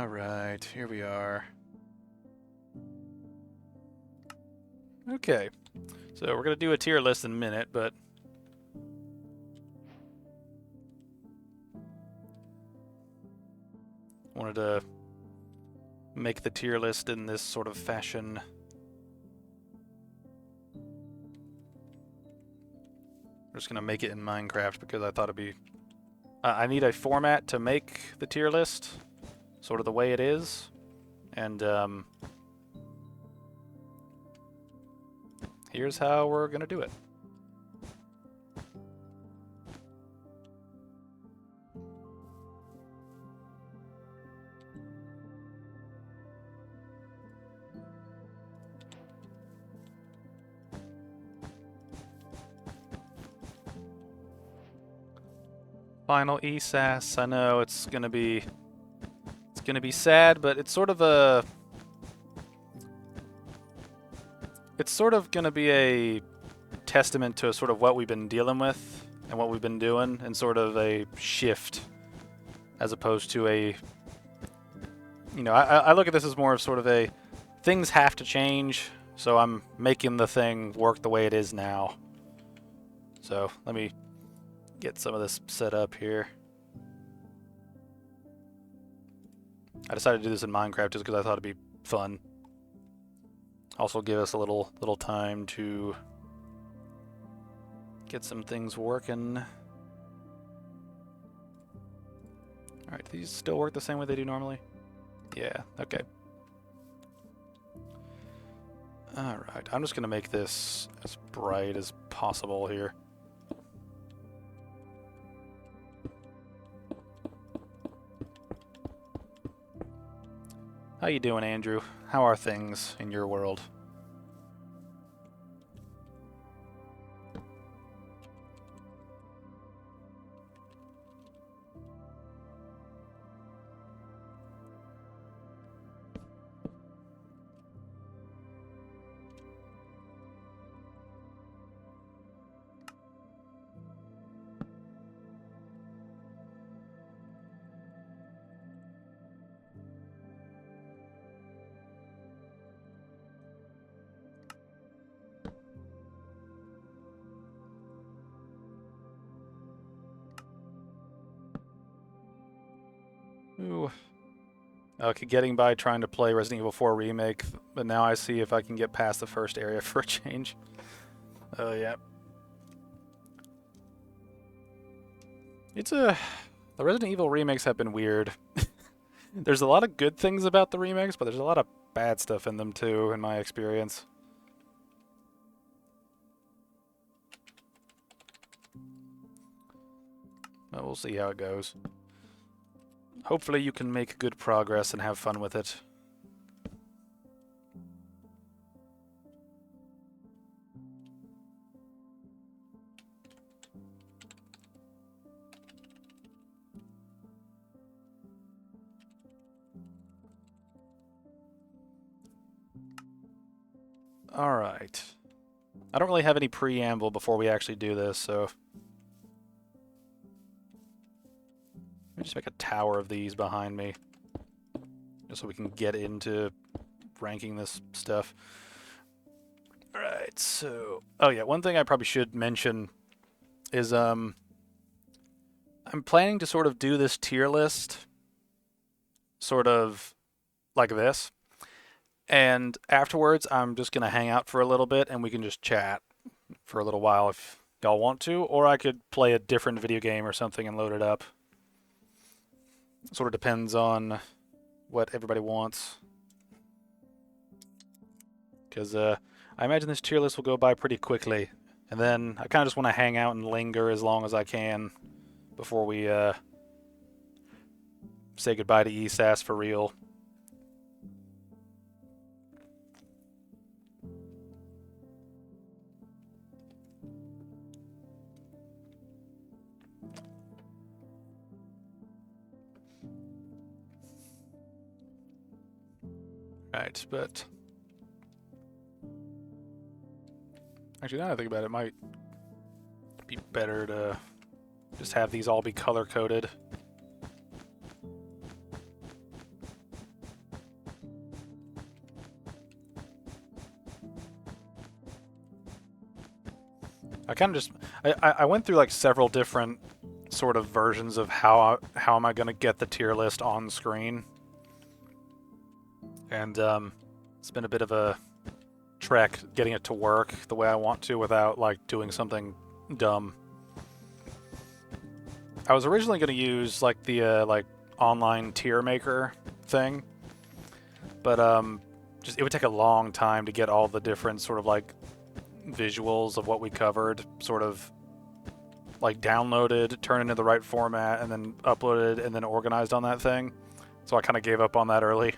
Alright, here we are. Okay, so we're going to do a tier list in a minute, but wanted to make the tier list in this sort of fashion. I'm just going to make it in Minecraft because I thought it'd be... I need a format to make the tier list, sort of the way it is, and here's how we're going to do it. Final ESAS. I know it's gonna be sad, but it's sort of gonna be a testament to sort of what we've been dealing with and what we've been doing, and sort of a shift as opposed to a, you know, I look at this as more of sort of a things have to change, so I'm making the thing work the way it is now. So let me get some of this set up here. I decided to do this in Minecraft just because I thought it'd be fun. Also give us a little time to get some things working. Alright, do these still work the same way they do normally? Yeah, okay. Alright, I'm just gonna make this as bright as possible here. How you doing, Andrew? How are things in your world? Ooh. Okay, getting by trying to play Resident Evil 4 Remake, but now I see if I can get past the first area for a change. Oh, yeah. The Resident Evil remakes have been weird. There's a lot of good things about the remakes, but there's a lot of bad stuff in them too, in my experience. But we'll see how it goes. Hopefully you can make good progress and have fun with it. Alright. I don't really have any preamble before we actually do this, so... Let me just make a tower of these behind me, just so we can get into ranking this stuff. Alright, so... Oh yeah, one thing I probably should mention is, I'm planning to sort of do this tier list sort of like this, and afterwards I'm just going to hang out for a little bit and we can just chat for a little while if y'all want to, or I could play a different video game or something and load it up. Sort of depends on what everybody wants. Because I imagine this tier list will go by pretty quickly. And then I kind of just want to hang out and linger as long as I can before we say goodbye to ESAS for real. Right, but... Actually, now that I think about it, it might be better to just have these all be color-coded. I kind of just I went through like several different sort of versions of how am I going to get the tier list on screen, and it's been a bit of a trek getting it to work the way I want to without like doing something dumb. I was originally going to use like the like online tier maker thing, but just it would take a long time to get all the different sort of like visuals of what we covered sort of like downloaded, turned into the right format, and then uploaded and then organized on that thing. So I kind of gave up on that early.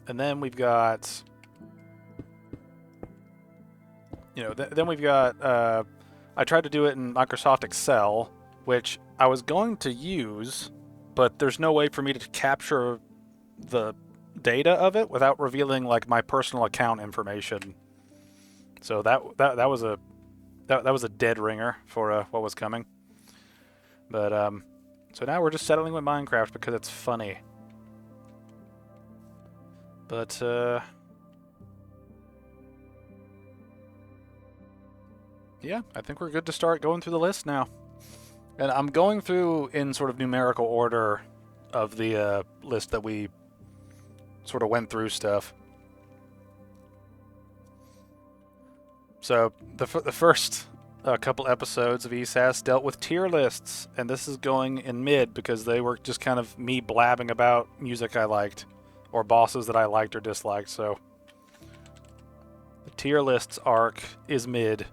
And then we've got, you know, then we've got, I tried to do it in Microsoft Excel, which I was going to use, but there's no way for me to capture the data of it without revealing like my personal account information. So that was a dead ringer for what was coming. But so now we're just settling with Minecraft because it's funny. But yeah, I think we're good to start going through the list now. And I'm going through in sort of numerical order of the list that we sort of went through stuff. So the first couple episodes of ESAS dealt with tier lists, and this is going in mid because they were just kind of me blabbing about music I liked or bosses that I liked or disliked. So the tier lists arc is mid.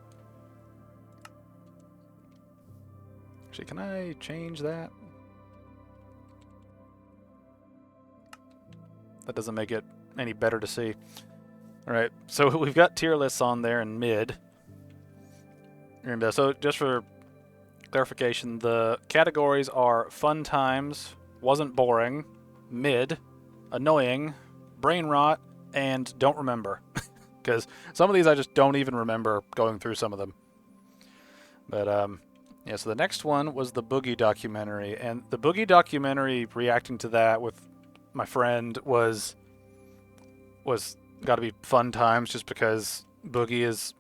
Actually, can I change that? That doesn't make it any better to see. Alright, so we've got tier lists on there in mid. And so just for clarification, the categories are fun times, wasn't boring, mid, annoying, brain rot, and don't remember. Because some of these I just don't even remember going through some of them. But yeah, so the next one was the Boogie documentary, and the Boogie documentary, reacting to that with my friend was got to be fun times, just because Boogie is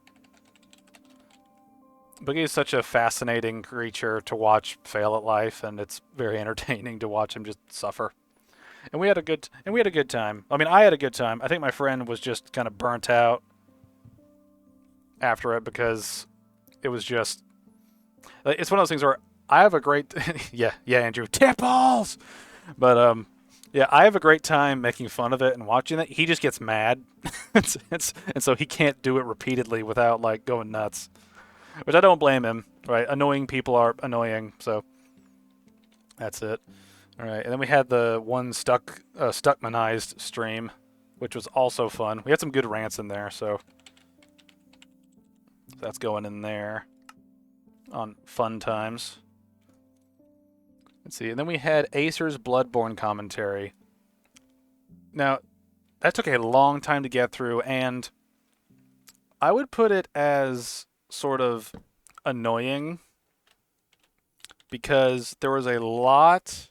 such a fascinating creature to watch fail at life, and it's very entertaining to watch him just suffer. And we had a good time. I mean, I had a good time. I think my friend was just kind of burnt out after it because it was just, it's one of those things where I have a great yeah, Andrew, tipples. But yeah, I have a great time making fun of it and watching it. He just gets mad, and so he can't do it repeatedly without like going nuts. Which I don't blame him, right? Annoying people are annoying, so that's it. All right, and then we had the one Stuckmanized stream, which was also fun. We had some good rants in there, so that's going in there on fun times. Let's see, and then we had Acer's Bloodborne commentary. Now, that took a long time to get through, and I would put it as sort of annoying because there was a lot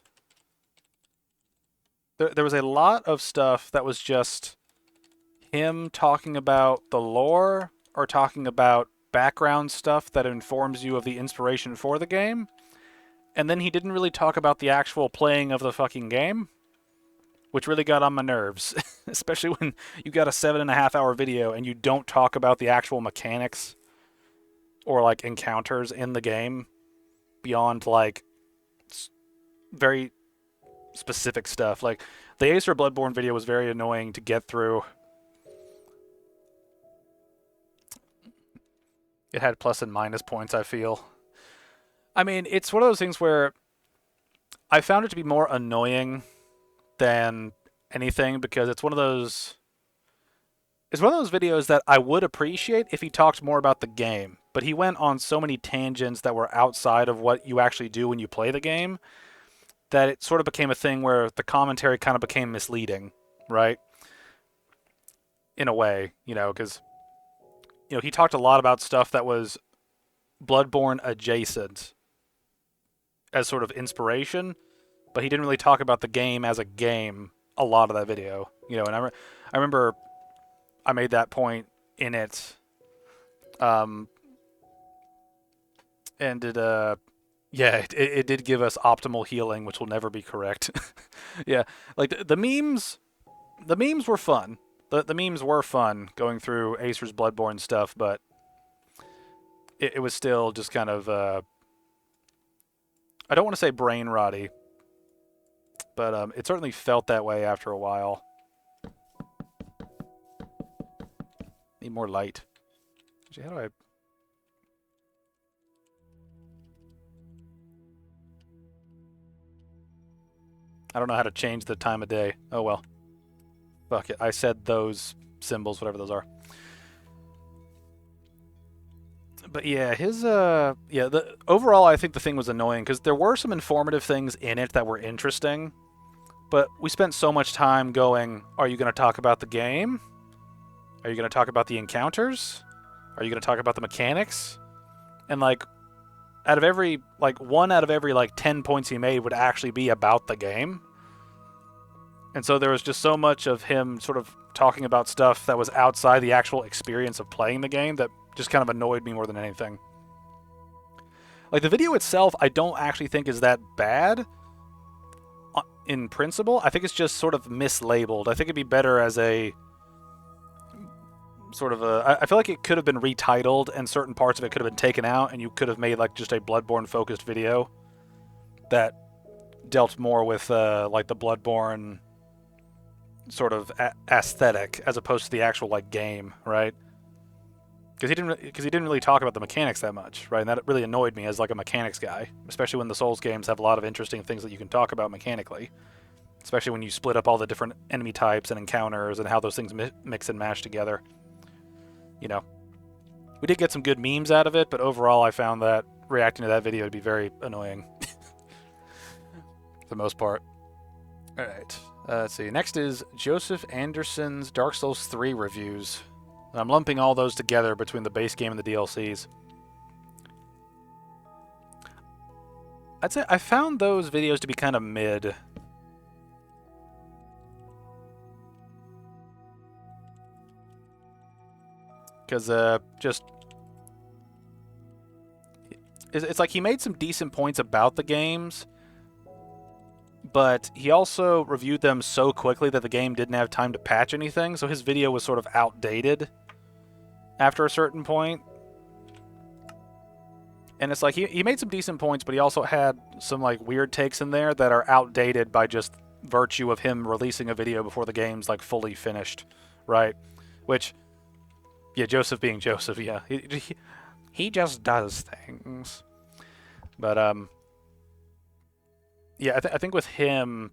of stuff that was just him talking about the lore or talking about background stuff that informs you of the inspiration for the game, and then he didn't really talk about the actual playing of the fucking game, which really got on my nerves. Especially when you got a 7.5-hour video and you don't talk about the actual mechanics or like encounters in the game beyond like very specific stuff. Like the Acer Bloodborne video was very annoying to get through. It had plus and minus points, I feel. I mean, it's one of those things where I found it to be more annoying than anything because it's one of those videos that I would appreciate if he talked more about the game, but he went on so many tangents that were outside of what you actually do when you play the game that it sort of became a thing where the commentary kind of became misleading, right? In a way, you know, because, you know, he talked a lot about stuff that was Bloodborne adjacent as sort of inspiration, but he didn't really talk about the game as a game a lot of that video, you know. And I remember I made that point in it. And it did give us optimal healing, which will never be correct. Yeah, like the memes were fun. The memes were fun going through Acer's Bloodborne stuff, but it was still just kind of I don't want to say brain rotty, but it certainly felt that way after a while. Need more light. Actually, how do I don't know how to change the time of day. Oh well. Fuck it. I said those symbols, whatever those are. But yeah, overall I think the thing was annoying because there were some informative things in it that were interesting, but we spent so much time going, are you going to talk about the game? Are you going to talk about the encounters? Are you going to talk about the mechanics? And like one out of every 10 points he made would actually be about the game. And so there was just so much of him sort of talking about stuff that was outside the actual experience of playing the game that just kind of annoyed me more than anything. Like, the video itself, I don't actually think is that bad in principle. I think it's just sort of mislabeled. I think it'd be better as a sort of a... I feel like it could have been retitled and certain parts of it could have been taken out and you could have made, like, just a Bloodborne-focused video that dealt more with, like, the Bloodborne sort of aesthetic as opposed to the actual, like, game, right? Because he didn't really talk about the mechanics that much, right? And that really annoyed me as like a mechanics guy, especially when the Souls games have a lot of interesting things that you can talk about mechanically, especially when you split up all the different enemy types and encounters and how those things mix and mash together. You know, we did get some good memes out of it, but overall I found that reacting to that video would be very annoying for the most part. All right, let's see. Next is Joseph Anderson's Dark Souls 3 reviews. I'm lumping all those together between the base game and the DLCs. I'd say I found those videos to be kind of mid. Because, it's like he made some decent points about the games, but he also reviewed them so quickly that the game didn't have time to patch anything, so his video was sort of outdated after a certain point. And it's like he made some decent points, but he also had some like weird takes in there that are outdated by just virtue of him releasing a video before the game's like fully finished, right? Which, yeah, Joseph being Joseph, yeah, he just does things. But yeah, I think with him,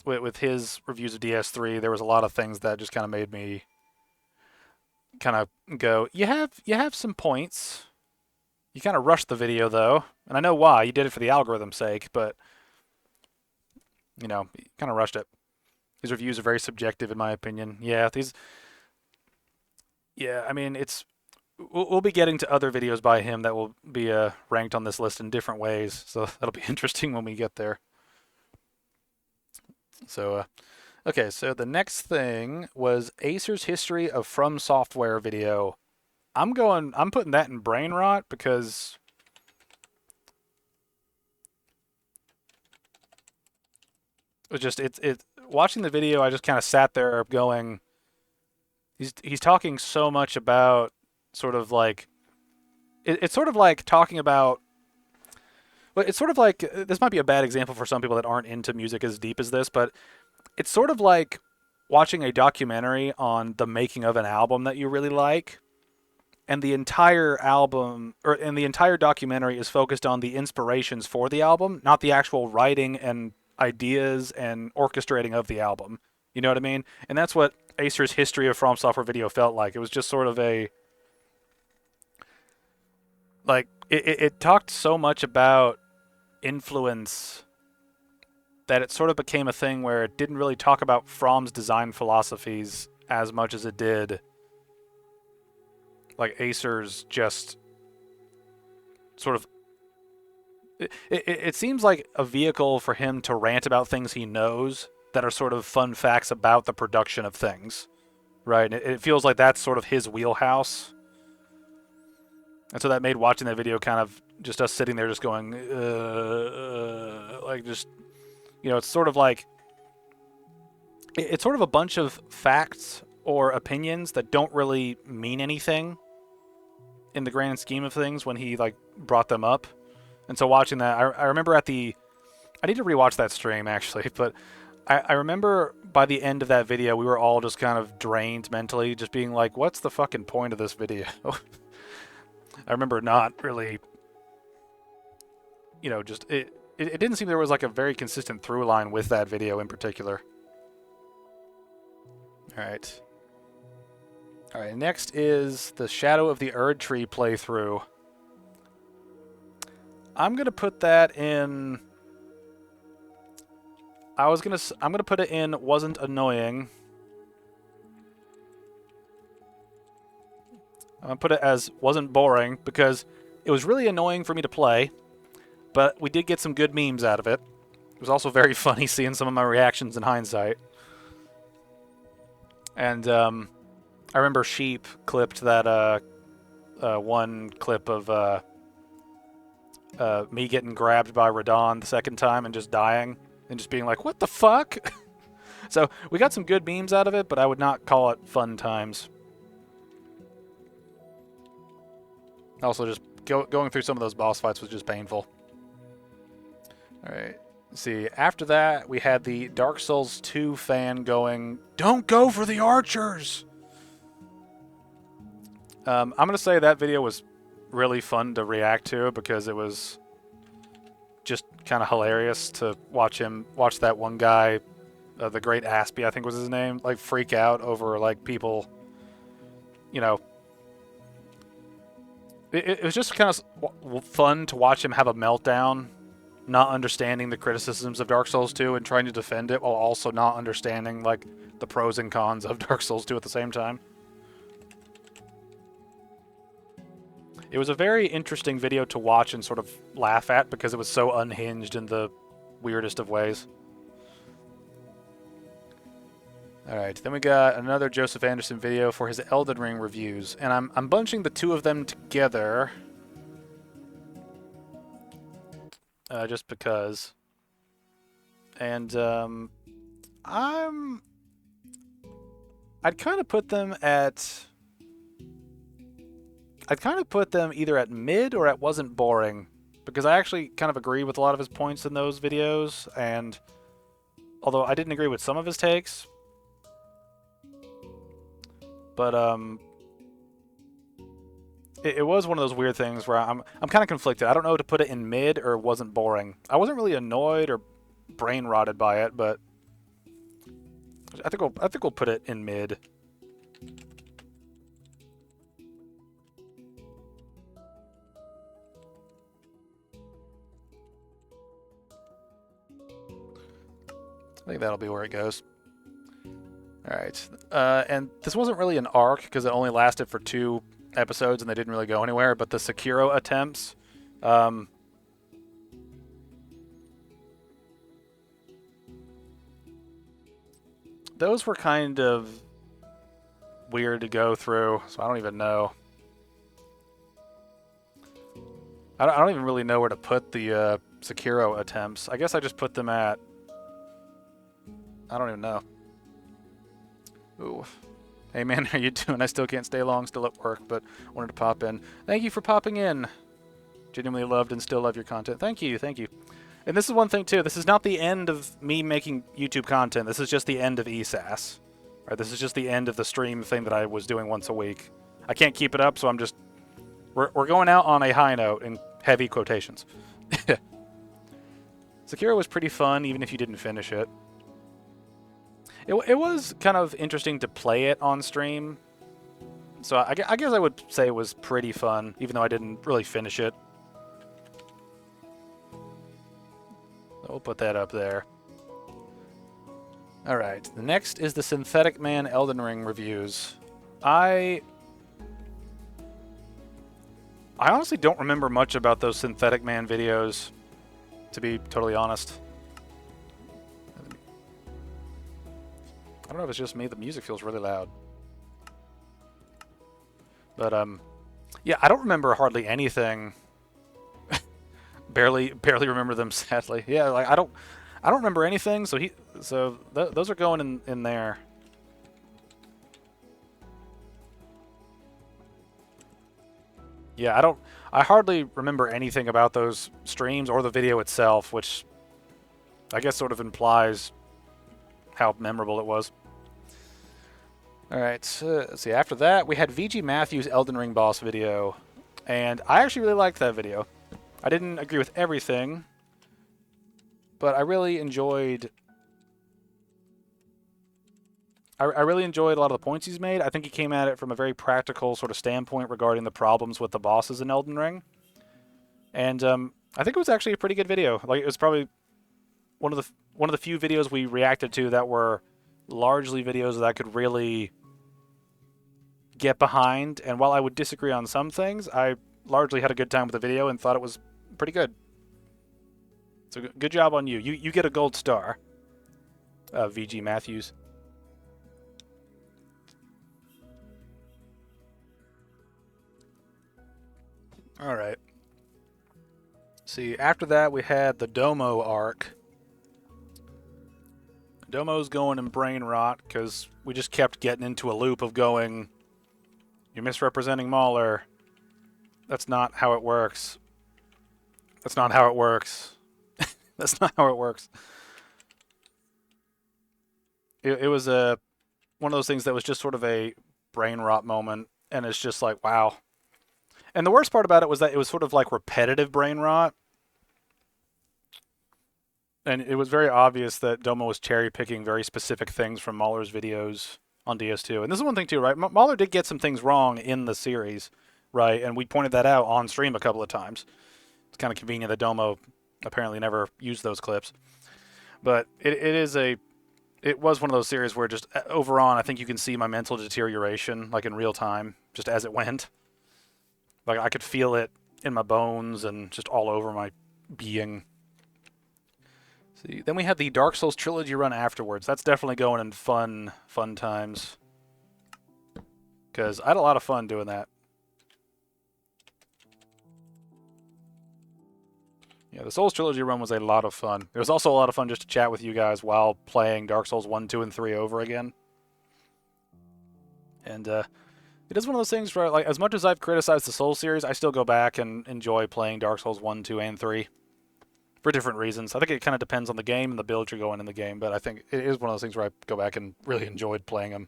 with his reviews of DS3, there was a lot of things that just kind of made me kind of go, you have some points. You kind of rushed the video, though. And I know why. You did it for the algorithm's sake, but, you know, you kind of rushed it. These reviews are very subjective, in my opinion. Yeah, I mean, we'll be getting to other videos by him that will be ranked on this list in different ways, so that'll be interesting when we get there. So, okay, so the next thing was Acer's History of From Software video. I'm putting that in brain rot because watching the video, I just kind of sat there going, he's talking so much about sort of like, it's sort of like talking about, well, it's sort of like, this might be a bad example for some people that aren't into music as deep as this, but it's sort of like watching a documentary on the making of an album that you really like, and the entire documentary is focused on the inspirations for the album, not the actual writing and ideas and orchestrating of the album. You know what I mean? And that's what Acer's History of From Software video felt like. It was just sort of a, like, it talked so much about influence that it sort of became a thing where it didn't really talk about From's design philosophies as much as it did like Acer's just sort of... It seems like a vehicle for him to rant about things he knows that are sort of fun facts about the production of things, right? It feels like that's sort of his wheelhouse. And so that made watching that video kind of just us sitting there just going, like just, you know, it's sort of like, it's sort of a bunch of facts or opinions that don't really mean anything in the grand scheme of things when he like brought them up. And so watching that, I remember I need to rewatch that stream actually, but I remember by the end of that video, we were all just kind of drained mentally, just being like, what's the fucking point of this video? I remember not really, you know, just, it didn't seem there was like a very consistent through line with that video in particular. Alright. Alright, next is the Shadow of the Erd Tree playthrough. I'm gonna put that in... I'm gonna put it in wasn't annoying. I'm gonna put it as wasn't boring because it was really annoying for me to play, but we did get some good memes out of it. It was also very funny seeing some of my reactions in hindsight. And I remember Sheep clipped that one clip of me getting grabbed by Radon the second time and just dying and just being like, what the fuck? So we got some good memes out of it, but I would not call it fun times. Also, just going through some of those boss fights was just painful. Alright. See, after that, we had the Dark Souls 2 fan going, don't go for the archers! I'm going to say that video was really fun to react to because it was just kind of hilarious to watch that one guy, the Great Aspie, I think was his name, like freak out over like people, you know. It was just kind of fun to watch him have a meltdown, not understanding the criticisms of Dark Souls 2 and trying to defend it while also not understanding like the pros and cons of Dark Souls 2 at the same time. It was a very interesting video to watch and sort of laugh at because it was so unhinged in the weirdest of ways. Alright, then we got another Joseph Anderson video for his Elden Ring reviews, and I'm bunching the two of them together. Just because. And, I'd kind of put them either at mid or at wasn't boring, because I actually kind of agree with a lot of his points in those videos, and although I didn't agree with some of his takes, but it was one of those weird things where I'm kind of conflicted. I don't know to put it in mid or wasn't boring. I wasn't really annoyed or brain rotted by it, but I think we'll put it in mid. I think that'll be where it goes. Alright. And this wasn't really an arc because it only lasted for 2 episodes and they didn't really go anywhere, but the Sekiro attempts, those were kind of weird to go through, so I don't even know. I don't even really know where to put the Sekiro attempts. I guess I just put them at... I don't even know. Ooh. Hey man, how you doing? I still can't stay long, still at work, but wanted to pop in. Thank you for popping in. Genuinely loved and still love your content. Thank you, thank you. And this is one thing too, this is not the end of me making YouTube content, this is just the end of ESAS. Right, this is just the end of the stream thing that I was doing once a week. I can't keep it up, so I'm just... We're going out on a high note in heavy quotations. Sekiro was pretty fun, even if you didn't finish it. It was kind of interesting to play it on stream. So I guess I would say it was pretty fun, even though I didn't really finish it. So we'll put that up there. Alright, the next is the Synthetic Man Elden Ring reviews. I honestly don't remember much about those Synthetic Man videos, to be totally honest. I don't know if it's just me, the music feels really loud. But yeah, I don't remember hardly anything. barely remember them, sadly. Yeah, like I don't remember anything. So those are going in there. Yeah, I hardly remember anything about those streams or the video itself, which I guess sort of implies how memorable it was. Alright, so let's see. After that, we had VG Matthews' Elden Ring boss video. And I actually really liked that video. I didn't agree with everything, but I really enjoyed... I really enjoyed a lot of the points he's made. I think he came at it from a very practical sort of standpoint regarding the problems with the bosses in Elden Ring. And I think it was actually a pretty good video. Like, it was probably one of the few videos we reacted to that were largely videos that I could really get behind. And while I would disagree on some things, I largely had a good time with the video and thought it was pretty good. So good job on you. You get a gold star, VG Matthews. All right. See, after that we had the Domo arc. Domo's going in brain rot because we just kept getting into a loop of going, you're misrepresenting Mauler. That's not how it works. That's not how it works. That's not how it works. It was one of those things that was just sort of a brain rot moment, and it's just like, wow. And the worst part about it was that it was sort of like repetitive brain rot. And it was very obvious that Domo was cherry-picking very specific things from Mauler's videos on DS2. And this is one thing, too, right? Mauler did get some things wrong in the series, right? And we pointed that out on stream a couple of times. It's kind of convenient that Domo apparently never used those clips. But it was one of those series where just over on, I think you can see my mental deterioration, like in real time, just as it went. Like I could feel it in my bones and just all over my being. See, then we had the Dark Souls trilogy run afterwards. That's definitely going in fun times. Because I had a lot of fun doing that. Yeah, the Souls trilogy run was a lot of fun. It was also a lot of fun just to chat with you guys while playing Dark Souls 1, 2, and 3 over again. And it is one of those things where, like, as much as I've criticized the Souls series, I still go back and enjoy playing Dark Souls 1, 2, and 3. For different reasons. I think it kind of depends on the game and the build you're going in the game, but I think it is one of those things where I go back and really enjoyed playing them.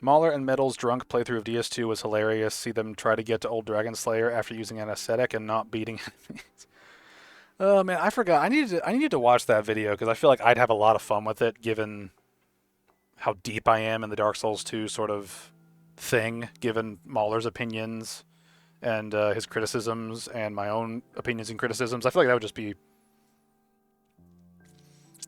Mauler and Metal's drunk playthrough of DS2 was hilarious. See them try to get to Old Dragon Slayer after using anesthetic and not beating enemies. Oh man, I forgot. I needed to watch that video because I feel like I'd have a lot of fun with it, given how deep I am in the Dark Souls 2 sort of thing, given Mauler's opinions and his criticisms and my own opinions and criticisms. I feel like that would just be,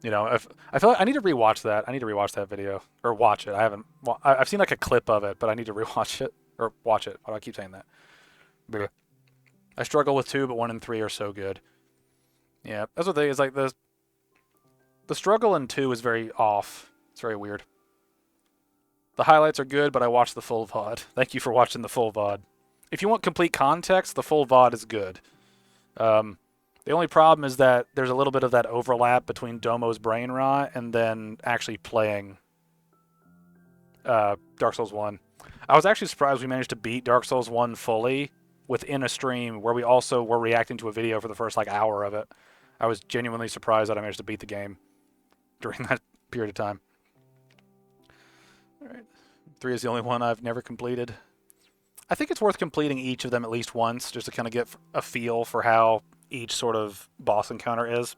you know, if I feel like I need to rewatch that. I need to rewatch that video or watch it. I haven't. I've seen like a clip of it, but I need to rewatch it or watch it. Why do I keep saying that? Bleh. I struggle with 2, but 1 and 3 are so good. Yeah, that's what they is like the struggle in 2 is very off. It's very weird. The highlights are good, but I watched the full VOD. Thank you for watching the full VOD. If you want complete context, the full VOD is good. The only problem is that there's a little bit of that overlap between Domo's brain rot and then actually playing Dark Souls 1. I was actually surprised we managed to beat Dark Souls 1 fully within a stream where we also were reacting to a video for the first like hour of it. I was genuinely surprised that I managed to beat the game during that period of time. All right. 3 is the only one I've never completed. I think it's worth completing each of them at least once, just to kind of get a feel for how each sort of boss encounter is.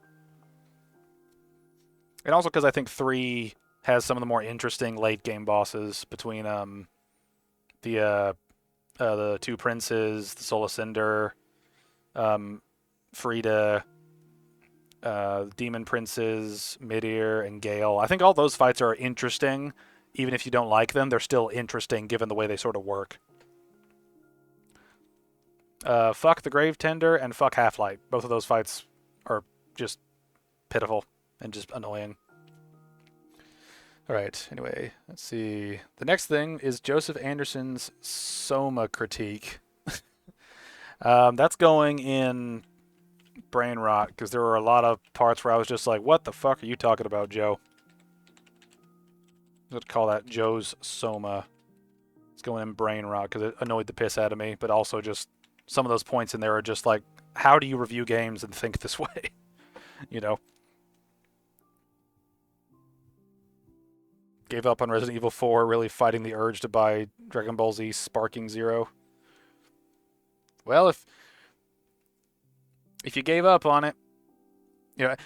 And also because I think 3 has some of the more interesting late-game bosses between the 2 princes, the Soul of Cinder, Frida, Demon Princes, Midir, and Gale. I think all those fights are interesting. Even if you don't like them, they're still interesting given the way they sort of work. Fuck the Grave Tender and fuck Half-Light. Both of those fights are just pitiful and just annoying. All right. Anyway, let's see. The next thing is Joseph Anderson's Soma critique. That's going in brain rot because there were a lot of parts where I was just like, "What the fuck are you talking about, Joe?" Let's call that Joe's Soma. It's going in brain rot because it annoyed the piss out of me, but also just some of those points in there are just like, how do you review games and think this way? you know? Gave up on Resident Evil 4, really fighting the urge to buy Dragon Ball Z Sparking Zero. Well, if you gave up on it,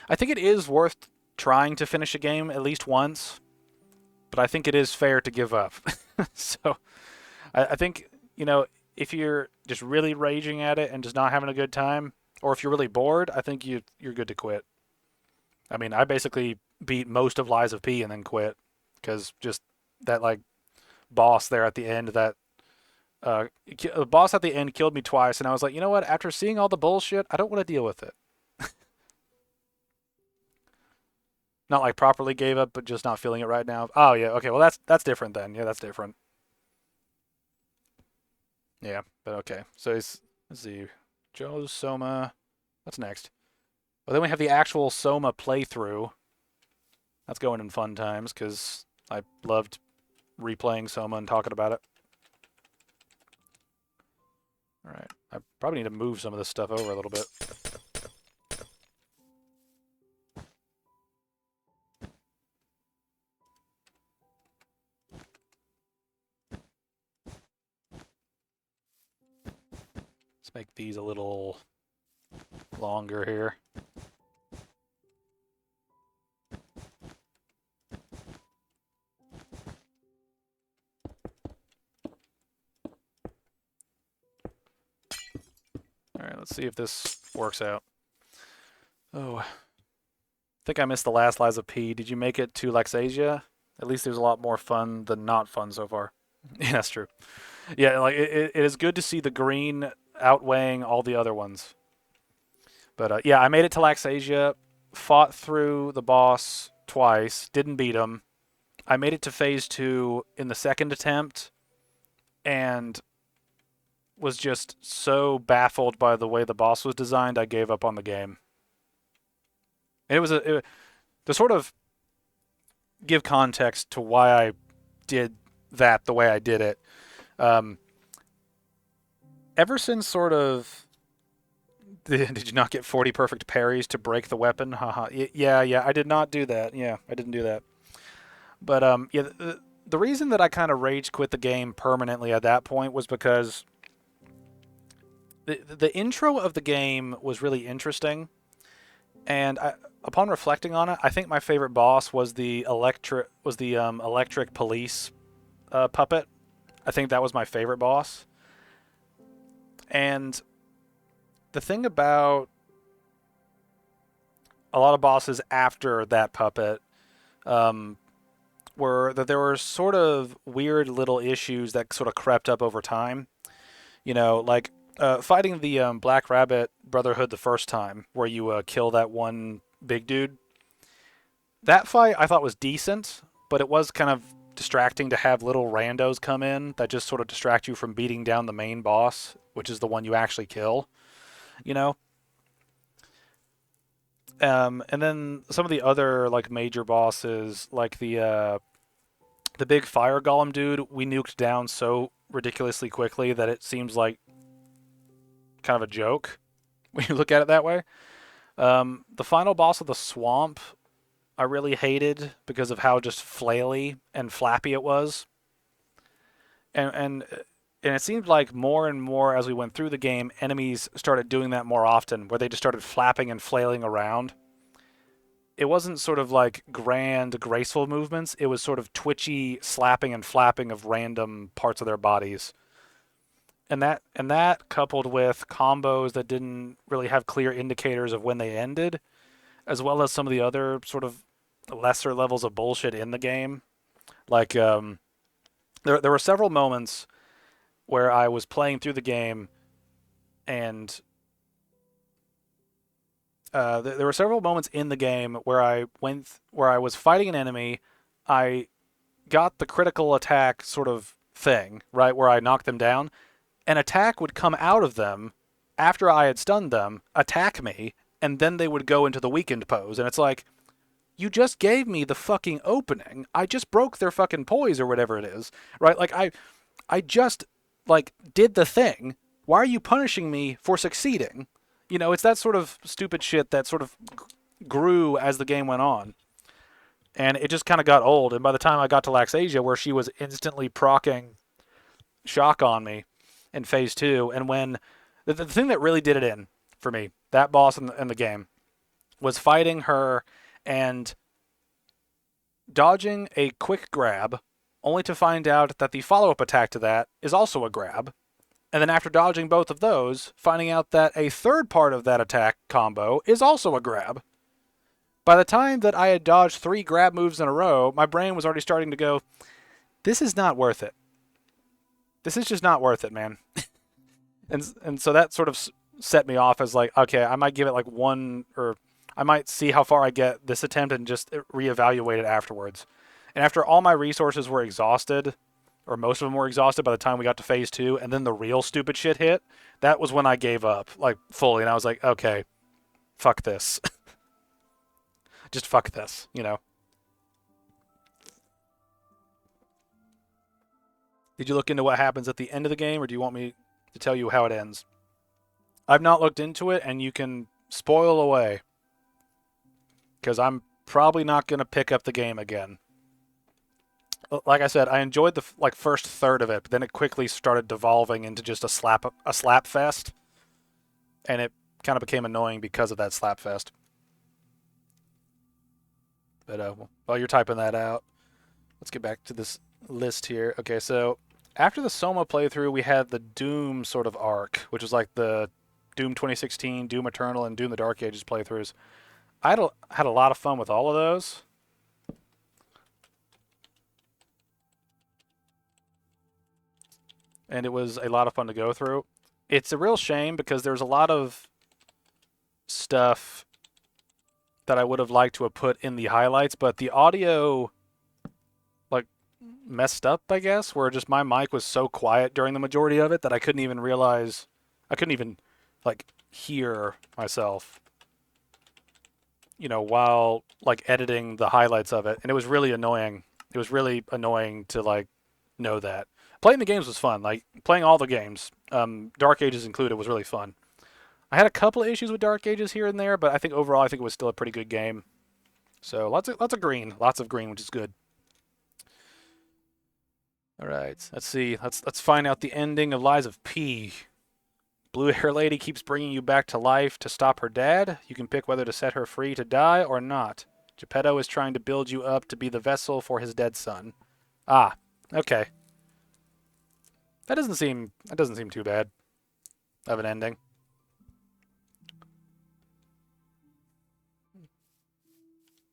I think it is worth trying to finish a game at least once, but I think it is fair to give up. So I think, if you're just really raging at it and just not having a good time, or if you're really bored, I think you're good to quit. I mean, I basically beat most of Lies of P and then quit because just that like boss there at the end, that the boss at the end killed me twice, and I was like, you know what? After seeing all the bullshit, I don't want to deal with it. Not like properly gave up, but just not feeling it right now. Oh yeah, okay. Well, that's different then. Yeah, that's different. Yeah, but okay. So let's see, Joe's Soma. What's next? Well, then we have the actual Soma playthrough. That's going in fun times because I loved replaying Soma and talking about it. All right, I probably need to move some of this stuff over a little bit. Let's make these a little longer here. All right, let's see if this works out. Oh, I think I missed the last Lies of P. Did you make it to Lexasia? At least there's a lot more fun than not fun so far. Yeah, that's true. Yeah, like it is good to see the green outweighing all the other ones. But yeah, I made it to Laxasia, fought through the boss twice, didn't beat him. I made it to phase 2 in the second attempt, and was just so baffled by the way the boss was designed, I gave up on the game. And to sort of give context to why I did that the way I did it. Ever since sort of did you not get 40 perfect parries to break the weapon? Haha. Yeah, I did not do that. Yeah, I didn't do that. But yeah, the reason that I kind of rage quit the game permanently at that point was because the intro of the game was really interesting, and upon reflecting on it, I think my favorite boss was the electric police puppet. I think that was my favorite boss. And the thing about a lot of bosses after that puppet were that there were sort of weird little issues that sort of crept up over time. Like fighting the Black Rabbit Brotherhood the first time, where you kill that one big dude. That fight I thought was decent, but it was kind of distracting to have little randos come in that just sort of distract you from beating down the main boss, which is the one you actually kill. You know, and then some of the other like major bosses, like the big fire golem dude, we nuked down so ridiculously quickly that it seems like kind of a joke when you look at it that way. The final boss of the swamp, I really hated because of how just flaily and flappy it was, and it seemed like more and more as we went through the game, enemies started doing that more often, where they just started flapping and flailing around. It wasn't sort of like grand, graceful movements. It was sort of twitchy slapping and flapping of random parts of their bodies. And that coupled with combos that didn't really have clear indicators of when they ended, as well as some of the other sort of lesser levels of bullshit in the game. Like there were several moments where I was playing through the game, and there were several moments in the game where I was fighting an enemy. I got the critical attack sort of thing, right, where I knocked them down, an attack would come out of them after I had stunned them, attack me, and then they would go into the weakened pose. And it's like, you just gave me the fucking opening. I just broke their fucking poise or whatever it is, right? Like, I just, like, did the thing. Why are you punishing me for succeeding? You know, it's that sort of stupid shit that sort of grew as the game went on. And it just kind of got old. And by the time I got to Laxasia, where she was instantly proccing shock on me in phase 2, and when the thing that really did it in for me, that boss in the game, was fighting her and dodging a quick grab, only to find out that the follow-up attack to that is also a grab. And then after dodging both of those, finding out that a third part of that attack combo is also a grab. By the time that I had dodged 3 grab moves in a row, my brain was already starting to go, this is not worth it. This is just not worth it, man. and so that sort of set me off as like, okay, I might give it like one, or I might see how far I get this attempt and just reevaluate it afterwards. And after all my resources were exhausted, or most of them were exhausted by the time we got to phase 2, and then the real stupid shit hit, that was when I gave up, like, fully. And I was like, okay, fuck this. Just fuck this, you know. Did you look into what happens at the end of the game, or do you want me to tell you how it ends? I've not looked into it, and you can spoil away, because I'm probably not going to pick up the game again. Like I said, I enjoyed the first third of it, but then it quickly started devolving into just a slap fest, and it kind of became annoying because of that slap fest. But while you're typing that out, let's get back to this list here. Okay, so after the Soma playthrough, we had the Doom sort of arc, which was like the Doom 2016, Doom Eternal, and Doom the Dark Ages playthroughs. I had a lot of fun with all of those. And it was a lot of fun to go through. It's a real shame because there's a lot of stuff that I would have liked to have put in the highlights, but the audio like messed up, I guess, where just my mic was so quiet during the majority of it that I couldn't even realize, I couldn't even like hear myself, you know, while like editing the highlights of it. And it was really annoying. It was really annoying to like know that. Playing the games was fun. Like playing all the games, Dark Ages included, was really fun. I had a couple of issues with Dark Ages here and there, but I think overall, I think it was still a pretty good game. So lots of green, which is good. All right, let's see. Let's find out the ending of Lies of P. Blue hair lady keeps bringing you back to life to stop her dad. You can pick whether to set her free to die or not. Geppetto is trying to build you up to be the vessel for his dead son. Ah, okay. That doesn't seem too bad of an ending.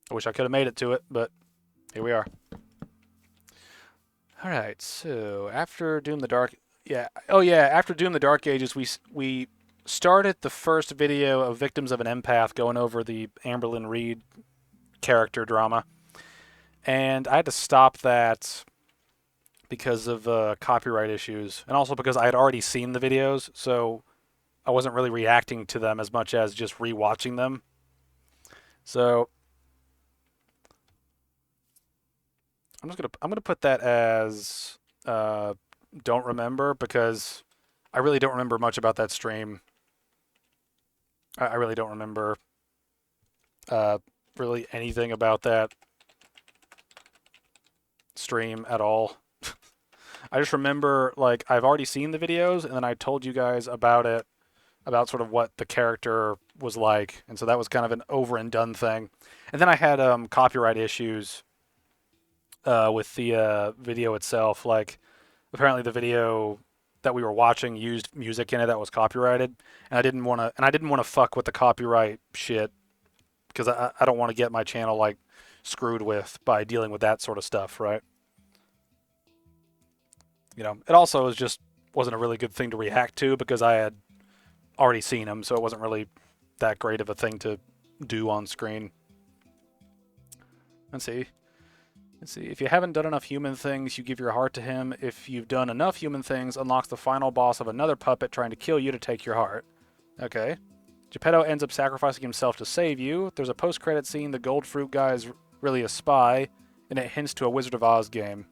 I wish I could have made it to it, but here we are. All right, so after Doom the Dark, after Doom the Dark Ages, we started the first video of Victims of an Empath going over the Amberlynn Reed character drama, and I had to stop that because of copyright issues, and also because I had already seen the videos, so I wasn't really reacting to them as much as just rewatching them. So I'm gonna put that as don't remember, because I really don't remember much about that stream. I really don't remember really anything about that stream at all. I just remember, like, I've already seen the videos, and then I told you guys about it, about sort of what the character was like, and so that was kind of an over and done thing. And then I had copyright issues with the video itself. Like, apparently the video that we were watching used music in it that was copyrighted, and I didn't want to fuck with the copyright shit, because I don't want to get my channel like screwed with by dealing with that sort of stuff, right? You know, it also wasn't a really good thing to react to because I had already seen him, so it wasn't really that great of a thing to do on screen. Let's see. Let's see. If you haven't done enough human things, you give your heart to him. If you've done enough human things, unlocks the final boss of another puppet trying to kill you to take your heart. Okay. Geppetto ends up sacrificing himself to save you. There's a post-credit scene. The gold fruit guy is really a spy, and it hints to a Wizard of Oz game.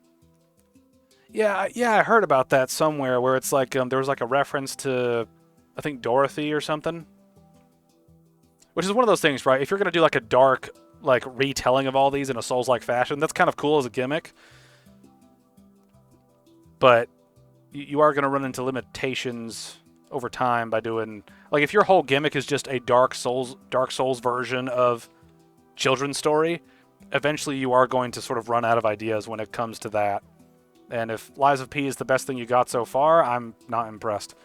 Yeah, I heard about that somewhere where it's like there was like a reference to, I think, Dorothy or something. Which is one of those things, right? If you're going to do like a dark like retelling of all these in a Souls-like fashion, that's kind of cool as a gimmick. But you are going to run into limitations over time by doing, like, if your whole gimmick is just a Dark Souls version of children's story, eventually you are going to sort of run out of ideas when it comes to that. And if Lies of P is the best thing you got so far, I'm not impressed.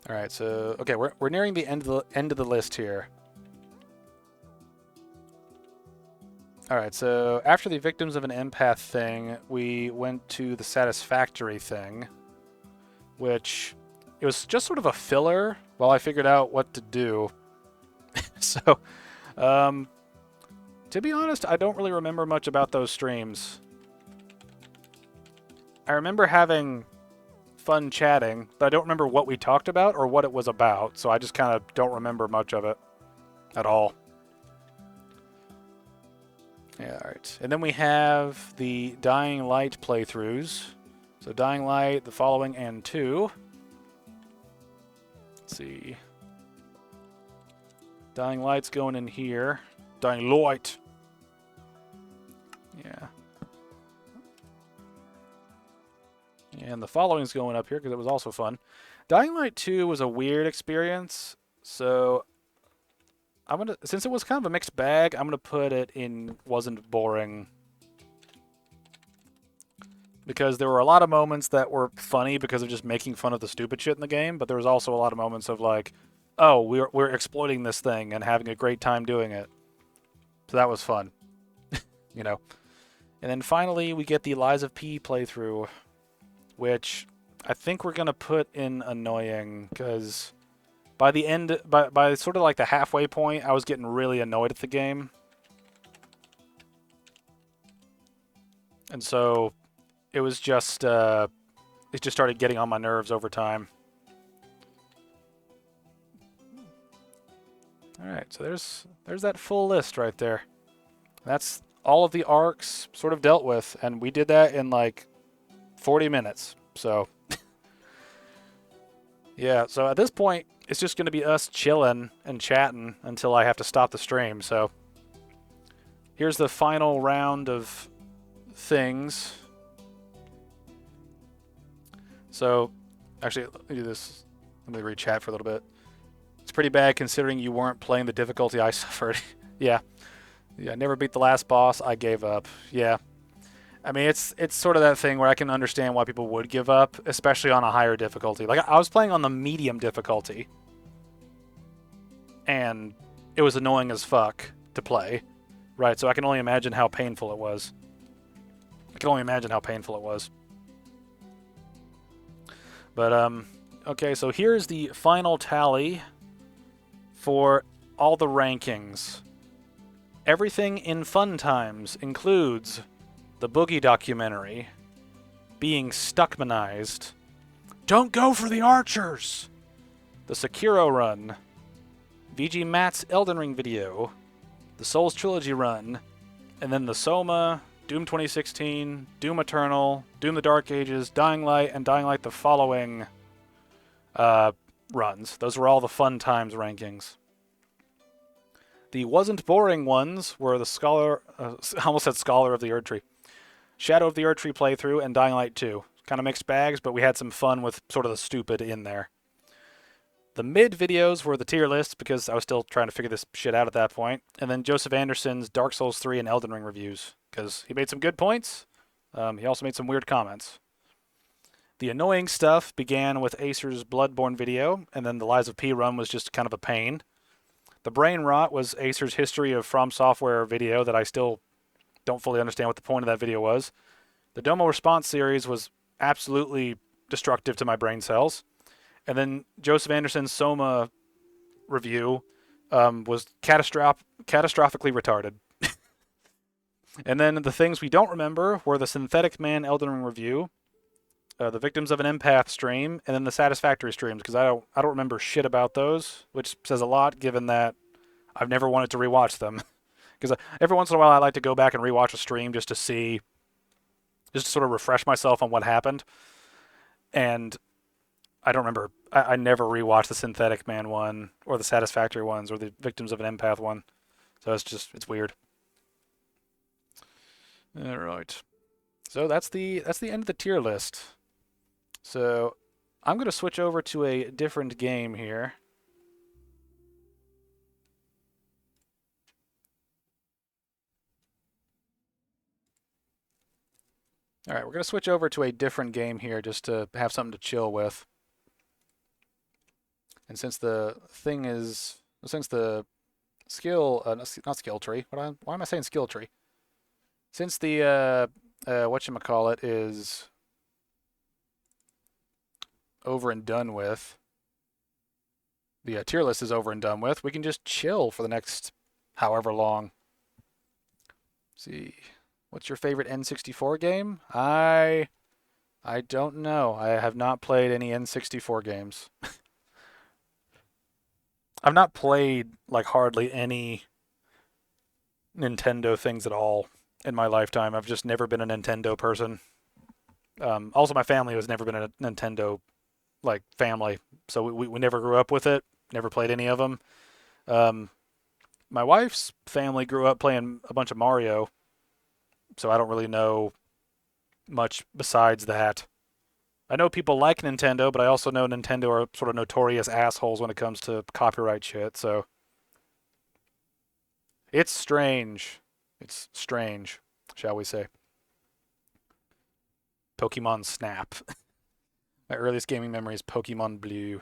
All right, so okay, we're nearing the end of the list here. All right, so after the victims of an empath thing, we went to the satisfactory thing, which it was just sort of a filler while I figured out what to do. So, to be honest, I don't really remember much about those streams. I remember having fun chatting, but I don't remember what we talked about or what it was about, so I just kind of don't remember much of it at all. Yeah, alright. And then we have the Dying Light playthroughs. So Dying Light, the following, and 2. Let's see. Dying Light's going in here. Dying Light. Yeah. And the following's going up here because it was also fun. Dying Light 2 was a weird experience, so I'm gonna, since it was kind of a mixed bag, I'm gonna put it in wasn't boring. Because there were a lot of moments that were funny because of just making fun of the stupid shit in the game, but there was also a lot of moments of like, oh, we're exploiting this thing and having a great time doing it. So that was fun. You know. And then finally we get the Lies of P playthrough, which I think we're gonna put in annoying, because by the end, by sort of like the halfway point, I was getting really annoyed at the game. And so it was just, it just started getting on my nerves over time. Alright, so there's that full list right there. That's all of the arcs sort of dealt with, and we did that in like 40 minutes, so yeah, so at this point, it's just going to be us chilling and chatting until I have to stop the stream, so here's the final round of things. So, actually, let me do this. Let me read chat for a little bit. It's pretty bad considering you weren't playing the difficulty I suffered. Yeah. Yeah, I never beat the last boss. I gave up. Yeah. I mean, it's sort of that thing where I can understand why people would give up, especially on a higher difficulty. Like, I was playing on the medium difficulty, and it was annoying as fuck to play, right? So I can only imagine how painful it was. But, okay, so here's the final tally for all the rankings. Everything in Fun Times includes the Boogie documentary, being Stuckmanized, Don't Go for the Archers, the Sekiro run, VG Matt's Elden Ring video, the Souls Trilogy run, and then the Soma, Doom 2016, Doom Eternal, Doom the Dark Ages, Dying Light, and Dying Light the following runs. Those were all the Fun Times rankings. The wasn't boring ones were the Scholar, I almost said Scholar of the Erd Tree, Shadow of the Erd Tree playthrough, and Dying Light 2. Kind of mixed bags, but we had some fun with sort of the stupid in there. The mid videos were the tier lists because I was still trying to figure this shit out at that point. And then Joseph Anderson's Dark Souls 3 and Elden Ring reviews because he made some good points. He also made some weird comments. The annoying stuff began with Acer's Bloodborne video, and then the Lies of P run was just kind of a pain. The brain rot was Acer's History of From Software video that I still don't fully understand what the point of that video was. The Domo Response series was absolutely destructive to my brain cells. And then Joseph Anderson's Soma review was catastrophically retarded. And then the things we don't remember were the Synthetic Man Elden Ring review, the Victims of an Empath stream, and then the Satisfactory streams, because I don't remember shit about those, which says a lot given that I've never wanted to rewatch them. Because every once in a while I like to go back and rewatch a stream just to see, just to sort of refresh myself on what happened. And I don't remember. I never rewatched the Synthetic Man one, or the Satisfactory ones, or the Victims of an Empath one. So it's weird. All right. So that's the end of the tier list. So I'm going to switch over to a different game here. All right, we're going to switch over to a different game here just to have something to chill with. And since the skill, not skill tree, why am I saying skill tree? Since the, whatchamacallit is over and done with, the tier list is over and done with, we can just chill for the next however long. Let's see. What's your favorite N64 game? I don't know. I have not played any N64 games. I've not played like hardly any Nintendo things at all in my lifetime. I've just never been a Nintendo person. Also, my family has never been a Nintendo like family, so we never grew up with it. Never played any of them. My wife's family grew up playing a bunch of Mario, so I don't really know much besides that. I know people like Nintendo, but I also know Nintendo are sort of notorious assholes when it comes to copyright shit, so it's strange. It's strange, shall we say. Pokemon Snap. My earliest gaming memory is Pokemon Blue.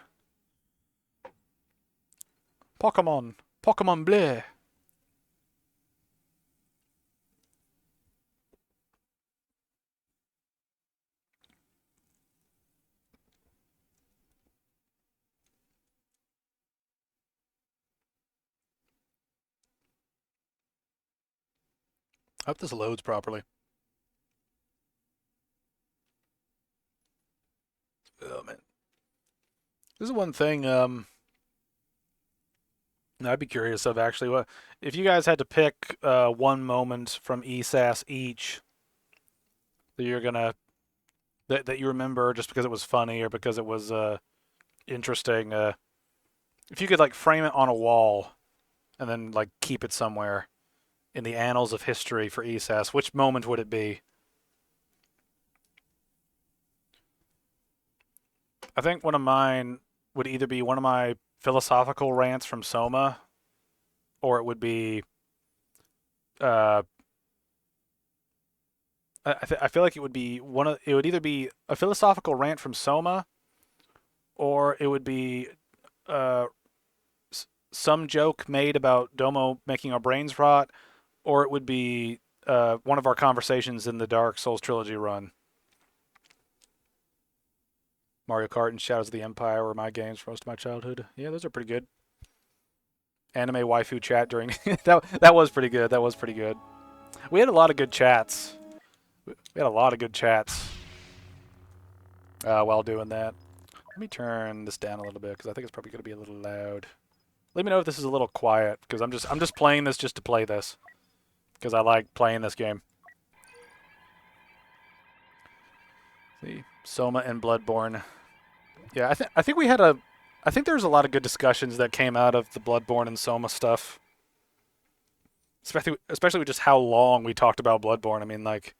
Pokemon Bleu. I hope this loads properly. Oh man, this is one thing. I'd be curious of actually what if you guys had to pick one moment from ESAS each that you're gonna that you remember just because it was funny or because it was interesting. If you could like frame it on a wall and then like keep it somewhere in the annals of history for ESAS, which moment would it be? I think one of mine would either be one of my philosophical rants from Soma, or it would be. Uh, I feel like it would be one of. It would either be a philosophical rant from Soma, or it would be uh, some joke made about Domo making our brains rot, or it would be one of our conversations in the Dark Souls trilogy run. Mario Kart and Shadows of the Empire were my games for most of my childhood. Yeah, those are pretty good. Anime waifu chat during that was pretty good. That was pretty good. We had a lot of good chats. We had a lot of good chats while doing that. Let me turn this down a little bit because I think it's probably going to be a little loud. Let me know if this is a little quiet because I'm just playing this just to play this because I like playing this game. See, Soma and Bloodborne. Yeah, I think we had a I think there was a lot of good discussions that came out of the Bloodborne and Soma stuff. Especially with just how long we talked about Bloodborne. I mean, like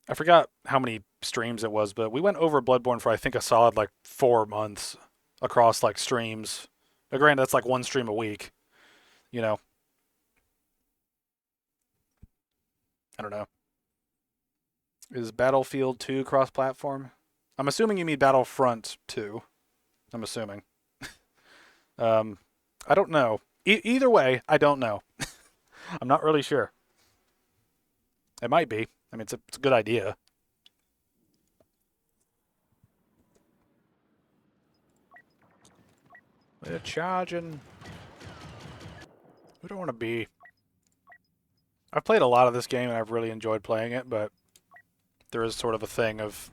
I forgot how many streams it was, but we went over Bloodborne for I think a solid like 4 months across like streams. Now, granted, that's like one stream a week. You know, I don't know. Is Battlefield 2 cross-platform? I'm assuming you mean Battlefront 2. I'm assuming. Um, I don't know. Either way, I don't know. I'm not really sure. It might be. I mean, it's a good idea. They're charging. Who do I want to be? I've played a lot of this game and I've really enjoyed playing it, but there is sort of a thing of...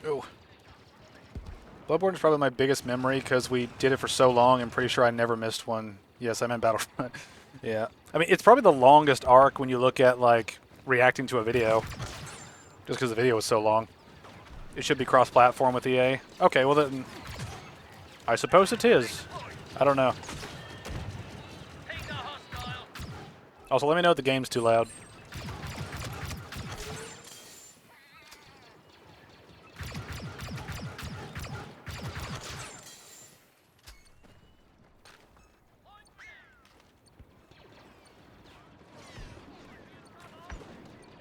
Oh. Bloodborne is probably my biggest memory because we did it for so long. I'm pretty sure I never missed one. Yes, I meant Battlefront. Yeah. I mean, it's probably the longest arc when you look at, like, reacting to a video. Just because the video was so long. It should be cross-platform with EA. Okay, well then... I suppose it is. I don't know. Also, let me know if the game's too loud.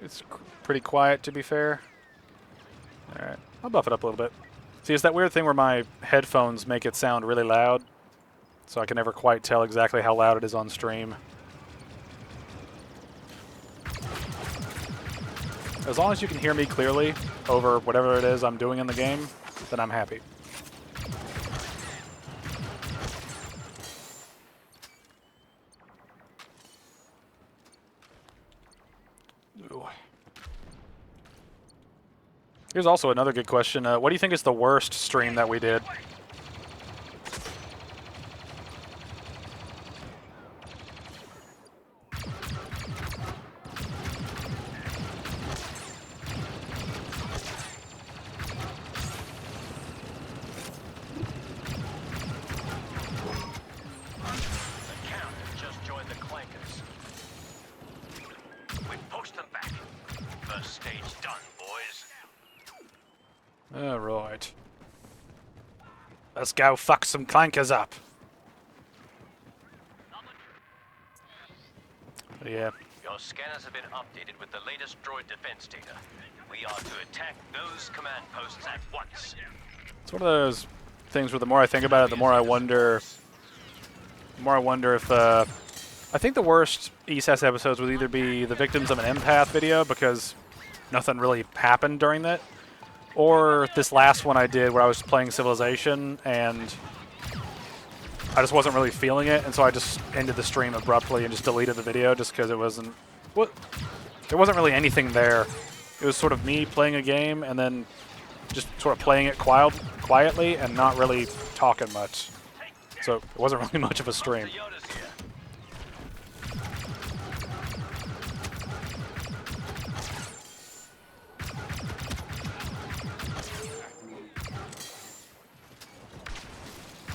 It's pretty quiet, to be fair. Alright, I'll buff it up a little bit. See, it's that weird thing where my headphones make it sound really loud, so I can never quite tell exactly how loud it is on stream. As long as you can hear me clearly over whatever it is I'm doing in the game, then I'm happy. Ooh. Here's also another good question. What do you think is the worst stream that we did? Alright. Let's go fuck some clankers up. Yeah. Your scanners have been updated with the latest droid defense data. We are to attack those command posts at once. It's one of those things where the more I think about it, the more I wonder... if... I think the worst ESAS episodes would either be the Victims of an Empath video, because nothing really happened during that, or this last one I did where I was playing Civilization and I just wasn't really feeling it, and so I just ended the stream abruptly and just deleted the video just because it wasn't... there wasn't really anything there. It was sort of me playing a game and then just sort of playing it quietly and not really talking much. So it wasn't really much of a stream.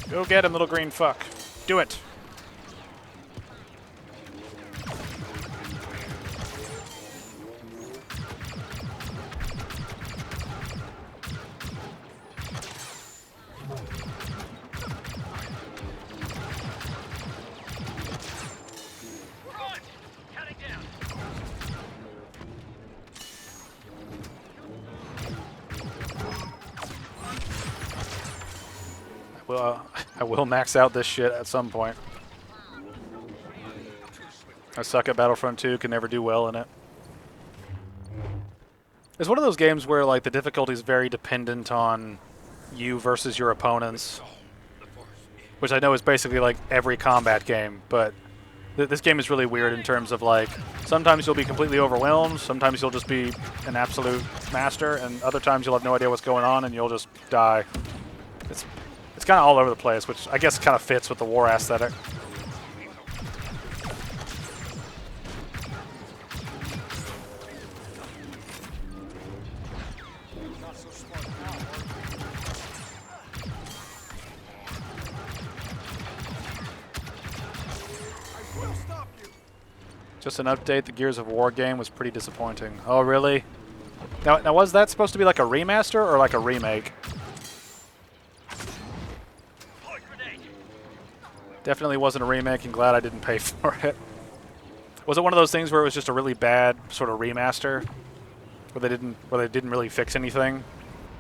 Go get him, little green fuck. Do it. I will max out this shit at some point. I suck at Battlefront 2, can never do well in it. It's one of those games where like the difficulty is very dependent on you versus your opponents, which I know is basically like every combat game, but this game is really weird in terms of like sometimes you'll be completely overwhelmed, sometimes you'll just be an absolute master, and other times you'll have no idea what's going on and you'll just die. It's kind of all over the place, which I guess kind of fits with the war aesthetic. Just an update, the Gears of War game was pretty disappointing. Oh, really? Now was that supposed to be like a remaster or like a remake? Definitely wasn't a remake, and glad I didn't pay for it. Was it one of those things where it was just a really bad sort of remaster, where they didn't really fix anything?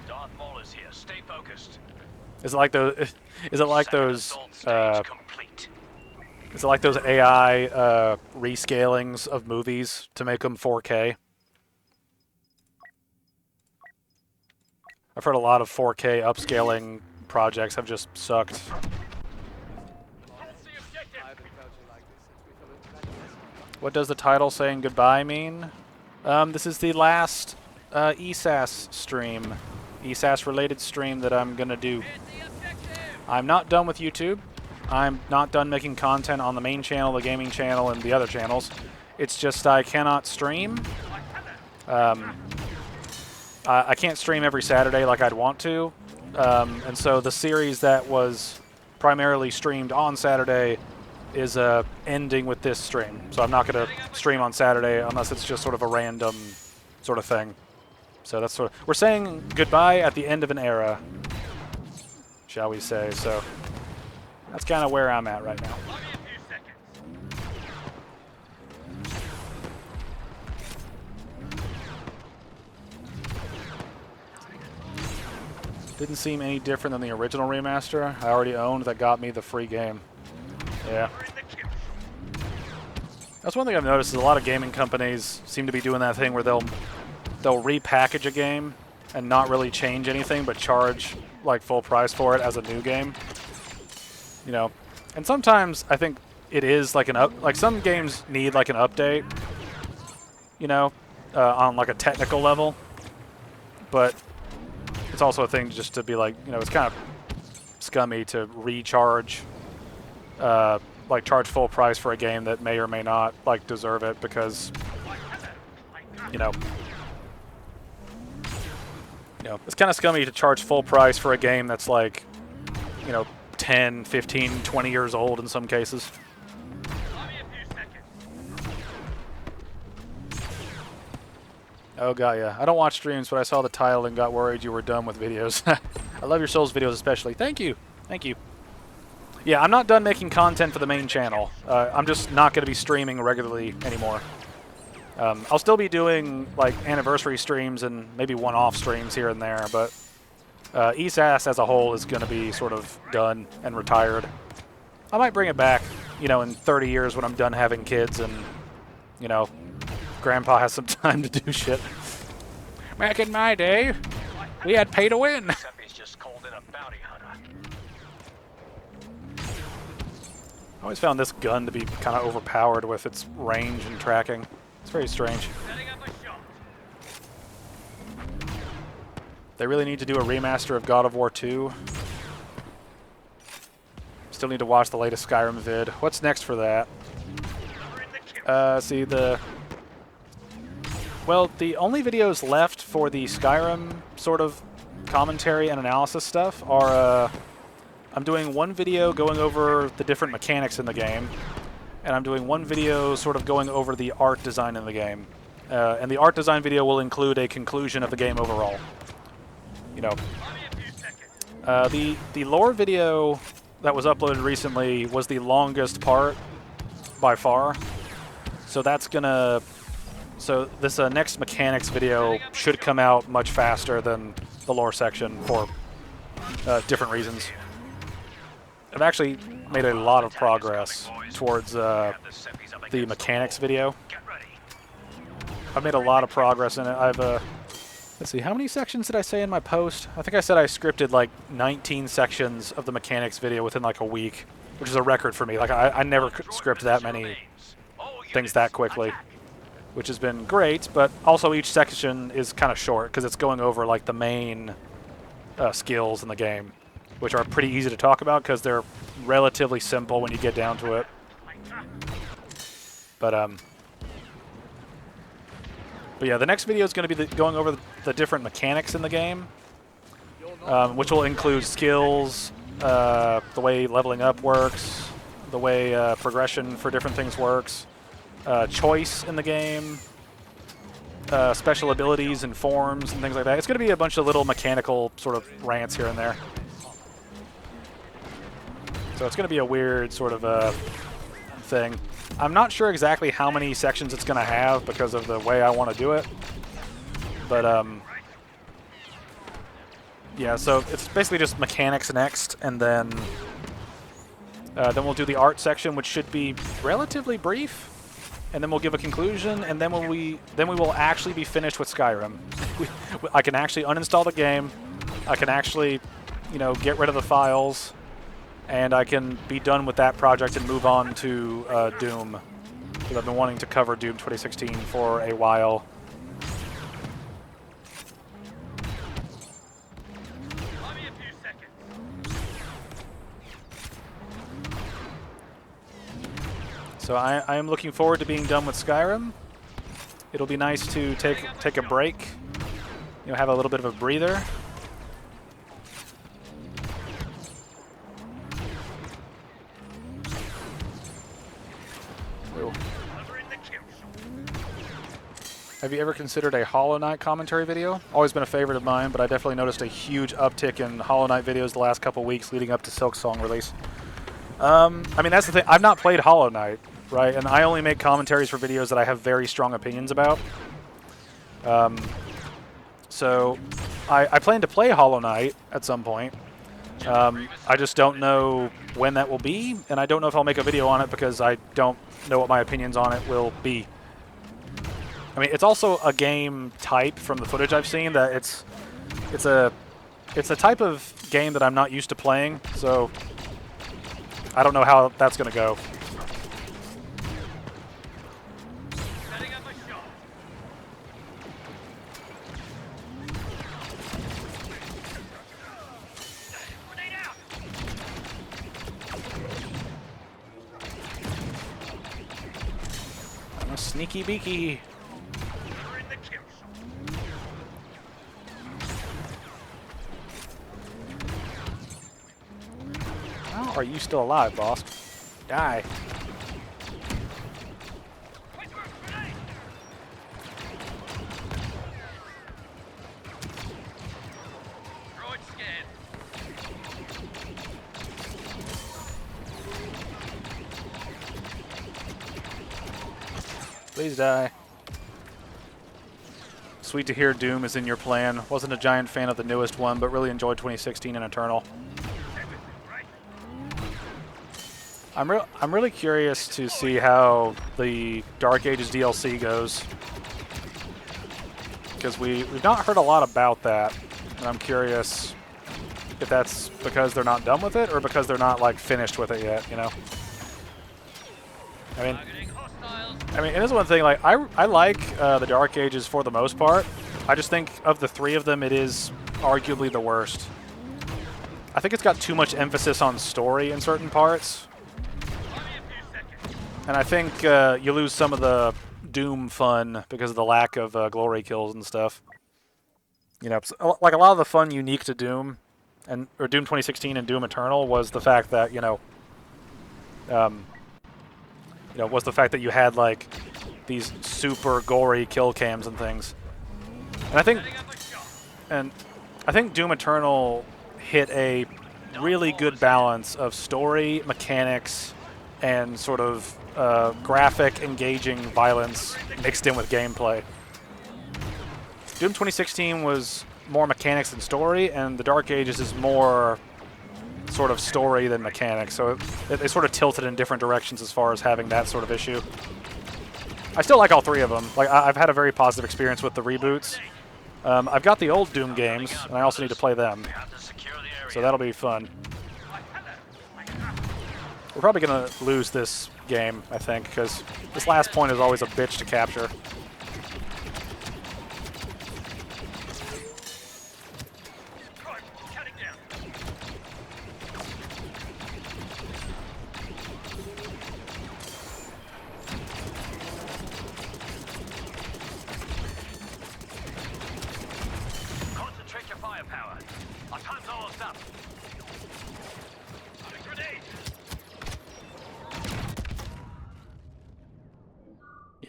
Darth Maul is here. Stay focused. Is it like those? Is it like those? Is it like those AI rescalings of movies to make them 4K? I've heard a lot of 4K upscaling projects have just sucked. What does the title saying goodbye mean? This is the last ESAS stream, ESAS related stream that I'm gonna do. I'm not done with YouTube. I'm not done making content on the main channel, the gaming channel, and the other channels. It's just I cannot stream. I can't stream every Saturday like I'd want to. And so the series that was primarily streamed on Saturday is ending with this stream. So I'm not going to stream on Saturday unless it's just sort of a random sort of thing. So that's sort of... We're saying goodbye at the end of an era, shall we say. So that's kind of where I'm at right now. Didn't seem any different than the original remaster I already owned that got me the free game. Yeah. That's one thing I've noticed is a lot of gaming companies seem to be doing that thing where they'll repackage a game and not really change anything but charge like full price for it as a new game. You know, and sometimes I think it is like like some games need like an update, you know, on like a technical level, but it's also a thing just to be like, you know, it's kind of scummy to recharge, like charge full price for a game that may or may not like deserve it because, you know, it's kind of scummy to charge full price for a game that's like, you know, 10, 15, 20 years old in some cases. Oh, got ya. I don't watch streams, but I saw the title and got worried you were done with videos. I love your Souls videos especially. Thank you. Thank you. Yeah, I'm not done making content for the main channel. I'm just not going to be streaming regularly anymore. I'll still be doing like anniversary streams and maybe one-off streams here and there, but ESAS as a whole is going to be sort of done and retired. I might bring it back, you know, in 30 years when I'm done having kids and, you know, Grandpa has some time to do shit. Back in my day, we had pay to win. Just called in a bounty hunter. I always found this gun to be kind of overpowered with its range and tracking. It's very strange. They really need to do a remaster of God of War 2. Still need to watch the latest Skyrim vid. What's next for that? See the... Well, the only videos left for the Skyrim sort of commentary and analysis stuff are, I'm doing one video going over the different mechanics in the game, and I'm doing one video sort of going over the art design in the game. And the art design video will include a conclusion of the game overall. You know, the lore video that was uploaded recently was the longest part by far, so that's gonna... So this next mechanics video should come out much faster than the lore section for different reasons. I've actually made a lot of progress towards the mechanics video. I've made a lot of progress in it. I've, let's see, how many sections did I say in my post? I think I said I scripted like 19 sections of the mechanics video within like a week, which is a record for me. Like I never script that many things that quickly, which has been great, but also each section is kind of short because it's going over like the main skills in the game, which are pretty easy to talk about because they're relatively simple when you get down to it. But yeah, the next video is going to be going over the different mechanics in the game, which will include skills, the way leveling up works, the way progression for different things works, choice in the game, special abilities and forms and things like that. It's going to be a bunch of little mechanical sort of rants here and there. So it's going to be a weird sort of thing. I'm not sure exactly how many sections it's going to have because of the way I want to do it. But yeah, so it's basically just mechanics next, and then we'll do the art section, which should be relatively brief. And then we'll give a conclusion, and then we will actually be finished with Skyrim. I can actually uninstall the game. I can actually, you know, get rid of the files, and I can be done with that project and move on to Doom. because I've been wanting to cover Doom 2016 for a while. So I am looking forward to being done with Skyrim. It'll be nice to take a break, have a little bit of a breather. Have you ever considered a Hollow Knight commentary video? Always been a favorite of mine, but I definitely noticed a huge uptick in Hollow Knight videos the last couple weeks leading up to Silksong release. I mean, that's the thing. I've not played Hollow Knight, right? And I only make commentaries for videos that I have very strong opinions about. So I plan to play Hollow Knight at some point. I just don't know when that will be, and I don't know if I'll make a video on it because I don't know what my opinions on it will be. I mean, it's also a game type from the footage I've seen that it's a type of game that I'm not used to playing, so I don't know how that's going to go. I'm a sneaky beaky. How are you still alive, boss? Die. Please die. Sweet to hear Doom is in your plan. Wasn't a giant fan of the newest one, but really enjoyed 2016 and Eternal. I'm really curious to see how the Dark Ages DLC goes, because we've not heard a lot about that, and I'm curious if that's because they're not done with it or because they're not like finished with it yet. I mean, it is one thing. Like I like the Dark Ages for the most part. I just think of the three of them, it is arguably the worst. I think it's got too much emphasis on story in certain parts. And I think you lose some of the Doom fun because of the lack of glory kills and stuff. Like a lot of the fun unique to Doom, or Doom 2016 and Doom Eternal was the fact that was the fact that you had like these super gory kill cams and things. And I think Doom Eternal hit a really good balance of story, mechanics, and sort of graphic, engaging violence mixed in with gameplay. Doom 2016 was more mechanics than story, and the Dark Ages is more sort of story than mechanics. So they sort of tilted in different directions as far as having that sort of issue. I still like all three of them. Like I've had a very positive experience with the reboots. I've got the old Doom games, and I also need to play them. So that'll be fun. We're probably going to lose this game, I think, because this last point is always a bitch to capture. Concentrate your firepower. Our time's almost up.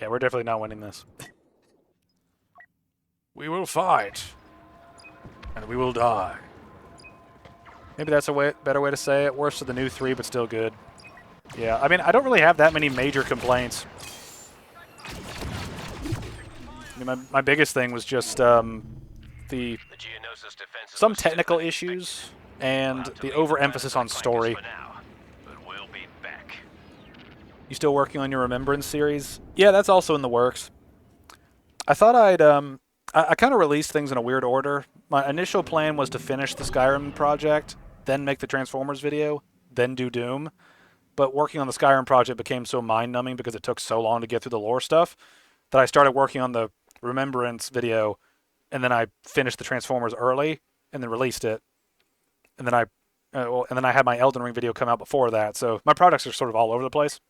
Yeah, we're definitely not winning this. We will fight, and we will die. Maybe that's a better way to say it. Worst of the new three, but still good. Yeah, I mean, I don't really have that many major complaints. I mean, my biggest thing was just some technical issues and the overemphasis on story. You still working on your Remembrance series? Yeah, that's also in the works. I thought I kind of released things in a weird order. My initial plan was to finish the Skyrim project, then make the Transformers video, then do Doom. but working on the Skyrim project became so mind-numbing because it took so long to get through the lore stuff that I started working on the Remembrance video, and then I finished the Transformers early and then released it, and then I had my Elden Ring video come out before that. So my projects are sort of all over the place.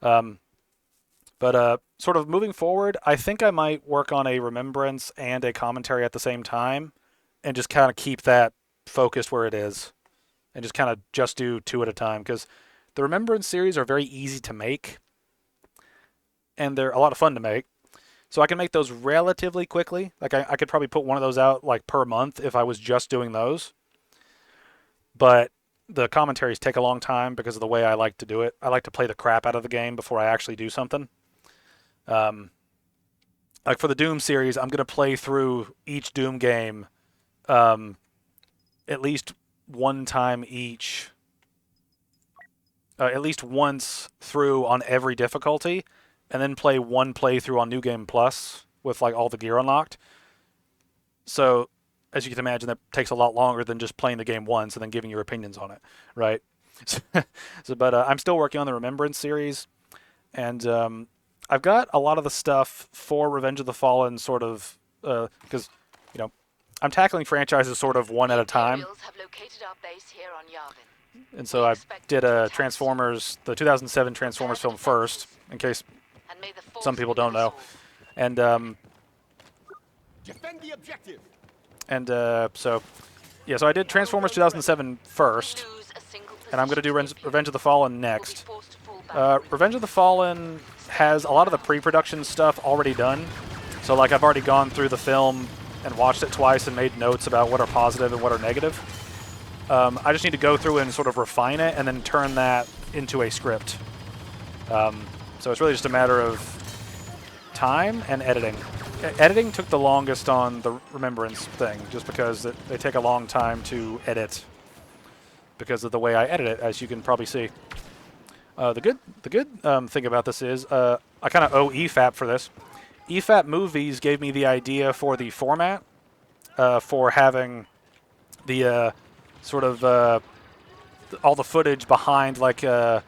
But sort of moving forward, I think I might work on a Remembrance and a commentary at the same time, and just kind of keep that focused where it is, and just kind of just do 2 at a time, because the Remembrance series are very easy to make, and they're a lot of fun to make. So I can make those relatively quickly. Like I could probably put one of those out like per month if I was just doing those. But the commentaries take a long time because of the way I like to do it. I like to play the crap out of the game before I actually do something. Like for the Doom series, I'm going to play through each Doom game at least one time each. At least once through on every difficulty, and then play one playthrough on New Game Plus with like all the gear unlocked. So, as you can imagine, that takes a lot longer than just playing the game once and then giving your opinions on it, right? But I'm still working on the Remembrance series, and I've got a lot of the stuff for Revenge of the Fallen, sort of, because I'm tackling franchises sort of one at a time. Have located our base here on Yavin. And so I did the 2007 Transformers film first, in case some people don't know. And defend the objective. And so I did Transformers 2007 first, and I'm going to do Revenge of the Fallen next. Revenge of the Fallen has a lot of the pre-production stuff already done. So like I've already gone through the film and watched it twice and made notes about what are positive and what are negative. I just need to go through and sort of refine it and then turn that into a script. So it's really just a matter of time and editing. Editing took the longest on the Remembrance thing, just because they take a long time to edit because of the way I edit it, as you can probably see. The good thing about this is I kind of owe EFAP for this. EFAP Movies gave me the idea for the format for having the sort of all the footage behind like a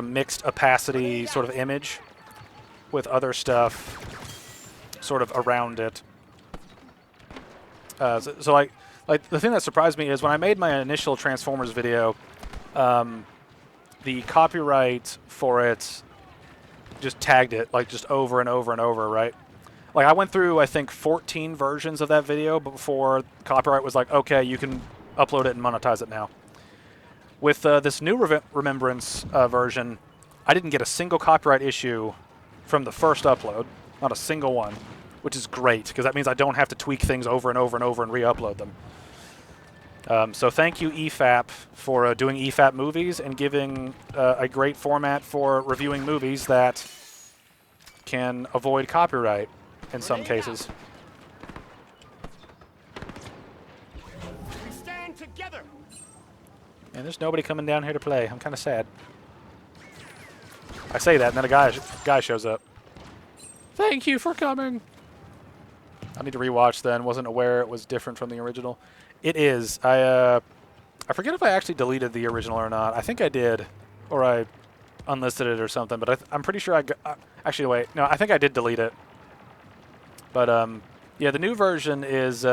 mixed opacity sort of image with other stuff sort of around it. So like the thing that surprised me is when I made my initial Transformers video, the copyright for it just tagged it like just over and over and over, right? Like I went through I think 14 versions of that video before copyright was like, okay, you can upload it and monetize it now. With this new Remembrance version, I didn't get a single copyright issue from the first upload, not a single one, which is great because that means I don't have to tweak things over and over and over and re-upload them. So thank you, EFAP, for doing EFAP Movies and giving a great format for reviewing movies that can avoid copyright in some cases. We stand together. And there's nobody coming down here to play. I'm kind of sad. I say that, and then a guy shows up. Thank you for coming. I need to rewatch then. Wasn't aware it was different from the original. It is. I forget if I actually deleted the original or not. I think I did, or I unlisted it or something. But I'm pretty sure actually, wait. No, I think I did delete it. But yeah, the new version is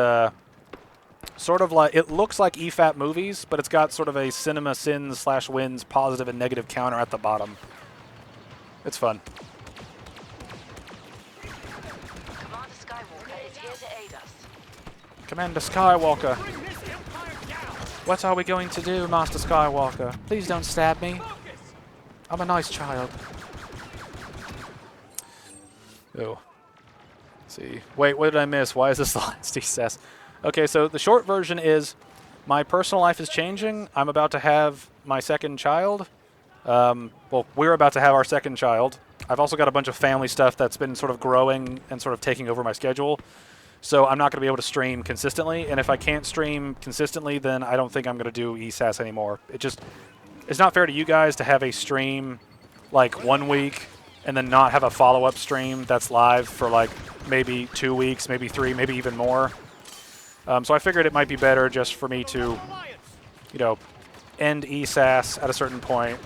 sort of like, it looks like EFAP Movies, but it's got sort of a Cinema Sins / Wins positive and negative counter at the bottom. It's fun. Commander Skywalker is here to aid us. Commander Skywalker. What are we going to do, Master Skywalker? Please don't stab me. I'm a nice child. Oh. Let's see. Wait, what did I miss? Why is this the last ESAS? Okay, so the short version is my personal life is changing. I'm about to have my second child. Well, we're about to have our second child. I've also got a bunch of family stuff that's been sort of growing and sort of taking over my schedule. So I'm not going to be able to stream consistently. And if I can't stream consistently, then I don't think I'm going to do ESAS anymore. It's not fair to you guys to have a stream like 1 week and then not have a follow-up stream that's live for like maybe 2 weeks, maybe 3, maybe even more. So I figured it might be better just for me to, end ESAS at a certain point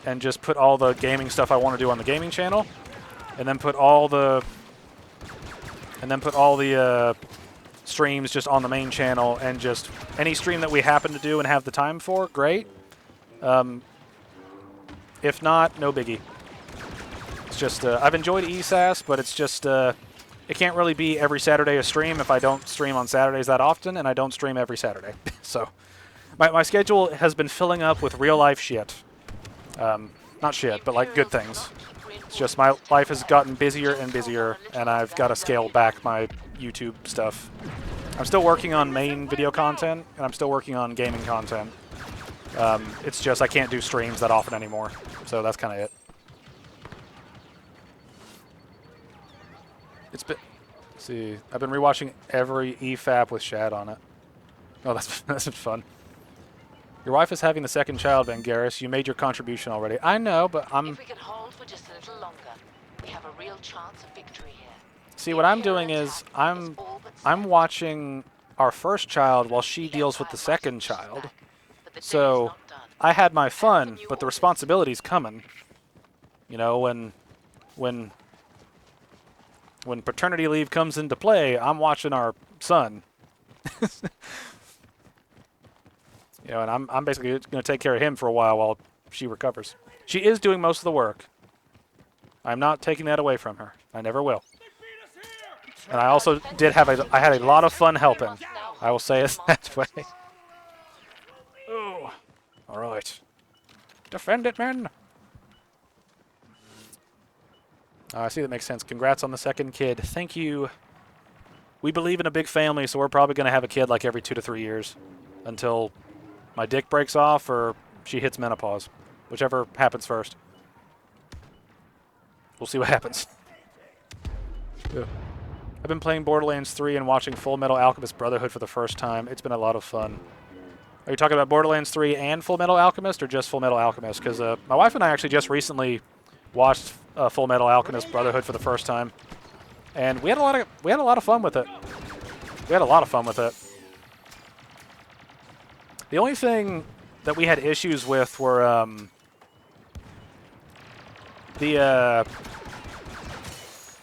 and just put all the gaming stuff I want to do on the gaming channel, and then put all the streams just on the main channel, and just any stream that we happen to do and have the time for, great. If not, no biggie. It's just I've enjoyed ESAS, but it's just it can't really be every Saturday a stream if I don't stream on Saturdays that often, and I don't stream every Saturday. So my schedule has been filling up with real life shit. Not shit, but like good things. It's just my life has gotten busier and busier, and I've got to scale back my YouTube stuff. I'm still working on main video content, and I'm still working on gaming content. It's just I can't do streams that often anymore, so that's kind of it. It's been... Let's see, I've been rewatching every EFAP with Shad on it. Oh, that's been fun. Your wife is having the second child, Vangeris. You made your contribution already. I know, but I'm... If we can hold for just a little longer, we have a real chance of victory here. See, what I'm doing is I'm watching our first child while she deals with the second child. So I had my fun, but the responsibility's coming. You know, when paternity leave comes into play, I'm watching our son. You know, and I'm basically going to take care of him for a while she recovers. She is doing most of the work. I'm not taking that away from her. I never will. And I also I had a lot of fun helping. I will say it that way. Oh, all right. Defend it, men. I see that makes sense. Congrats on the second kid. Thank you. We believe in a big family, so we're probably going to have a kid like every 2 to 3 years until my dick breaks off or she hits menopause. Whichever happens first. We'll see what happens. Yeah. I've been playing Borderlands 3 and watching Full Metal Alchemist Brotherhood for the first time. It's been a lot of fun. Are you talking about Borderlands 3 and Full Metal Alchemist, or just Full Metal Alchemist? Because my wife and I actually just recently watched Full Metal Alchemist Brotherhood for the first time, and we had a lot of fun with it. We had a lot of fun with it. The only thing that we had issues with were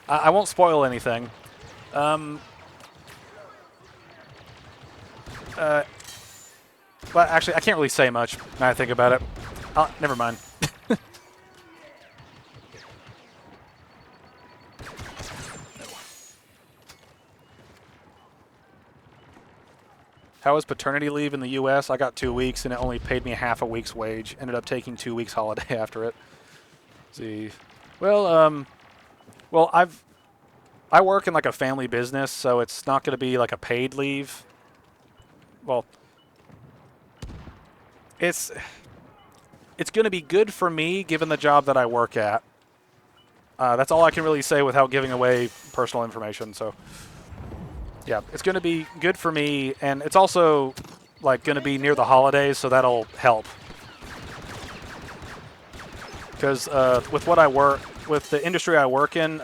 I won't spoil anything. Well, actually, I can't really say much now I think about it. Never mind. How was paternity leave in the U.S.? I got 2 weeks, and it only paid me half a week's wage. Ended up taking 2 weeks holiday after it. Let's see. Well, I work in like a family business, so it's not going to be like a paid leave. Well, it's going to be good for me given the job that I work at. That's all I can really say without giving away personal information. So, yeah, it's going to be good for me, and it's also like going to be near the holidays, so that'll help. Because with the industry I work in,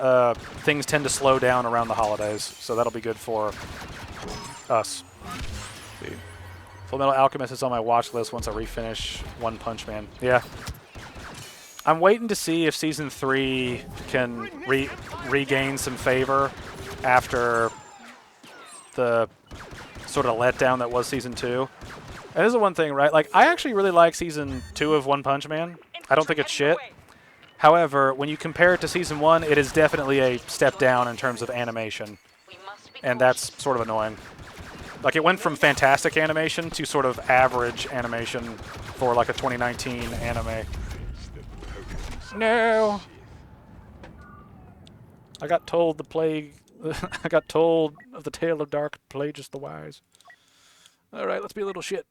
things tend to slow down around the holidays, so that'll be good for us. Let's see. Full Metal Alchemist is on my watch list once I refinish One Punch Man. Yeah. I'm waiting to see if Season 3 can regain some favor after the sort of letdown that was Season 2. And this is the one thing, right? Like, I actually really like Season 2 of One Punch Man. I don't think it's shit. However, when you compare it to Season 1, it is definitely a step down in terms of animation. And that's sort of annoying. Like, it went from fantastic animation to sort of average animation for, like, a 2019 anime. No! I got told the plague... I got told of the tale of dark plagues the wise. Alright, let's be a little shit.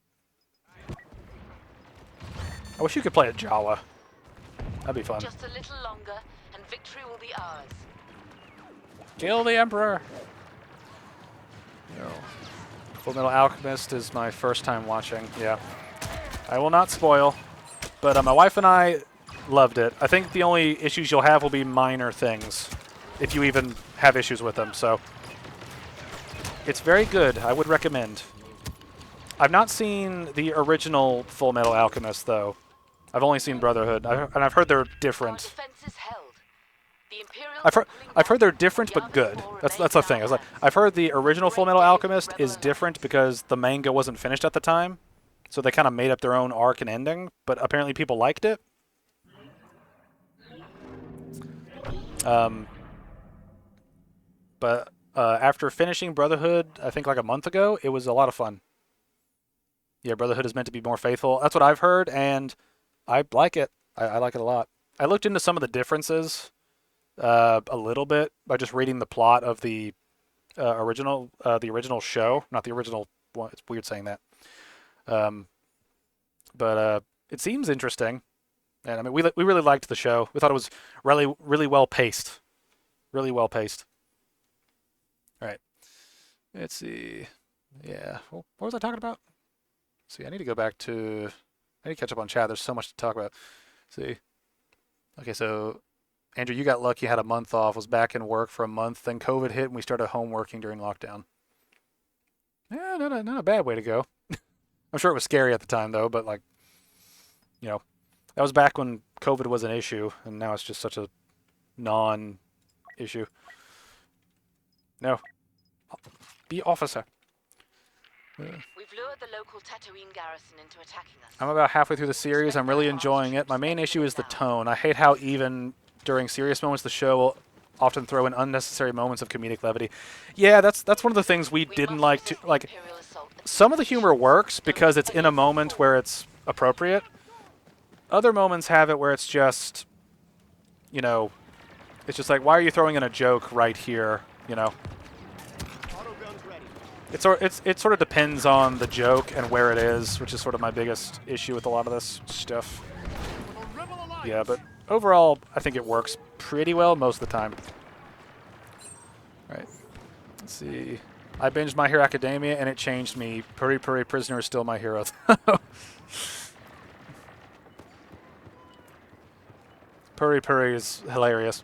I wish you could play a Jawa. That'd be fun. Just a little longer, and victory will be ours. Kill the Emperor! No. Full Metal Alchemist is my first time watching. Yeah. I will not spoil, but my wife and I loved it. I think the only issues you'll have will be minor things, if you even have issues with them. So it's very good. I would recommend. I've not seen the original Full Metal Alchemist though. I've only seen Brotherhood, and I've heard they're Our different. defense is held. The Imperials I've heard are pulling I've heard back. they're different The but other good. four That's remain the in thing. our I was like, hands. I've heard the original Full Metal Great days Alchemist for is Rebel different because the manga wasn't finished at the time, so they kind of made up their own arc and ending. But apparently people liked it. But after finishing Brotherhood, I think like a month ago, it was a lot of fun. Yeah, Brotherhood is meant to be more faithful. That's what I've heard, and I like it. I like it a lot. I looked into some of the differences a little bit by just reading the plot of the original show, not the original one. It's weird saying that. Um, but it seems interesting, and I mean we really liked the show. We thought it was really well paced, really well paced. All right, let's see. Yeah, what was I talking about? See, I need to go back to. I need to catch up on chat. There's so much to talk about. See. Okay, so Andrew, you got lucky. Had a month off. Was back in work for a month. Then COVID hit, and we started home working during lockdown. Yeah, not a bad way to go. I'm sure it was scary at the time though, but like, that was back when COVID was an issue, and now it's just such a non-issue. No, be officer. We've lured the local Tatooine garrison into attacking us. I'm about halfway through the series. I'm really enjoying it. My main issue is the tone. I hate how even during serious moments the show will often throw in unnecessary moments of comedic levity. Yeah, that's one of the things we didn't like to like. Imperial assault. Some of the humor works because it's in a moment where it's appropriate. Other moments have it where it's just, it's just like, why are you throwing in a joke right here? It sort of depends on the joke and where it is, which is sort of my biggest issue with a lot of this stuff. Yeah, but overall, I think it works pretty well most of the time. All right, let's see. I binged My Hero Academia, and it changed me. Puri Puri Prisoner is still my hero. Puri Puri is hilarious.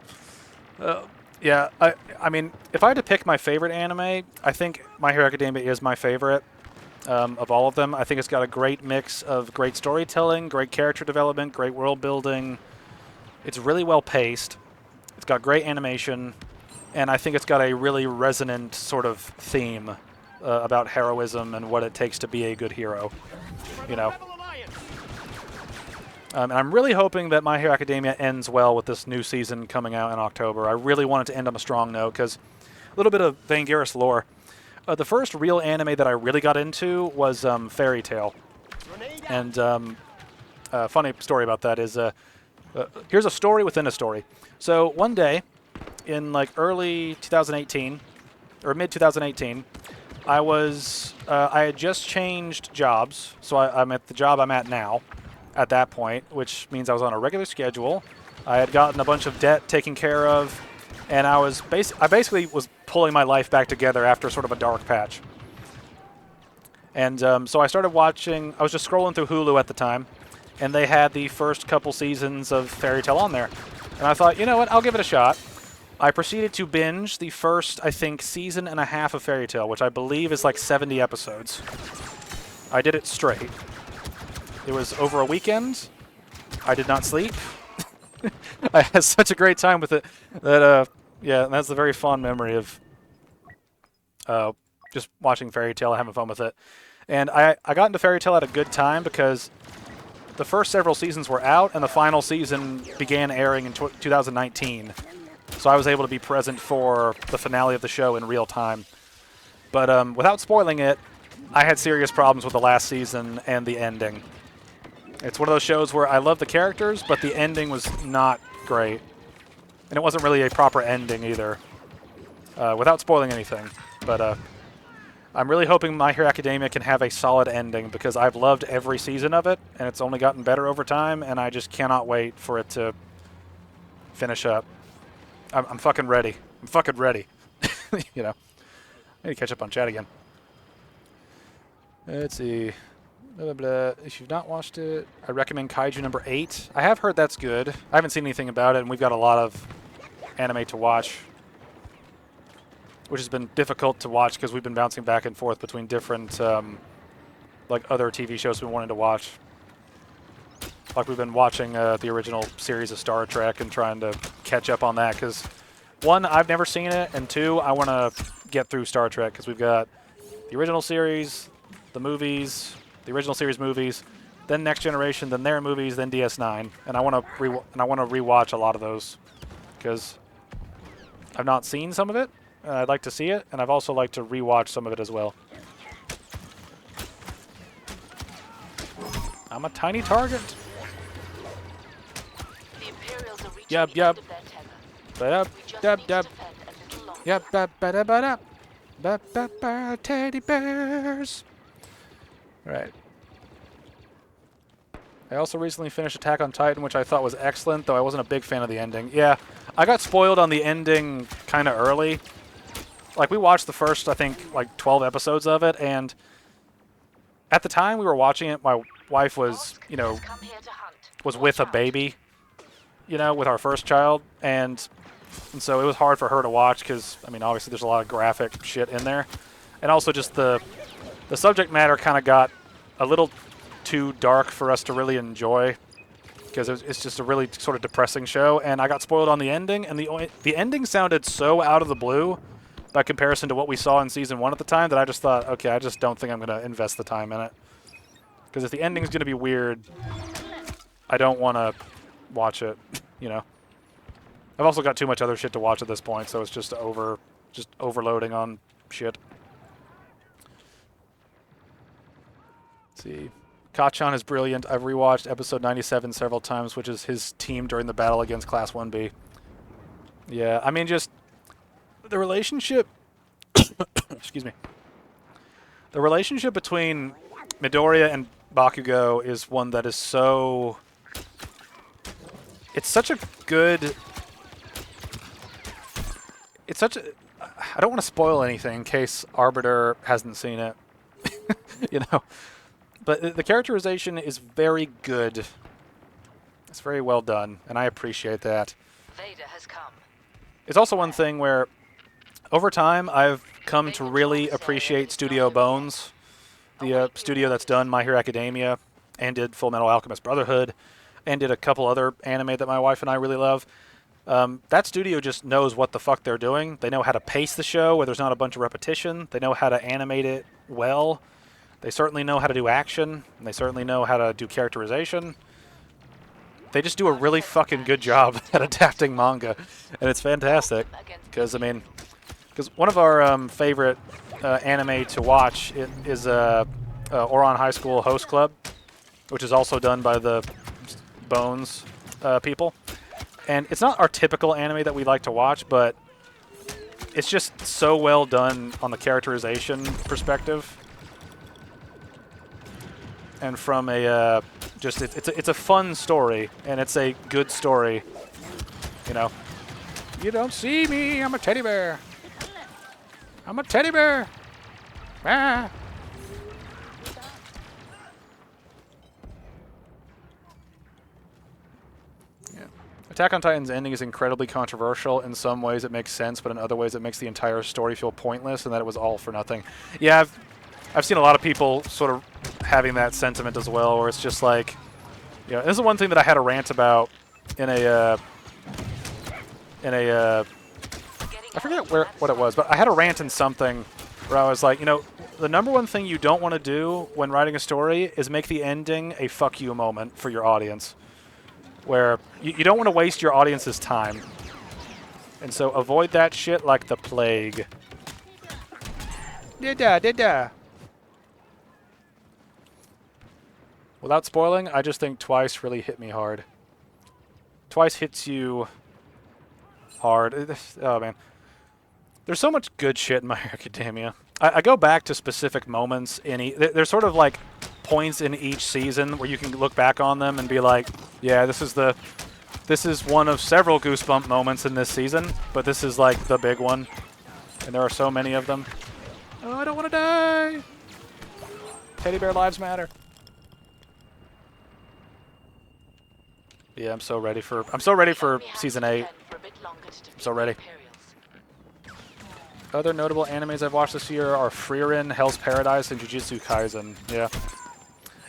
Yeah, I mean, if I had to pick my favorite anime, I think My Hero Academia is my favorite of all of them. I think it's got a great mix of great storytelling, great character development, great world building. It's really well paced. It's got great animation, and I think it's got a really resonant sort of theme about heroism and what it takes to be a good hero. And I'm really hoping that My Hero Academia ends well with this new season coming out in October. I really want it to end on a strong note because a little bit of Vangelis lore. The first real anime that I really got into was Fairy Tail. And funny story about that is here's a story within a story. So one day in like early 2018 or mid 2018, I had just changed jobs. So I'm at the job I'm at now. At that point, which means I was on a regular schedule. I had gotten a bunch of debt taken care of, and I basically was pulling my life back together after sort of a dark patch. And so I started watching. I was just scrolling through Hulu at the time, and they had the first couple seasons of Fairy Tail on there. And I thought, you know what, I'll give it a shot. I proceeded to binge the first, I think, season and a half of Fairy Tail, which I believe is like 70 episodes. I did it straight. It was over a weekend. I did not sleep. I had such a great time with it that, yeah, that's a very fond memory of just watching Fairy Tail and having fun with it. And I got into Fairy Tail at a good time because the first several seasons were out, and the final season began airing in 2019. So I was able to be present for the finale of the show in real time. But without spoiling it, I had serious problems with the last season and the ending. It's one of those shows where I love the characters, but the ending was not great. And it wasn't really a proper ending either, without spoiling anything. But I'm really hoping My Hero Academia can have a solid ending because I've loved every season of it, and it's only gotten better over time, and I just cannot wait for it to finish up. I'm fucking ready. I'm fucking ready. I need to catch up on chat again. Let's see. Blah, blah, blah. If you've not watched it, I recommend Kaiju number 8. I have heard that's good. I haven't seen anything about it, and we've got a lot of anime to watch, which has been difficult to watch because we've been bouncing back and forth between different like other TV shows we've been wanting to watch. Like we've been watching the original series of Star Trek and trying to catch up on that because, one, I've never seen it, and two, I want to get through Star Trek because we've got the original series, the movies, the original series movies, then Next Generation, then their movies, then DS9, and I want to rewatch a lot of those because I've not seen some of it. I'd like to see it, and I've also like to rewatch some of it as well. I'm a tiny target. The Imperials are reaching Yep, the yep. end of their tether. Ba-dub, We just dub, need dub. to defend a little longer. Yep, ba-ba-da-ba-da. Ba-ba-ba, teddy bears. Right. I also recently finished Attack on Titan, which I thought was excellent, though I wasn't a big fan of the ending. Yeah, I got spoiled on the ending kind of early. Like, we watched the first, I think, like 12 episodes of it, and at the time we were watching it, my wife was, you know, Come here to hunt. was with a Watch out. baby, you know, with our first child, and so it was hard for her to watch because, I mean, obviously there's a lot of graphic shit in there, and also just the subject matter kind of got a little too dark for us to really enjoy because it's just a really sort of depressing show, and I got spoiled on the ending, and the ending sounded so out of the blue by comparison to what we saw in season 1 at the time that I just thought, okay, I just don't think I'm going to invest the time in it. Because if the ending's going to be weird, I don't want to watch it, you know. I've also got too much other shit to watch at this point, so it's just overloading on shit. Let's see. Kachan is brilliant. I've rewatched episode 97 several times, which is his team during the battle against Class 1B. Yeah, I mean, just the relationship... excuse me. The relationship between Midoriya and Bakugo is one that is so... It's such a good... It's such a... I don't want to spoil anything in case Arbiter hasn't seen it. You know? But the characterization is very good. It's very well done, and I appreciate that. Vader has come. It's also one thing where, over time, I've come to really appreciate Studio Bones, the studio that's done My Hero Academia, and did Full Metal Alchemist Brotherhood, and did a couple other anime that my wife and I really love. That studio just knows what the fuck they're doing. They know how to pace the show where there's not a bunch of repetition. They know how to animate it well. They certainly know how to do action, and they certainly know how to do characterization. They just do a really fucking good job at adapting manga, and it's fantastic. Because, I mean, one of our favorite anime to watch is Ouran High School Host Club, which is also done by the Bones people. And it's not our typical anime that we like to watch, but it's just so well done on the characterization perspective. And from a it's a fun story, and it's a good story. You know, you don't see me. I'm a teddy bear. I'm a teddy bear. Ah. Yeah. Attack on Titan's ending is incredibly controversial. In some ways, it makes sense, but in other ways, it makes the entire story feel pointless, and that it was all for nothing. Yeah, I've seen a lot of people sort of having that sentiment as well, where it's just like, you know, this is one thing that I had a rant about in a I forget what it was, but I had a rant in something where I was like, you know, the number one thing you don't want to do when writing a story is make the ending a fuck you moment for your audience, where you don't want to waste your audience's time. And so avoid that shit like the plague. Did-da. Without spoiling, I just think Twice really hit me hard. Twice hits you hard. Oh, man. There's so much good shit in My Hero Academia. I go back to specific moments in there's sort of like points in each season where you can look back on them and be like, yeah, this is one of several Goosebump moments in this season, but this is like the big one. And there are so many of them. Oh, I don't want to die. Teddy bear lives matter. Yeah, I'm so ready for season 8. I'm so ready. Other notable animes I've watched this year are Frieren, Hell's Paradise, and Jujutsu Kaisen. Yeah.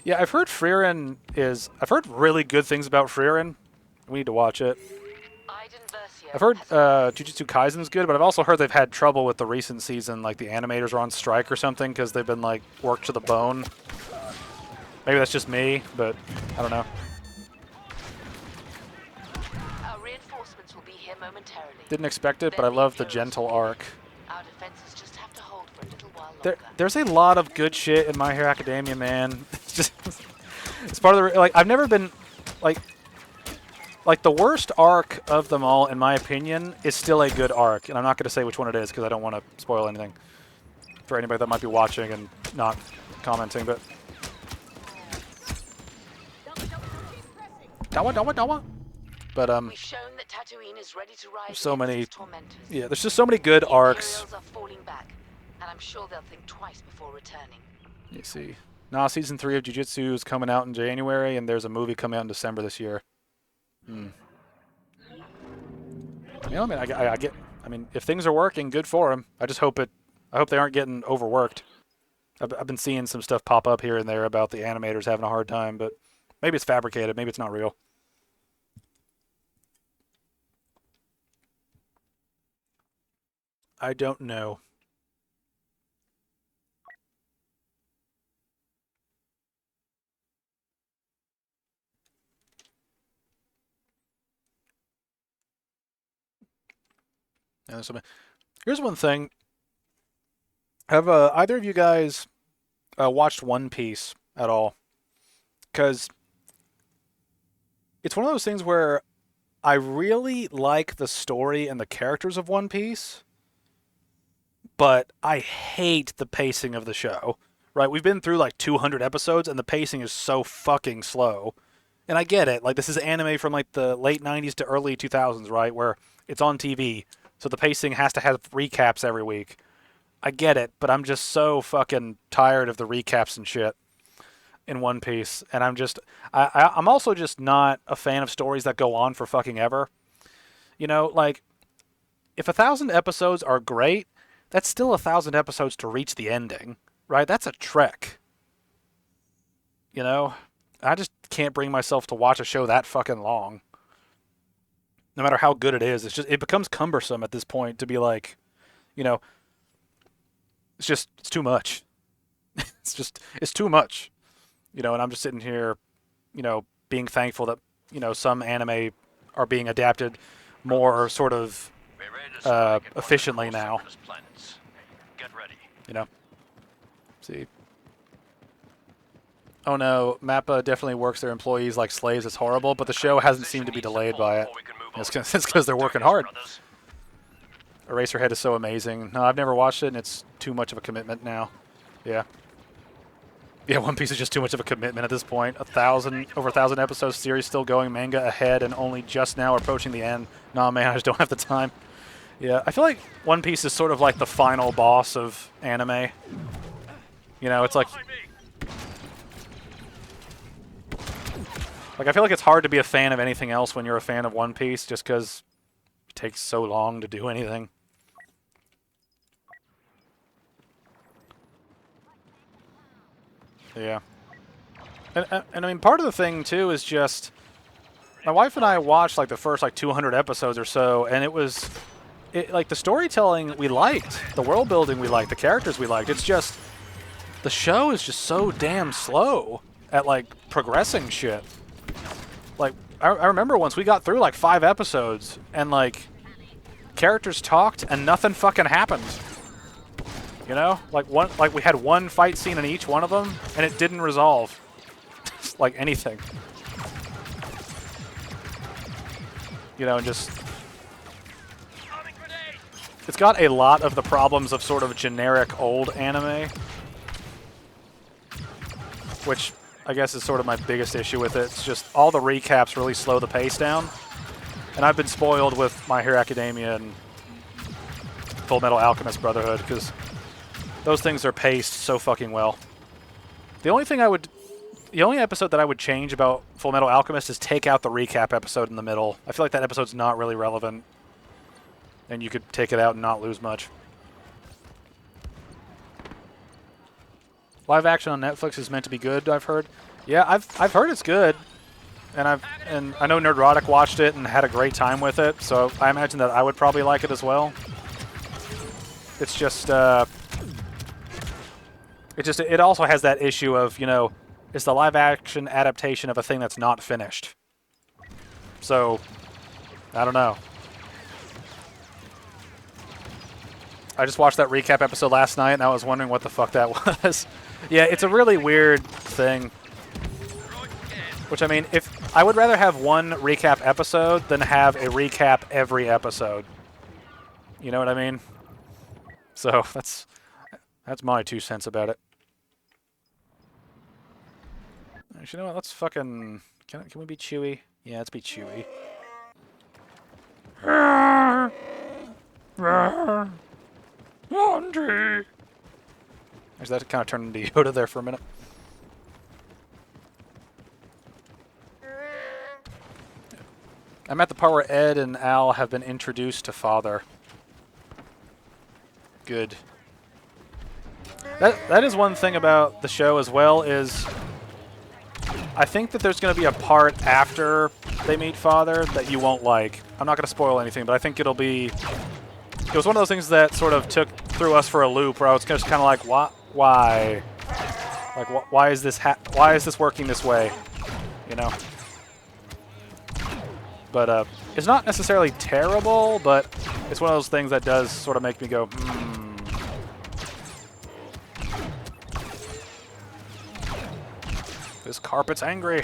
Yeah, I've heard Frieren is... I've heard really good things about Frieren. We need to watch it. I've heard Jujutsu Kaisen's good, but I've also heard they've had trouble with the recent season. Like, the animators are on strike or something because they've been, like, worked to the bone. Maybe that's just me, but I don't know. Our reinforcements will be here momentarily. Didn't expect it, but I love the gentle arc. Our defenses just have to hold for a little while longer. There's a lot of good shit in My Hero Academia, man. It's just... It's part of the... Like, I've never been... Like, the worst arc of them all, in my opinion, is still a good arc. And I'm not going to say which one it is, because I don't want to spoil anything for anybody that might be watching and not commenting, but... Dawa. But, We've shown that Tatooine is ready to rise so many... against its tormentors. Yeah, there's just so many good The arcs. Imperials are falling back, and I'm sure they'll think twice before returning. You see. Nah, Season 3 of Jujutsu is coming out in January, and there's a movie coming out in December this year. You know, I mean, I get. I mean, if things are working, good for them. I just hope it. I hope they aren't getting overworked. I've been seeing some stuff pop up here and there about the animators having a hard time, but maybe it's fabricated. Maybe it's not real. I don't know. And here's one thing. Have either of you guys watched One Piece at all? Because it's one of those things where I really like the story and the characters of One Piece, but I hate the pacing of the show. Right? We've been through like 200 episodes, and the pacing is so fucking slow. And I get it. Like, this is anime from like the late 90s to early 2000s, right? Where it's on TV. So the pacing has to have recaps every week. I get it, but I'm just so fucking tired of the recaps and shit in One Piece. And I'm also just not a fan of stories that go on for fucking ever. You know, like, if 1,000 episodes are great, that's still 1,000 episodes to reach the ending, right? That's a trek. You know? I just can't bring myself to watch a show that fucking long. No matter how good it is, it becomes cumbersome at this point to be like, you know, it's too much. it's too much. You know, and I'm just sitting here, you know, being thankful that, you know, some anime are being adapted more sort of efficiently now. Get ready. You know? See. Oh no, Mappa definitely works their employees like slaves. It's horrible, but the show hasn't seemed to be delayed by it. It's because they're working hard. Eraserhead is so amazing. No, I've never watched it, and it's too much of a commitment now. Yeah. Yeah, One Piece is just too much of a commitment at this point. Over 1,000 episodes, series still going, manga ahead, and only just now approaching the end. Nah, man, I just don't have the time. Yeah, I feel like One Piece is sort of like the final boss of anime. You know, it's like... Like, I feel like it's hard to be a fan of anything else when you're a fan of One Piece, just because it takes so long to do anything. Yeah. And I mean, part of the thing, too, is just... My wife and I watched, like, the first, like, 200 episodes or so, and it was... like, the storytelling we liked, the world building we liked, the characters we liked. It's just... The show is just so damn slow at, like, progressing shit. Like, I remember once we got through, like, 5 episodes, and, like, characters talked, and nothing fucking happened. You know? Like, we had one fight scene in each one of them, and it didn't resolve. Like, anything. You know, and just... It's got a lot of the problems of sort of generic old anime. Which... I guess is sort of my biggest issue with it. It's just all the recaps really slow the pace down. And I've been spoiled with My Hero Academia and Full Metal Alchemist Brotherhood because those things are paced so fucking well. The only episode that I would change about Full Metal Alchemist is take out the recap episode in the middle. I feel like that episode's not really relevant. And you could take it out and not lose much. Live action on Netflix is meant to be good, I've heard. Yeah, I've heard it's good, and I know Nerdrotic watched it and had a great time with it, so I imagine that I would probably like it as well. It's just it also has that issue of, you know, it's the live action adaptation of a thing that's not finished. So I don't know. I just watched that recap episode last night, and I was wondering what the fuck that was. Yeah, it's a really weird thing. Which, I mean, if I would rather have one recap episode than have a recap every episode. You know what I mean? So that's my 2 cents about it. Actually, you know what? Let's fucking can we be Chewy? Yeah, let's be Chewy. Laundry. Actually, that kind of turned into Yoda there for a minute. I'm at the part where Ed and Al have been introduced to Father. Good. That is one thing about the show as well, is I think that there's going to be a part after they meet Father that you won't like. I'm not going to spoil anything, but I think it'll be... It was one of those things that sort of threw us for a loop, where I was just kind of like, why? Like, why is this working this way? You know? But it's not necessarily terrible, but it's one of those things that does sort of make me go, hmm. This carpet's angry.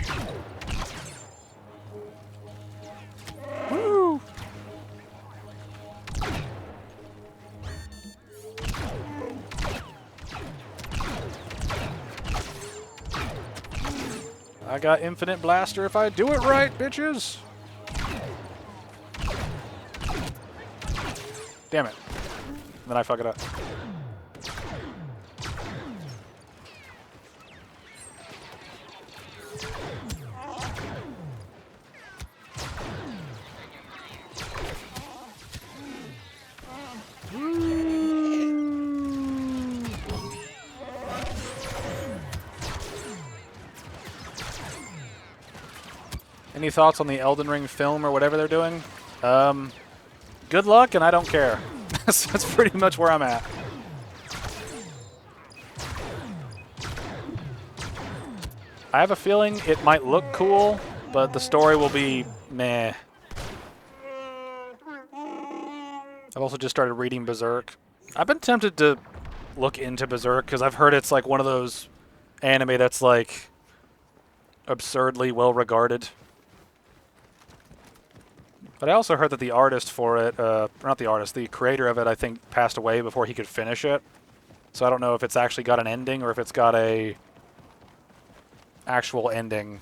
Woo! I got infinite blaster if I do it right, bitches. Damn it. Then I fuck it up. Any thoughts on the Elden Ring film or whatever they're doing? Good luck, and I don't care. That's pretty much where I'm at. I have a feeling it might look cool, but the story will be meh. I've also just started reading Berserk. I've been tempted to look into Berserk because I've heard it's like one of those anime that's like absurdly well regarded. But I also heard that the artist for it, or not the artist, the creator of it, I think, passed away before he could finish it. So I don't know if it's actually got an ending or if it's got a actual ending.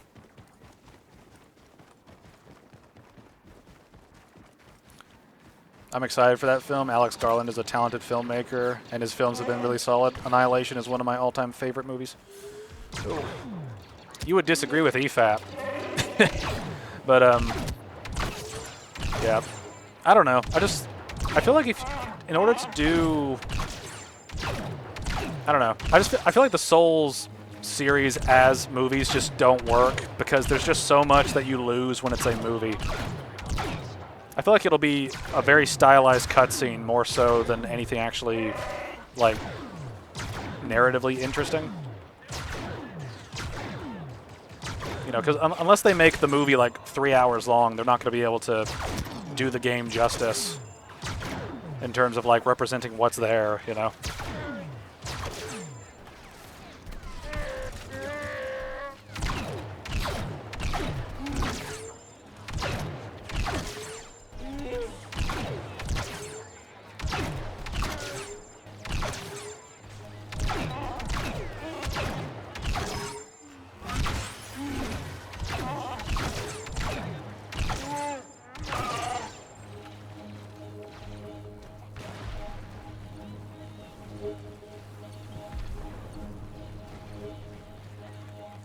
I'm excited for that film. Alex Garland is a talented filmmaker, and his films have been really solid. Annihilation is one of my all-time favorite movies. Ooh. You would disagree with EFAP. But, yeah. I don't know. I feel like in order to do... I don't know. I feel like the Souls series as movies just don't work because there's just so much that you lose when it's a movie. I feel like it'll be a very stylized cutscene more so than anything actually, like, narratively interesting. You know, because unless they make the movie like 3 hours long, they're not going to be able to do the game justice in terms of like representing what's there, you know.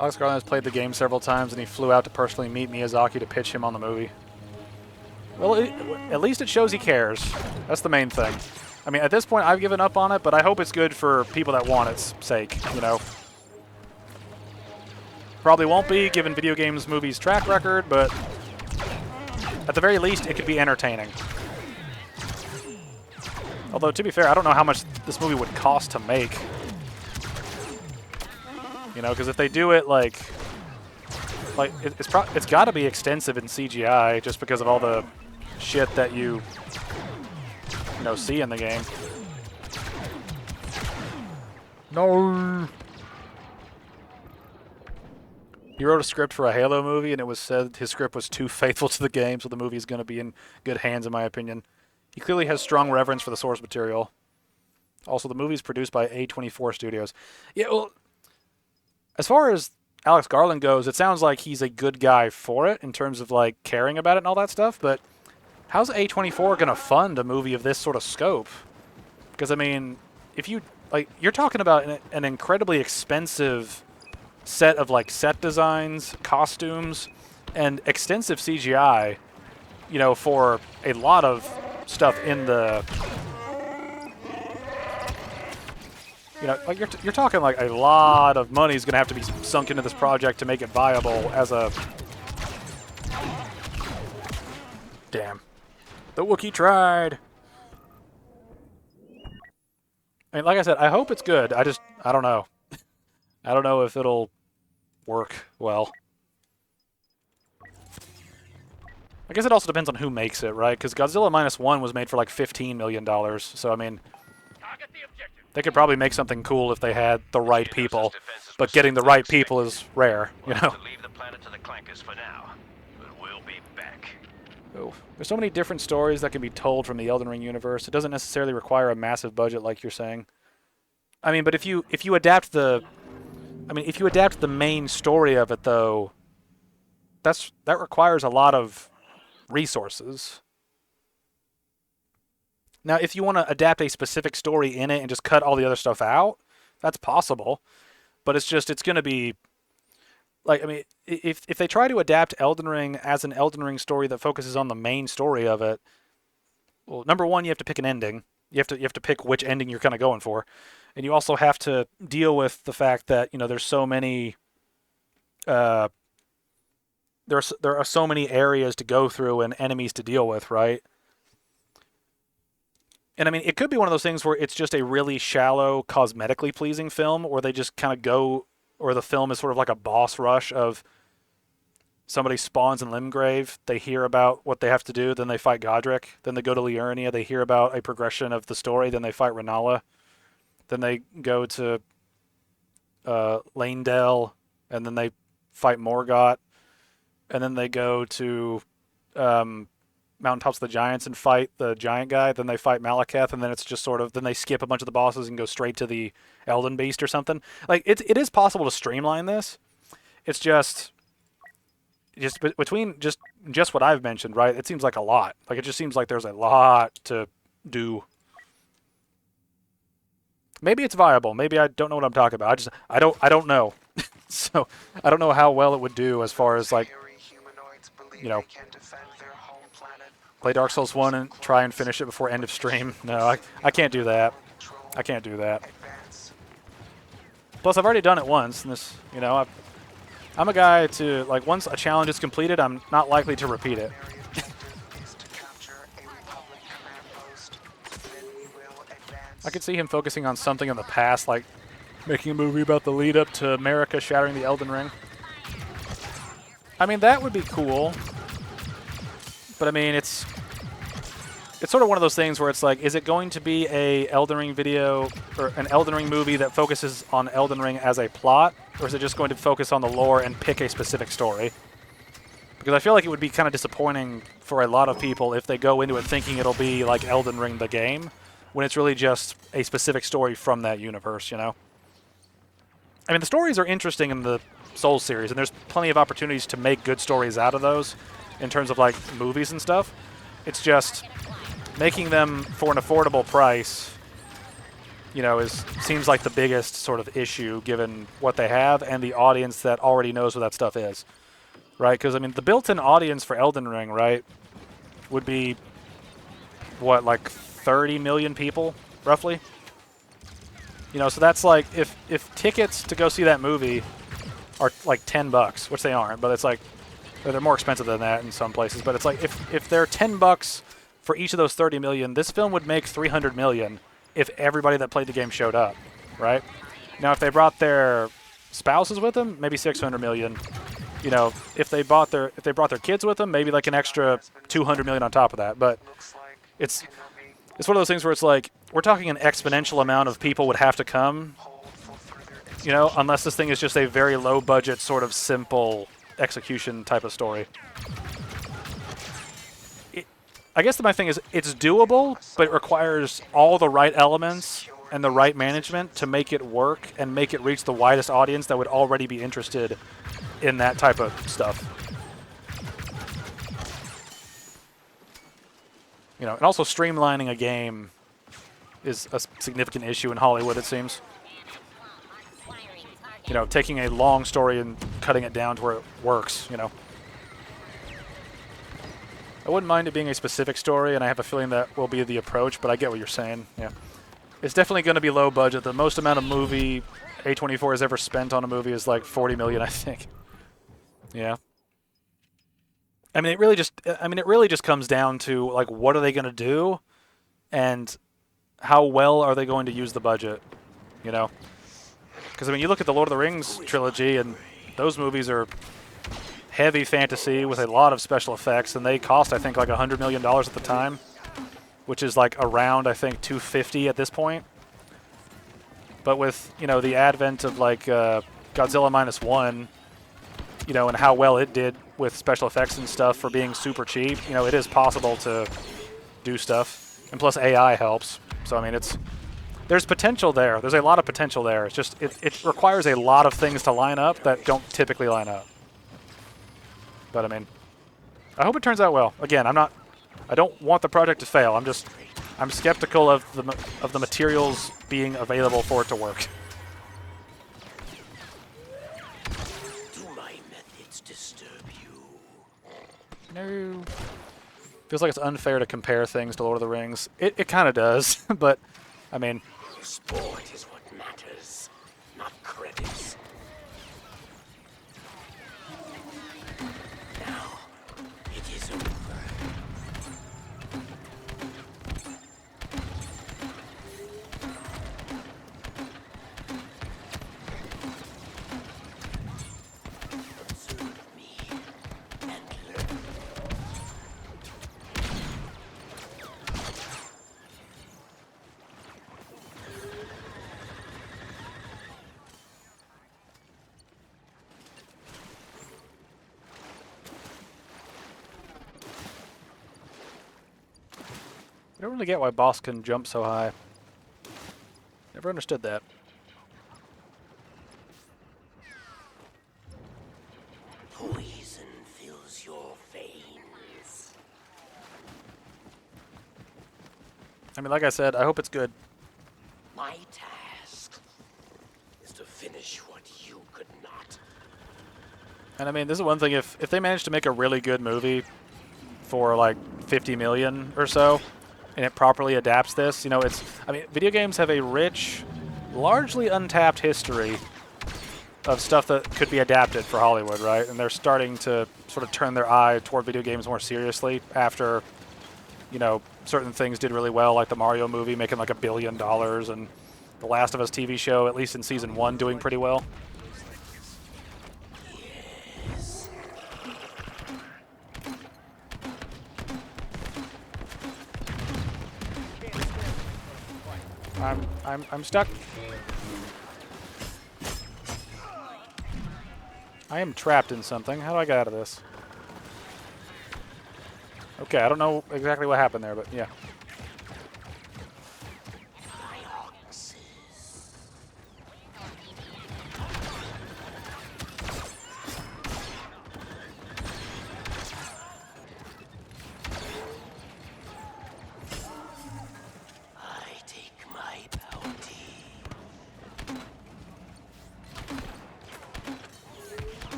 Alex Garland has played the game several times, and he flew out to personally meet Miyazaki to pitch him on the movie. Well, at least it shows he cares. That's the main thing. I mean, at this point, I've given up on it, but I hope it's good for people that want its sake, you know? Probably won't be, given video games movies' track record, but at the very least, it could be entertaining. Although, to be fair, I don't know how much this movie would cost to make. You know, because if they do it, like it's got to be extensive in CGI just because of all the shit that you know, see in the game. No. He wrote a script for a Halo movie, and it was said his script was too faithful to the game, so the movie is going to be in good hands, in my opinion. He clearly has strong reverence for the source material. Also, the movie is produced by A24 Studios. Yeah, well, as far as Alex Garland goes, it sounds like he's a good guy for it in terms of, like, caring about it and all that stuff, but how's A24 going to fund a movie of this sort of scope? Because, I mean, if you, like, you're talking about an incredibly expensive set of, like, set designs, costumes, and extensive CGI, you know, for a lot of stuff in the, you know, like, you're talking, like, a lot of money is going to have to be sunk into this project to make it viable as a... Damn. The Wookiee tried. I mean, like I said, I hope it's good. I don't know. I don't know if it'll work well. I guess it also depends on who makes it, right? Because Godzilla Minus One was made for like $15 million. So, I mean, they could probably make something cool if they had the right people. But getting the right people is rare, you know? Leave the planet to the clankers for now, but we'll be back. Oh, there's so many different stories that can be told from the Elden Ring universe. It doesn't necessarily require a massive budget like you're saying. I mean, but if you adapt the... I mean, if you adapt the main story of it, though, that requires a lot of resources. Now, if you want to adapt a specific story in it and just cut all the other stuff out, that's possible. But it's going to be... Like, I mean, if they try to adapt Elden Ring as an Elden Ring story that focuses on the main story of it, well, number one, you have to pick an ending. You have to pick which ending you're kind of going for. And you also have to deal with the fact that, you know, there's so many... there are so many areas to go through and enemies to deal with, right? And I mean, it could be one of those things where it's just a really shallow, cosmetically pleasing film, or they just kind of go, or the film is sort of like a boss rush of somebody spawns in Limgrave, they hear about what they have to do, then they fight Godric, then they go to Liurnia, they hear about a progression of the story, then they fight Renala, then they go to Lanedale, and then they fight Morgott, and then they go to Mountaintops of the Giants and fight the giant guy, then they fight Malekith, and then it's just sort of, then they skip a bunch of the bosses and go straight to the Elden Beast or something. Like, it is possible to streamline this. It's just between just what I've mentioned, right? It seems like a lot. Like, it just seems like there's a lot to do. Maybe it's viable. Maybe I don't know what I'm talking about. I don't know. So I don't know how well it would do as far as, like, you know, play Dark Souls 1 and try and finish it before end of stream. No, I can't do that. I can't do that. Plus, I've already done it once, and this, you know, I'm a guy to, like, once a challenge is completed, I'm not likely to repeat it. I could see him focusing on something in the past, like making a movie about the lead up to America shattering the Elden Ring. I mean, that would be cool. But I mean, it's sort of one of those things where it's like, is it going to be a Elden Ring video or an Elden Ring movie that focuses on Elden Ring as a plot, or is it just going to focus on the lore and pick a specific story? Because I feel like it would be kind of disappointing for a lot of people if they go into it thinking it'll be like Elden Ring the game, when it's really just a specific story from that universe, you know? I mean, the stories are interesting in the Souls series, and there's plenty of opportunities to make good stories out of those in terms of, like, movies and stuff. It's just making them for an affordable price, you know, seems like the biggest sort of issue given what they have and the audience that already knows what that stuff is, right? Because, I mean, the built-in audience for Elden Ring, right, would be, what, like 30 million people, roughly? You know, so that's like, if tickets to go see that movie are like $10, which they aren't, but it's like they're more expensive than that in some places. But it's like if they're $10 for each of those 30 million, this film would make 300 million if everybody that played the game showed up, right? Now, if they brought their spouses with them, maybe 600 million. You know, if they brought their kids with them, maybe like an extra 200 million on top of that. But it's one of those things where it's like we're talking an exponential amount of people would have to come. You know, unless this thing is just a very low budget, sort of simple execution type of story. I guess my thing is it's doable, but it requires all the right elements and the right management to make it work and make it reach the widest audience that would already be interested in that type of stuff. You know, and also streamlining a game is a significant issue in Hollywood, it seems. You know, taking a long story and cutting it down to where it works, you know. I wouldn't mind it being a specific story, and I have a feeling that will be the approach, but I get what you're saying, yeah. It's definitely going to be low budget. The most amount of movie A24 has ever spent on a movie is like 40 million, I think. Yeah. I mean, it really just comes down to, like, what are they going to do, and how well are they going to use the budget, you know? Because, I mean, you look at the Lord of the Rings trilogy, and those movies are heavy fantasy with a lot of special effects, and they cost, I think, like $100 million at the time, which is like around, I think, 250 at this point. But with, you know, the advent of like Godzilla -1, you know, and how well it did with special effects and stuff for being super cheap, you know, it is possible to do stuff. And plus AI helps. So, I mean, there's potential there. There's a lot of potential there. It's just, it requires a lot of things to line up that don't typically line up. But, I mean, I hope it turns out well. Again, I don't want the project to fail. I'm skeptical of the materials being available for it to work. Do my methods disturb you? No. Feels like it's unfair to compare things to Lord of the Rings. It kind of does, but, I mean... Sport is what matters, not credits. Now, it is over. Observe me and learn. I don't really get why Boss can jump so high. Never understood that. Poison fills your veins. I mean, like I said, I hope it's good. My task is to finish what you could not. And I mean, this is one thing, if they manage to make a really good movie for like 50 million or so, and it properly adapts this, you know, I mean, video games have a rich, largely untapped history of stuff that could be adapted for Hollywood, right? And they're starting to sort of turn their eye toward video games more seriously after, you know, certain things did really well, like the Mario movie making like $1 billion, and the Last of Us TV show, at least in season 1, doing pretty well. I'm stuck. I am trapped in something. How do I get out of this? Okay, I don't know exactly what happened there, but yeah. I take my bounty.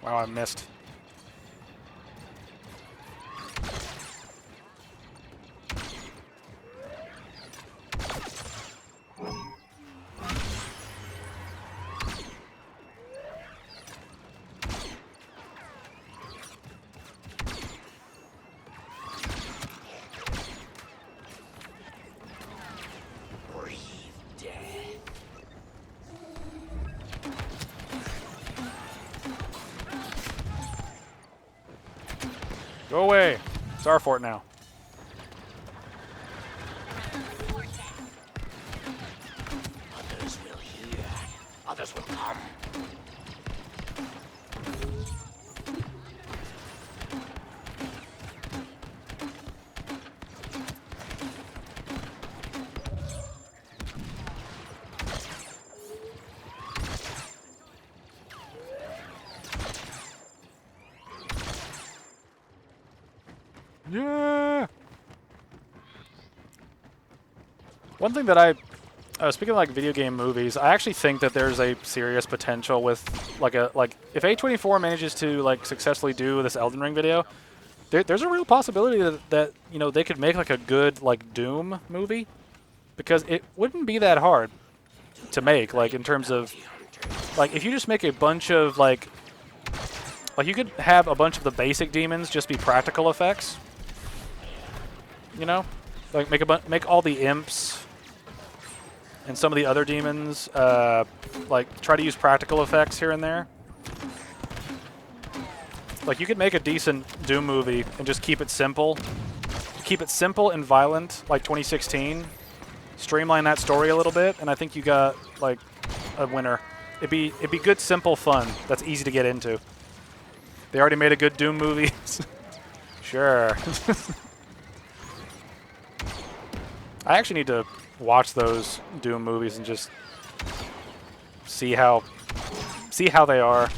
Wow, I missed. Go away. It's our fort now. Others will hear. Others will come. Yeah. One thing that speaking of like video game movies, I actually think that there's a serious potential with like if A24 manages to like successfully do this Elden Ring video, there's a real possibility that you know they could make like a good like Doom movie, because it wouldn't be that hard to make, like in terms of like if you just make a bunch of like you could have a bunch of the basic demons just be practical effects. You know, like make all the imps and some of the other demons like try to use practical effects here and there. Like you could make a decent Doom movie and just keep it simple. Keep it simple and violent like 2016. Streamline that story a little bit, and I think you got like a winner. It'd be good simple fun that's easy to get into. They already made a good Doom movie. Sure. I actually need to watch those Doom movies and just see how they are.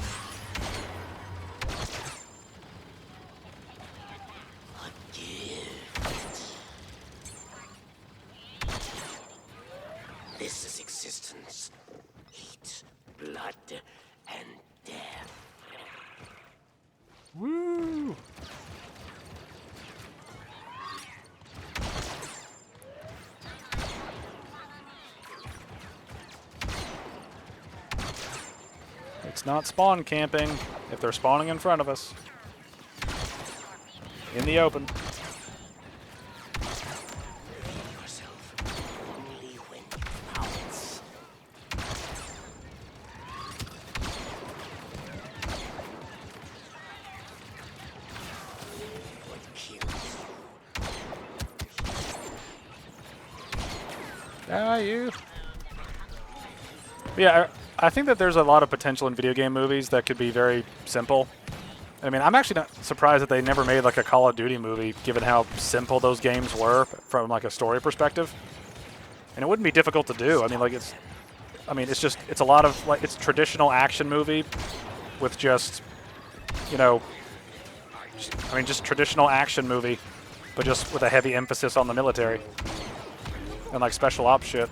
This is existence. Heat, blood, and death. Woo! It's not spawn camping if they're spawning in front of us. In the open. Yourself only when you pounce. What kills you? Ah, you. Yeah, I think that there's a lot of potential in video game movies that could be very simple. I mean, I'm actually not surprised that they never made like a Call of Duty movie, given how simple those games were from like a story perspective. And it wouldn't be difficult to do. I mean, like it's a lot of like it's traditional action movie with just, you know, just traditional action movie, but just with a heavy emphasis on the military and like special ops shit.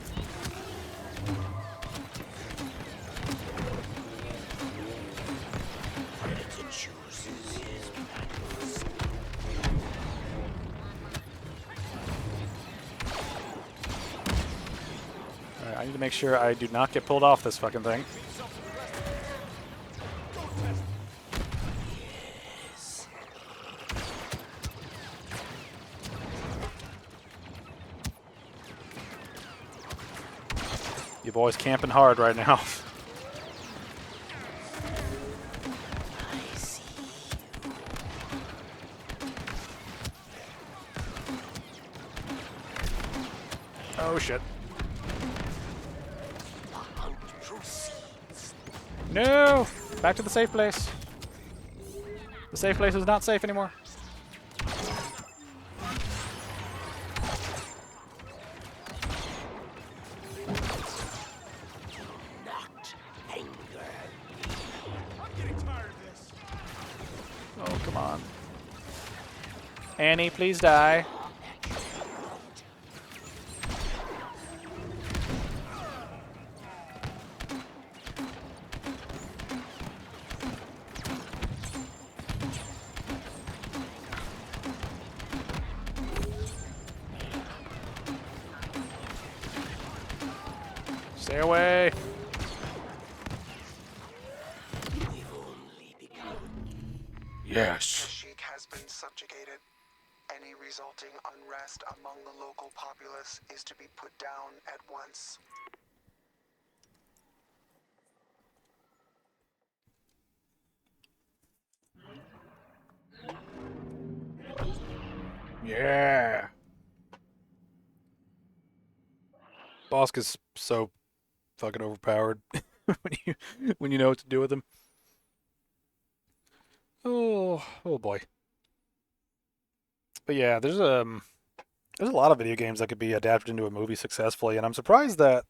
I need to make sure I do not get pulled off this fucking thing. You boys camping hard right now. Oh shit. No! Back to the safe place. The safe place is not safe anymore. Oh, come on. Annie, please die. Stay away. The Yes. Sheik has been subjugated. Any resulting unrest among the local populace is to be put down at once. Yeah. Bosk is so fucking overpowered when you know what to do with him. Oh boy. But yeah, there's a lot of video games that could be adapted into a movie successfully, and I'm surprised that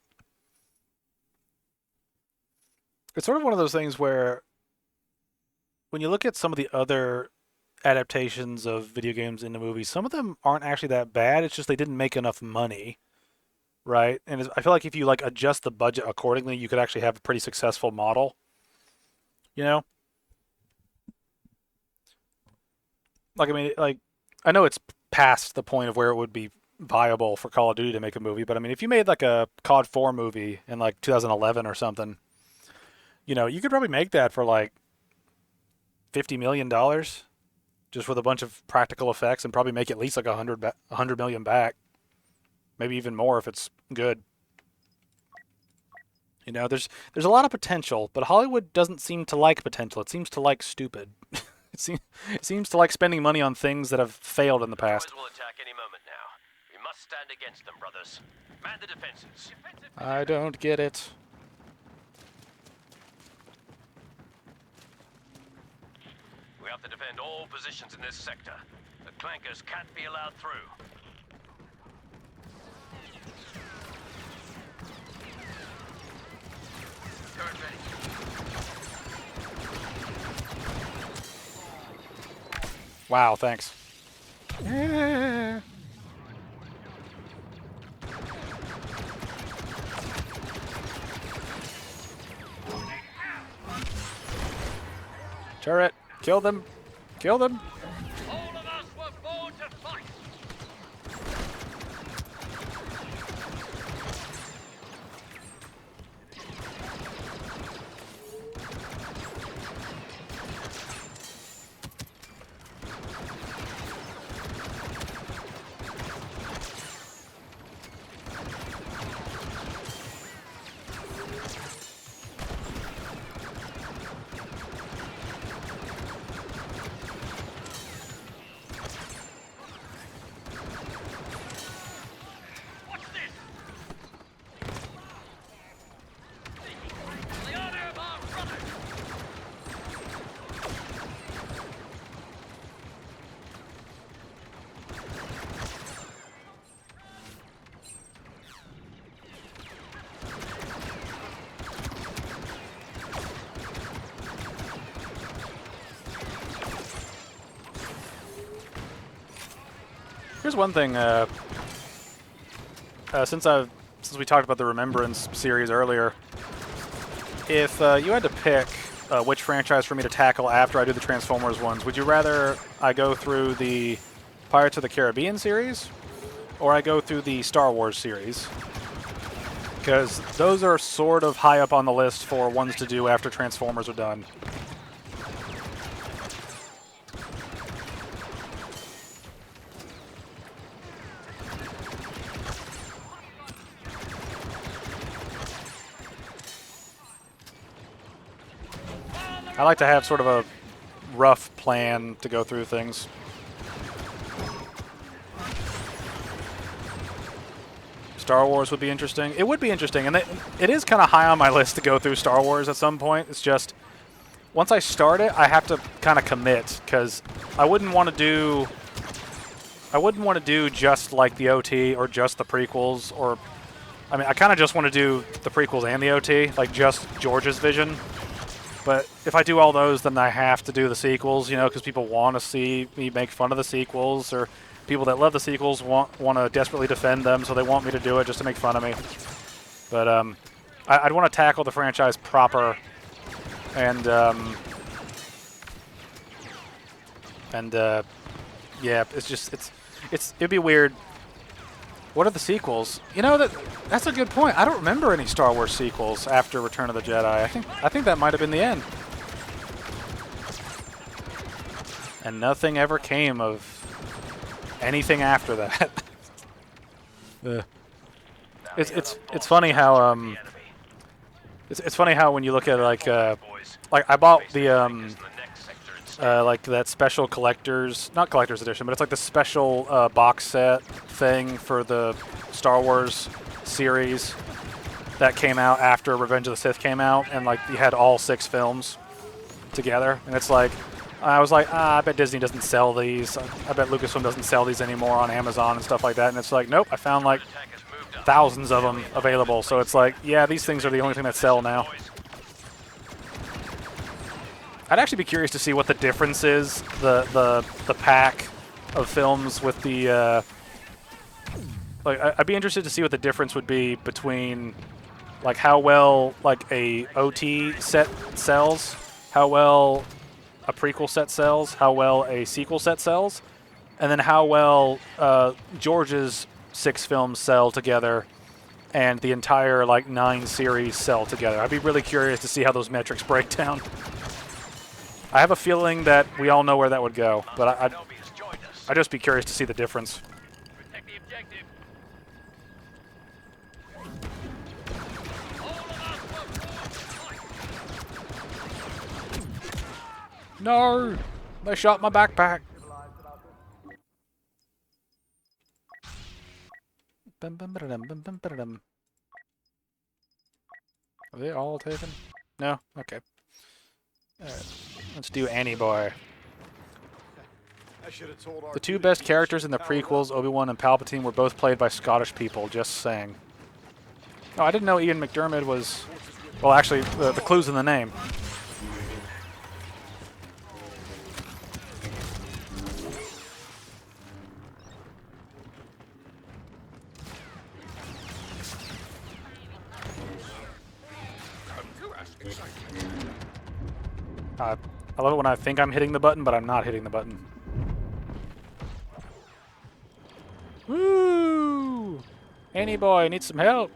it's sort of one of those things where when you look at some of the other adaptations of video games into movies, some of them aren't actually that bad. It's just they didn't make enough money, right? And I feel like if you like adjust the budget accordingly, you could actually have a pretty successful model. You know, like I mean, like I know it's past the point of where it would be viable for Call of Duty to make a movie, but I mean, if you made like a COD 4 movie in like 2011 or something, you know, you could probably make that for like $50 million just with a bunch of practical effects and probably make at least like $100 million back. Maybe even more if it's good. You know, there's a lot of potential, but Hollywood doesn't seem to like potential. It seems to like stupid. It seems to like spending money on things that have failed in the past. Droids will attack any moment now. We must stand against them, brothers. Man the defenses. I don't get it. We have to defend all positions in this sector. The clankers can't be allowed through. Turret ready. Wow, thanks. Turret, kill them. Kill them. All of us were born to fight. What's this? The honor of our brothers. Here's one thing. Since we talked about the Remembrance series earlier, if you had to pick which franchise for me to tackle after I do the Transformers ones, would you rather I go through the Pirates of the Caribbean series, or I go through the Star Wars series? Because those are sort of high up on the list for ones to do after Transformers are done. I like to have sort of a rough plan to go through things. Star Wars would be interesting. It would be interesting, and it is kind of high on my list to go through Star Wars at some point. It's just, once I start it, I have to kind of commit, because I wouldn't want to do just like the OT or just the prequels, or, I mean, I kind of just want to do the prequels and the OT, like just George's vision. But if I do all those, then I have to do the sequels, you know, because people want to see me make fun of the sequels, or people that love the sequels want to desperately defend them, so they want me to do it just to make fun of me. But I'd want to tackle the franchise proper, and yeah, it'd be weird. What are the sequels? You know, that's a good point. I don't remember any Star Wars sequels after Return of the Jedi. I think that might have been the end. And nothing ever came of anything after that. It's funny how it's funny how when you look at like I bought the like that special collector's, not collector's edition, but it's like the special box set thing for the Star Wars series that came out after Revenge of the Sith came out, and like you had all 6 films together, and it's like, I was like, I bet Disney doesn't sell these. I bet Lucasfilm doesn't sell these anymore on Amazon and stuff like that, and it's like, nope, I found like thousands of them available, so it's like, yeah, these things are the only thing that sell now. I'd actually be curious to see what the difference is, the pack of films with the, like, I'd be interested to see what the difference would be between, like, how well, like, a OT set sells, how well a prequel set sells, how well a sequel set sells, and then how well George's 6 films sell together and the entire, like, 9 series sell together. I'd be really curious to see how those metrics break down. I have a feeling that we all know where that would go, but I'd just be curious to see the difference. No! They shot my backpack! Are they all taken? No? Okay. Alright. Let's do Annie Boy. The 2 best characters in the prequels, Obi-Wan and Palpatine, were both played by Scottish people, just saying. Oh, I didn't know Ian McDiarmid was... Well, actually, the clue's in the name. I love it when I think I'm hitting the button, but I'm not hitting the button. Woo! Annie Boy needs some help.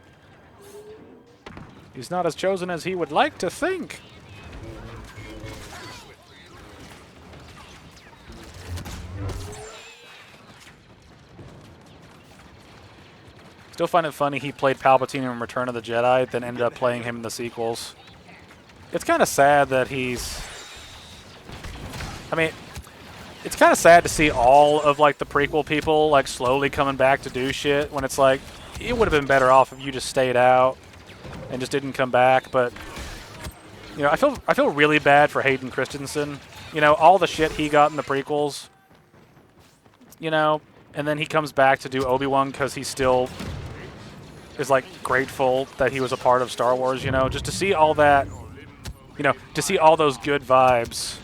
He's not as chosen as he would like to think. Still find it funny he played Palpatine in Return of the Jedi, then ended up playing him in the sequels. It's kind of sad that he's... I mean, it's kind of sad to see all of, like, the prequel people, like, slowly coming back to do shit when it's like, it would have been better off if you just stayed out and just didn't come back. But, you know, I feel really bad for Hayden Christensen. You know, all the shit he got in the prequels, you know, and then he comes back to do Obi-Wan because he still is, like, grateful that he was a part of Star Wars, you know, just to see all that, you know, to see all those good vibes.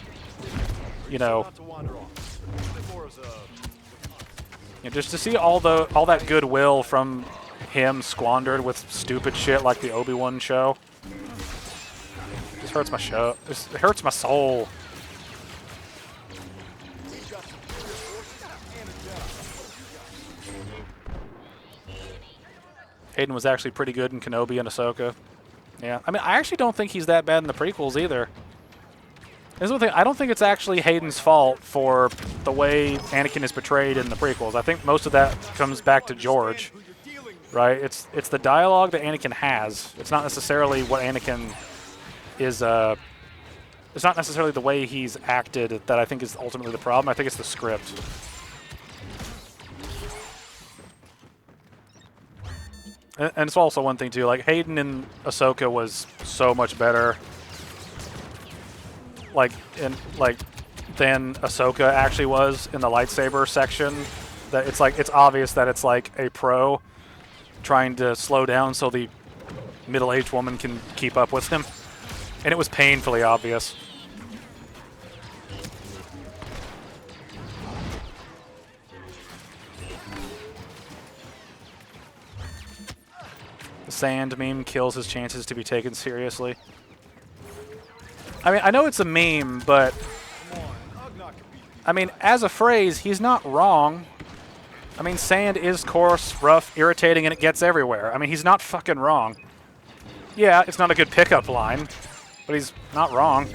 You know, just to see all that goodwill from him squandered with stupid shit like the Obi-Wan show. Just hurts my show. It hurts my soul. Hayden was actually pretty good in Kenobi and Ahsoka. Yeah, I mean, I actually don't think he's that bad in the prequels either. Here's one thing, I don't think it's actually Hayden's fault for the way Anakin is portrayed in the prequels. I think most of that comes back to George, right? It's the dialogue that Anakin has. It's not necessarily what Anakin is, it's not necessarily the way he's acted that I think is ultimately the problem. I think it's the script. And it's also one thing too, like Hayden in Ahsoka was so much better. Than Ahsoka actually was in the lightsaber section. That it's obvious that it's like a pro trying to slow down so the middle-aged woman can keep up with him, and it was painfully obvious. The sand meme kills his chances to be taken seriously. I mean, I know it's a meme, but I mean, as a phrase, he's not wrong. I mean, sand is coarse, rough, irritating, and it gets everywhere. I mean, he's not fucking wrong. Yeah, it's not a good pickup line, but he's not wrong.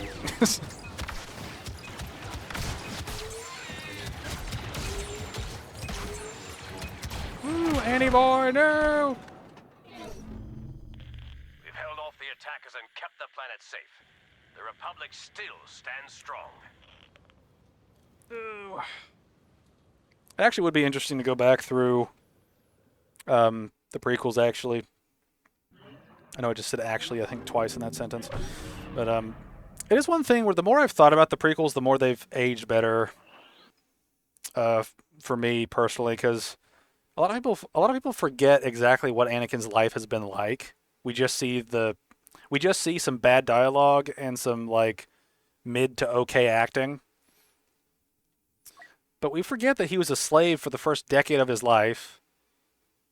Ooh, Annie boy, no! We've held off the attackers and kept the planet safe. The Republic still stands strong. Ooh. It actually would be interesting to go back through the prequels, actually. I know I just said actually, I think twice in that sentence. But it is one thing where the more I've thought about the prequels, the more they've aged better for me personally, because a lot of people forget exactly what Anakin's life has been like. We just see some bad dialogue and some like mid to okay acting. But we forget that he was a slave for the first decade of his life,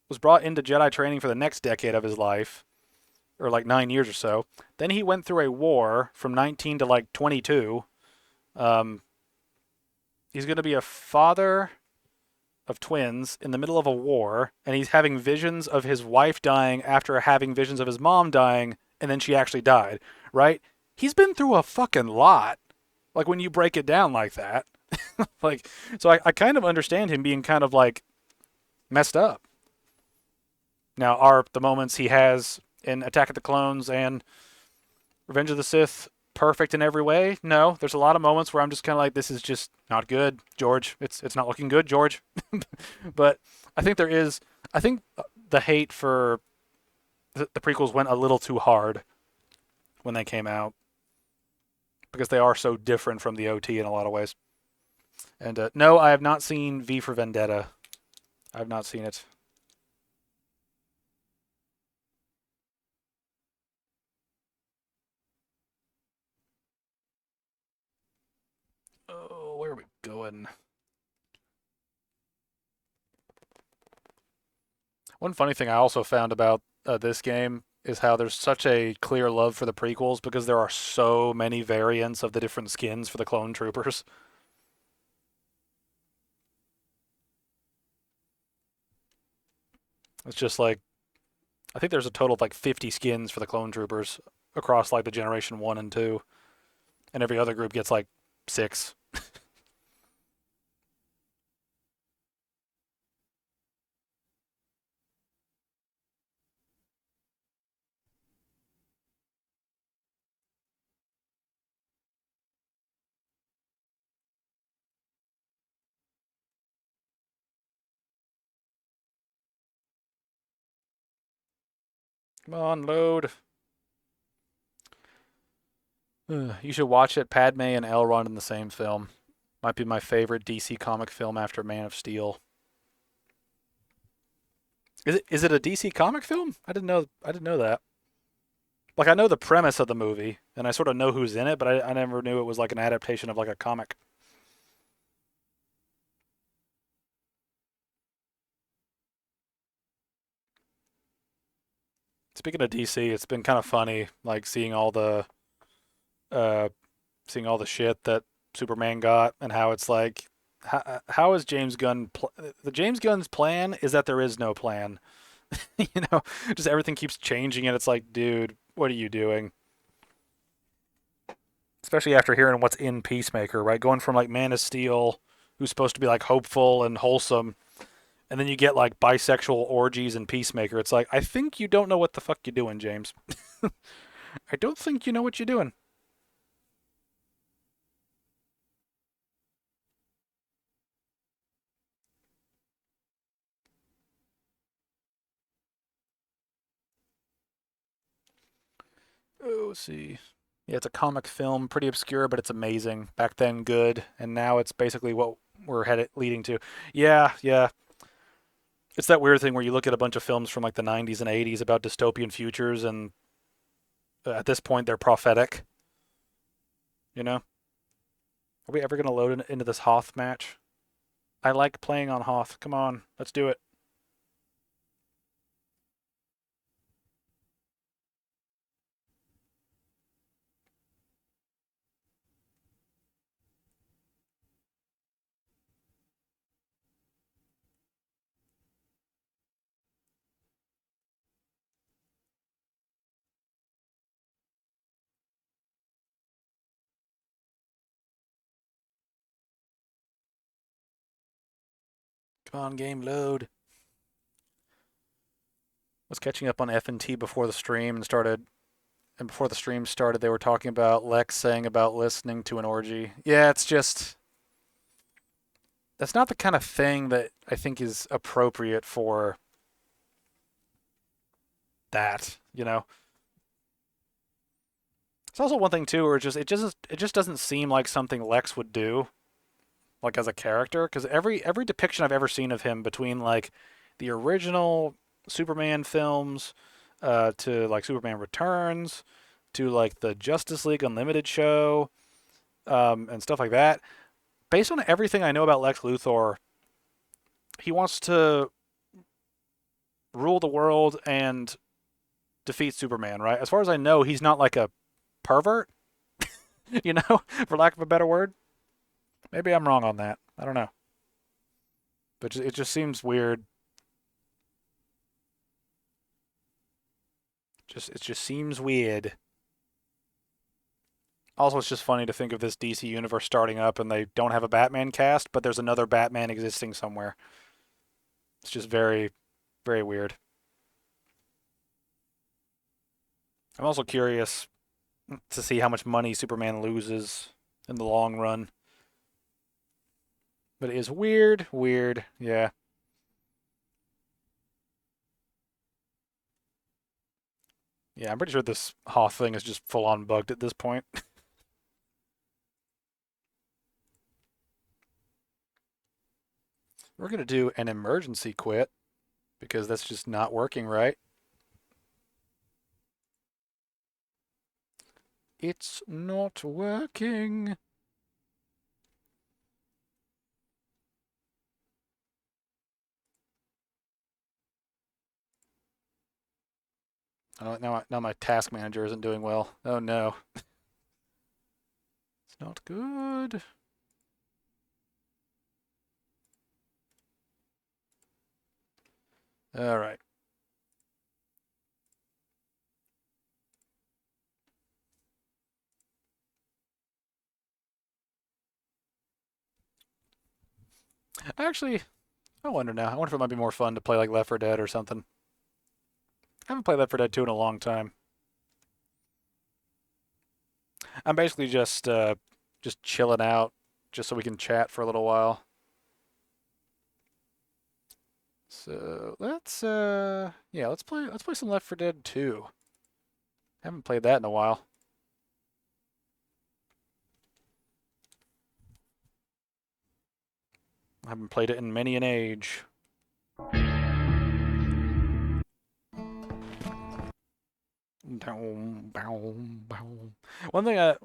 was brought into Jedi training for the next decade of his life, or like 9 years or so. Then he went through a war from 19 to like 22. He's going to be a father of twins in the middle of a war, and he's having visions of his wife dying after having visions of his mom dying, and then she actually died, right? He's been through a fucking lot. Like when you break it down like that. Like, so I kind of understand him being kind of like messed up. Now, are the moments he has in Attack of the Clones and Revenge of the Sith perfect in every way? No. There's a lot of moments where I'm just kind of like, this is just not good, George. It's not looking good, George. But I think I think the hate for the prequels went a little too hard when they came out because they are so different from the OT in a lot of ways. And no, I have not seen V for Vendetta. I've not seen it. Oh, where are we going? One funny thing I also found about this game is how there's such a clear love for the prequels because there are so many variants of the different skins for the clone troopers. It's just like I think there's a total of like 50 skins for the clone troopers across like the generation 1 and 2, and every other group gets like 6. Come on, load. You should watch it. Padme and Elrond in the same film. Might be my favorite DC comic film after Man of Steel. Is it a DC comic film? I didn't know that. Like I know the premise of the movie and I sort of know who's in it, but I never knew it was like an adaptation of like a comic. Speaking of DC, it's been kind of funny like uh seeing all the shit that Superman got and how it's like how is James Gunn the James Gunn's plan is that there is no plan. You know, just everything keeps changing and it's like, dude, what are you doing? Especially after hearing what's in Peacemaker, right? Going from like Man of Steel, who's supposed to be like hopeful and wholesome, and then you get like bisexual orgies in Peacemaker. It's like, I think you don't know what the fuck you're doing, James. I don't think you know what you're doing. Oh, let's see. Yeah, it's a comic film, pretty obscure, but it's amazing. Back then, good, and now it's basically what we're headed leading to. Yeah, yeah. It's that weird thing where you look at a bunch of films from like the 90s and 80s about dystopian futures, and at this point, they're prophetic. You know? Are we ever going to load into this Hoth match? I like playing on Hoth. Come on, let's do it. Come on, game, load. Was catching up on F&T before the stream and before the stream started, they were talking about Lex saying about listening to an orgy. Yeah, it's just, that's not the kind of thing that I think is appropriate for that, you know? It's also one thing too, where it just doesn't seem like something Lex would do, like as a character, because every depiction I've ever seen of him between like the original Superman films, to like Superman Returns, to like the Justice League Unlimited show, and stuff like that. Based on everything I know about Lex Luthor, he wants to rule the world and defeat Superman, right? As far as I know, he's not like a pervert, you know, for lack of a better word. Maybe I'm wrong on that. I don't know. But it just seems weird. It just seems weird. Also, it's just funny to think of this DC universe starting up and they don't have a Batman cast, but there's another Batman existing somewhere. It's just very, very weird. I'm also curious to see how much money Superman loses in the long run. But it is weird, weird, yeah. Yeah, I'm pretty sure this Hoth thing is just full on bugged at this point. We're going to do an emergency quit because that's just not working right. It's not working. Oh, now my task manager isn't doing well. Oh no. It's not good. All right. Actually, I wonder now. I wonder if it might be more fun to play like Left 4 Dead or something. I haven't played Left 4 Dead 2 in a long time. I'm basically just chilling out just so we can chat for a little while. So let's play some Left 4 Dead 2. Haven't played that in a while. I haven't played it in many an age.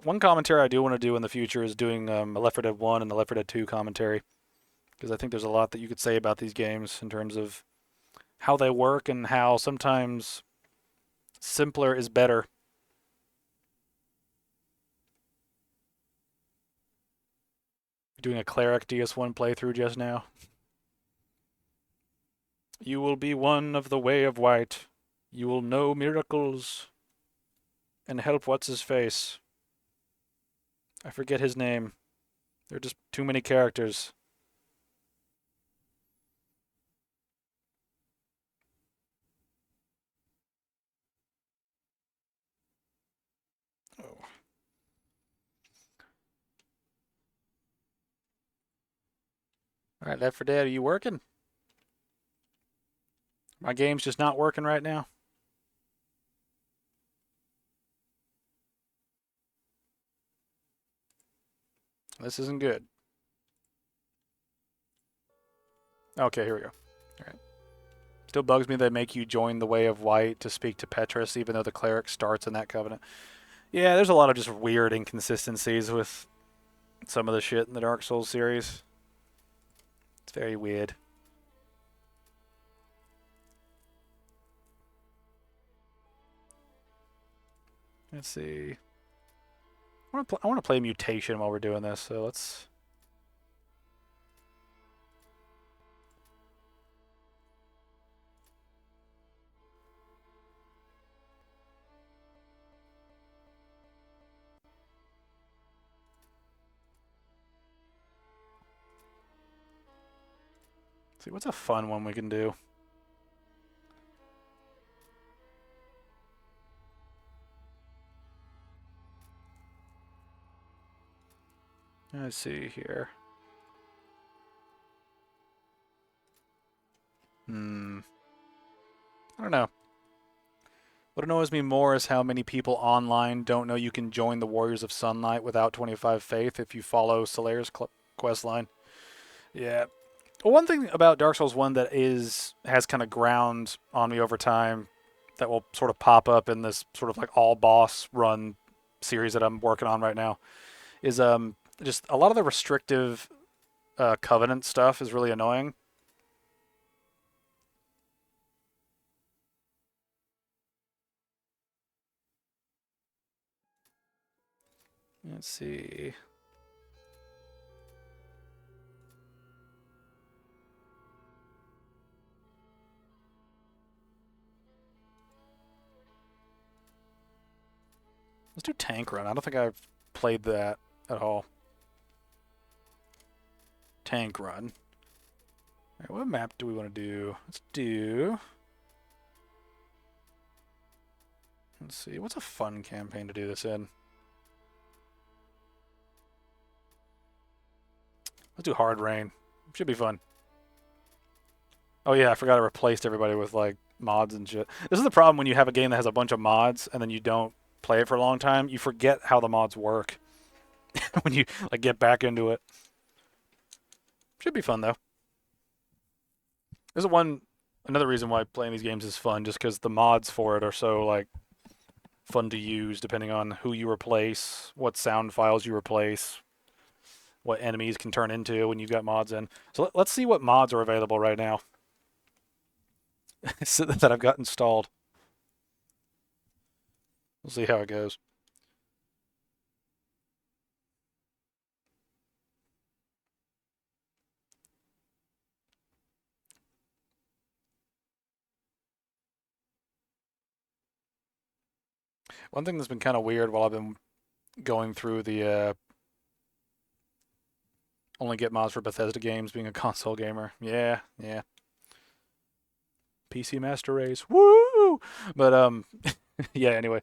One commentary I do want to do in the future is doing a Left 4 Dead 1 and the Left 4 Dead 2 commentary, because I think there's a lot that you could say about these games in terms of how they work and how sometimes simpler is better. Doing a cleric DS1 playthrough just now. You will be one of the way of white. You will know miracles and help what's his face. I forget his name. There are just too many characters. Oh. All right, Left 4 Dead, are you working? My game's just not working right now. This isn't good. Okay, here we go. All right. Still bugs me they make you join the Way of White to speak to Petrus, even though the cleric starts in that covenant. Yeah, there's a lot of just weird inconsistencies with some of the shit in the Dark Souls series. It's very weird. Let's see. I want to play Mutation while we're doing this, so let's. See, what's a fun one we can do? Let's see here. I don't know. What annoys me more is how many people online don't know you can join the Warriors of Sunlight without 25 faith if you follow Solaire's quest line. Yeah. Well, one thing about Dark Souls 1 that has kind of ground on me over time that will sort of pop up in this sort of like all boss run series that I'm working on right now is just a lot of the restrictive covenant stuff is really annoying. Let's see. Let's do Tank Run. I don't think I've played that at all. Tank Run. All right, what map do we want to do? Let's see. What's a fun campaign to do this in? Let's do Hard Rain. Should be fun. Oh yeah, I forgot I replaced everybody with like mods and shit. This is the problem when you have a game that has a bunch of mods and then you don't play it for a long time. You forget how the mods work when you like get back into it. Should be fun though. This is another reason why playing these games is fun, just because the mods for it are so like fun to use, depending on who you replace, what sound files you replace, what enemies can turn into when you've got mods in. So let's see what mods are available right now that I've got installed. We'll see how it goes. One thing that's been kind of weird while I've been going through the only get mods for Bethesda games, being a console gamer. Yeah. PC Master Race. Woo! But yeah, anyway.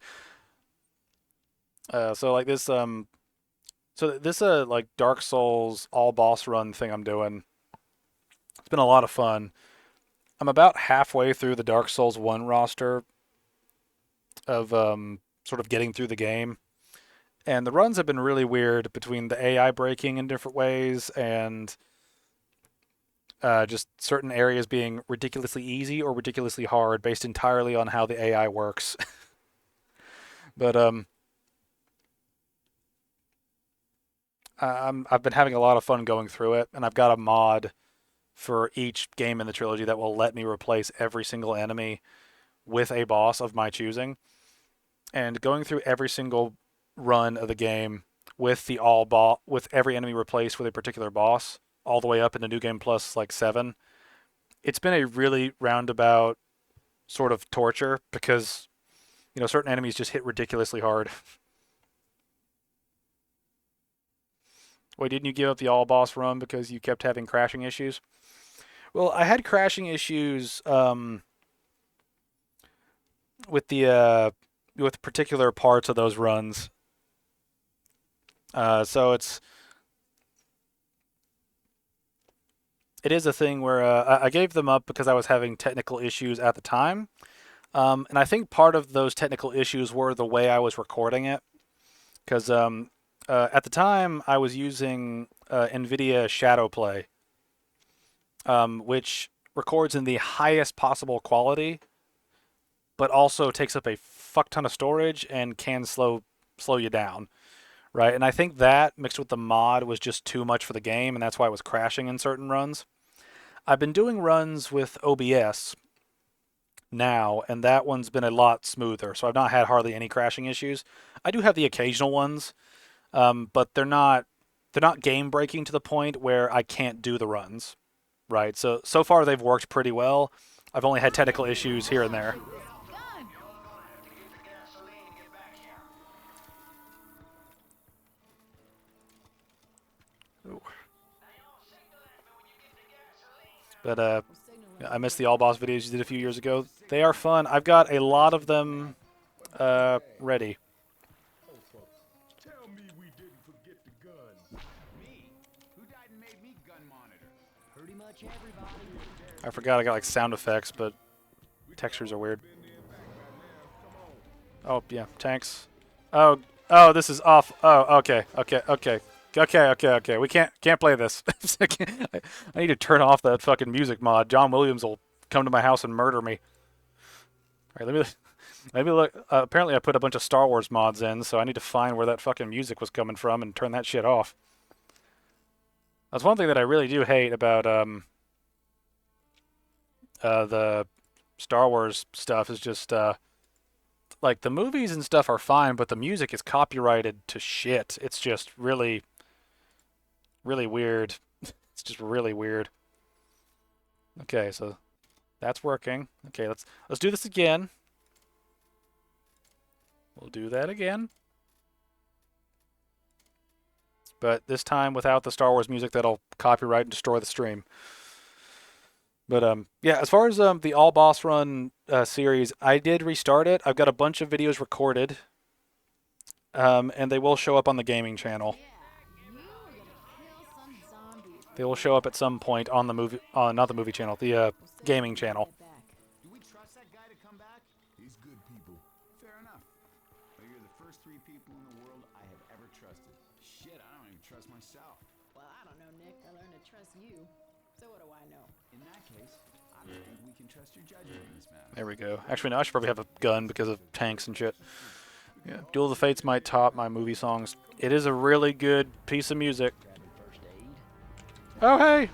So like this like Dark Souls all boss run thing I'm doing. It's been a lot of fun. I'm about halfway through the Dark Souls 1 roster of sort of getting through the game. And the runs have been really weird between the AI breaking in different ways and just certain areas being ridiculously easy or ridiculously hard based entirely on how the AI works. But I've been having a lot of fun going through it, and I've got a mod for each game in the trilogy that will let me replace every single enemy with a boss of my choosing. And going through every single run of the game with with every enemy replaced with a particular boss, all the way up into New Game Plus like 7, it's been a really roundabout sort of torture because certain enemies just hit ridiculously hard. Wait, didn't you give up the all boss run because you kept having crashing issues? Well, I had crashing issues with the with particular parts of those runs. So it is a thing where I gave them up because I was having technical issues at the time. And I think part of those technical issues were the way I was recording it. Because at the time, I was using NVIDIA Shadowplay, which records in the highest possible quality, but also takes up a fuck ton of storage and can slow you down. Right, and I think that mixed with the mod was just too much for the game, and that's why it was crashing in certain runs. I've been doing runs with OBS now, and that one's been a lot smoother, so I've not had hardly any crashing issues. I do have the occasional ones, but they're not game breaking to the point where I can't do the runs. Right, so far they've worked pretty well. I've only had technical issues here and there. But I missed the all boss videos you did a few years ago. They are fun. I've got a lot of them ready. Tell me we didn't forget the gun. Me? Who died and made me gun monitor? Pretty much everybody. I forgot I got like sound effects, but textures are weird. Oh yeah, tanks. Oh, this is off. Oh, okay. We can't play this. I need to turn off that fucking music mod. John Williams will come to my house and murder me. All right, let me look. Apparently, I put a bunch of Star Wars mods in, so I need to find where that fucking music was coming from and turn that shit off. That's one thing that I really do hate about the Star Wars stuff is just like the movies and stuff are fine, but the music is copyrighted to shit. It's just really, really weird. It's just really weird. Okay, so that's working. Okay, let's do this again. We'll do that again. But this time without the Star Wars music that'll copyright and destroy the stream. But yeah, as far as the All Boss Run series, I did restart it. I've got a bunch of videos recorded, and they will show up on the gaming channel. They will show up at some point on the movie, not the movie channel, the gaming channel. Do we trust that guy to come back? He's good people. Fair enough. But you're the first 3 people in the world I have ever trusted. Shit, I don't even trust myself. Well, I don't know, Nick. I learned to trust you. So what do I know? In that case, I don't think we can trust your judgment in this matter. There we go. Actually, no, I should probably have a gun because of tanks and shit. Yeah, Duel of the Fates might top my movie songs. It is a really good piece of music. Oh, hey!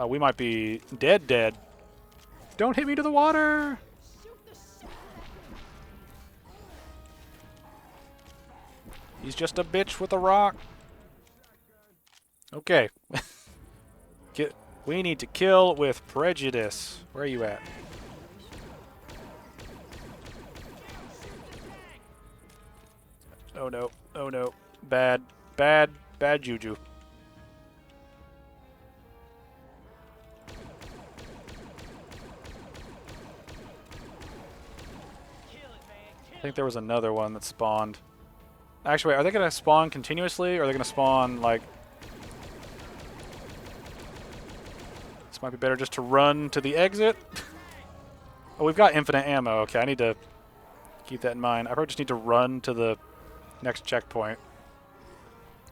We might be dead. Don't hit me to the water! He's just a bitch with a rock. Okay. We need to kill with prejudice. Where are you at? Oh no. Oh no. Bad juju. I think there was another one that spawned. Actually, wait, are they going to spawn continuously, or are they going to spawn, like... This might be better just to run to the exit. Oh, we've got infinite ammo. Okay, I need to keep that in mind. I probably just need to run to the next checkpoint.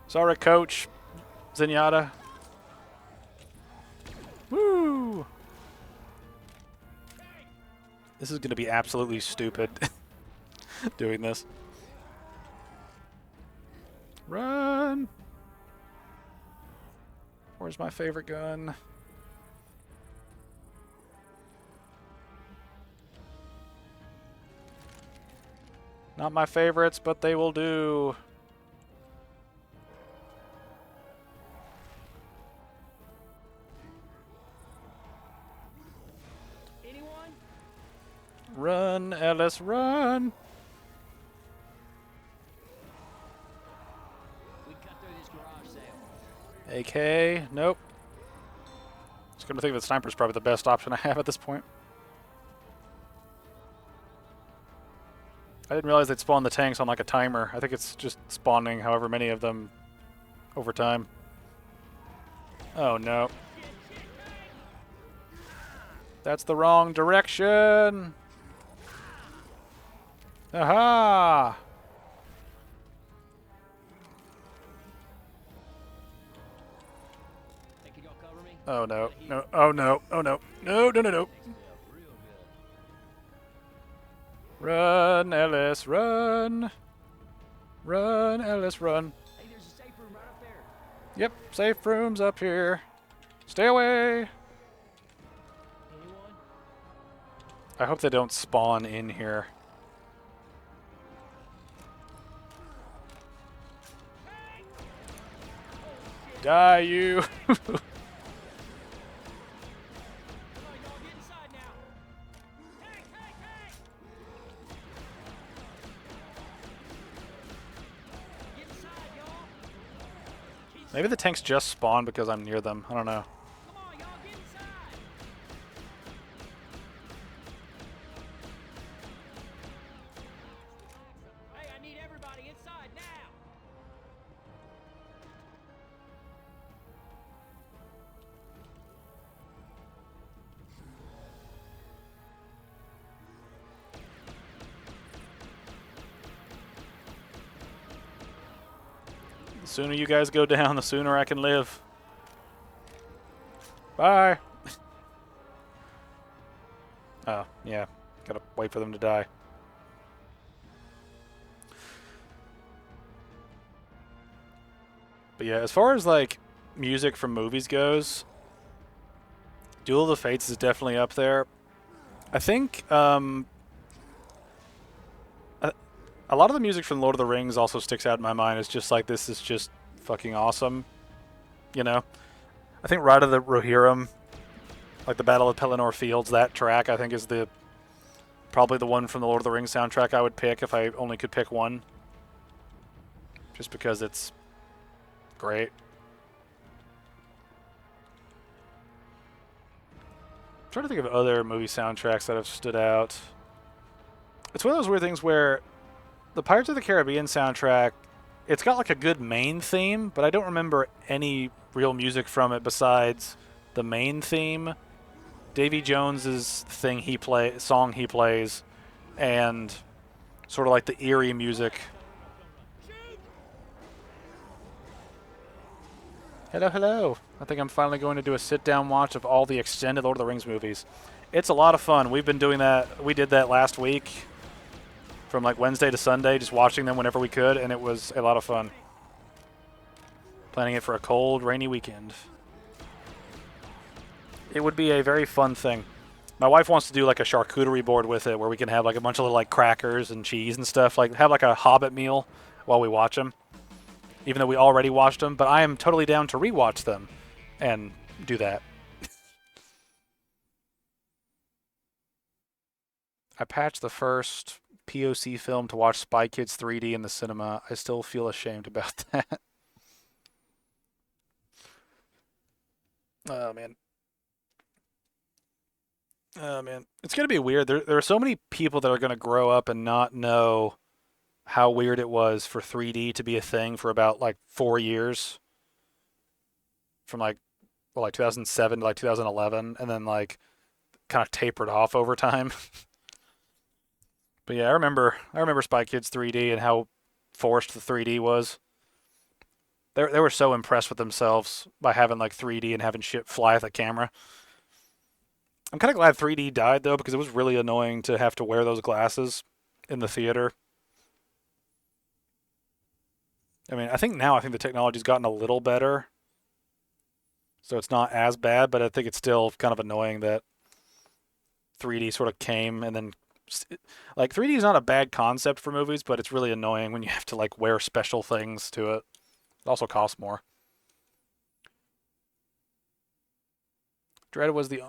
Sorry, Coach Zenyatta. Woo! This is going to be absolutely stupid. Doing this. Run! Where's my favorite gun? Not my favorites, but they will do. Anyone? Run, Ellis, run! We cut through this garage sale. AK, nope. Just gonna think that sniper's probably the best option I have at this point. I didn't realize they'd spawn the tanks on like a timer. I think it's just spawning however many of them over time. Oh no. That's the wrong direction! Aha! Think you'll cover me? Oh no. No. Oh no. Oh no. No, no, no, no. Run, Ellis, run. Run, Ellis, run. Hey, there's a safe room right up there. Yep, safe rooms up here. Stay away. Anyone? I hope they don't spawn in here. Die, you. Maybe the tanks just spawn because I'm near them. I don't know. Come on, y'all, get inside. Hey, I need everybody inside now. The sooner you guys go down, the sooner I can live. Bye. Oh, yeah. Gotta wait for them to die. But yeah, as far as like music from movies goes, Duel of the Fates is definitely up there. I think a lot of the music from Lord of the Rings also sticks out in my mind as just like, this is just fucking awesome. You know? I think Ride of the Rohirrim, like the Battle of Pelennor Fields, that track I think is probably the one from the Lord of the Rings soundtrack I would pick if I only could pick one. Just because it's great. I'm trying to think of other movie soundtracks that have stood out. It's one of those weird things where the Pirates of the Caribbean soundtrack, it's got like a good main theme, but I don't remember any real music from it besides the main theme, Davy Jones's song he plays, and sort of like the eerie music. Hello, hello. I think I'm finally going to do a sit-down watch of all the extended Lord of the Rings movies. It's a lot of fun. We've been doing that. We did that last week from like Wednesday to Sunday, just watching them whenever we could, and it was a lot of fun. Planning it for a cold, rainy weekend. It would be a very fun thing. My wife wants to do like a charcuterie board with it where we can have like a bunch of little like crackers and cheese and stuff. Like have like a Hobbit meal while we watch them. Even though we already watched them. But I am totally down to rewatch them and do that. I patched the first POC film to watch Spy Kids 3D in the cinema. I still feel ashamed about that. Oh, man. Oh, man. It's going to be weird. There are so many people that are going to grow up and not know how weird it was for 3D to be a thing for about, like, 4 years. From, like, 2007 to, like, 2011. And then, like, kind of tapered off over time. But yeah, I remember Spy Kids 3D and how forced the 3D was. They were so impressed with themselves by having like 3D and having shit fly at the camera. I'm kind of glad 3D died though, because it was really annoying to have to wear those glasses in the theater. I mean, I think the technology's gotten a little better, so it's not as bad, but I think it's still kind of annoying that 3D sort of came and then, like, 3D is not a bad concept for movies, but it's really annoying when you have to like wear special things to it. It also costs more. Dread was the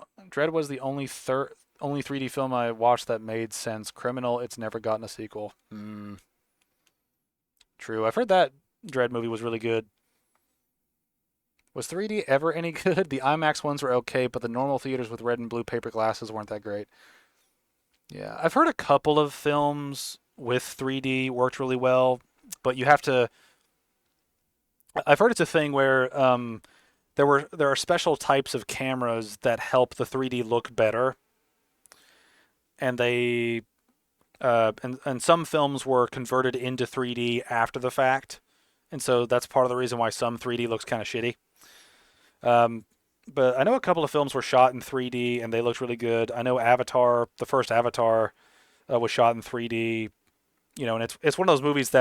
only 3D film I watched that made sense. Criminal, it's never gotten a sequel. True. I've heard that Dread movie was really good. Was 3D ever any good? The IMAX ones were okay, but the normal theaters with red and blue paper glasses weren't that great. Yeah, I've heard a couple of films with 3D worked really well, but you have to... I've heard it's a thing where there are special types of cameras that help the 3D look better, and they and some films were converted into 3D after the fact, and so that's part of the reason why some 3D looks kind of shitty. But I know a couple of films were shot in 3D and they looked really good. I know Avatar, the first Avatar, was shot in 3D. You know, and it's one of those movies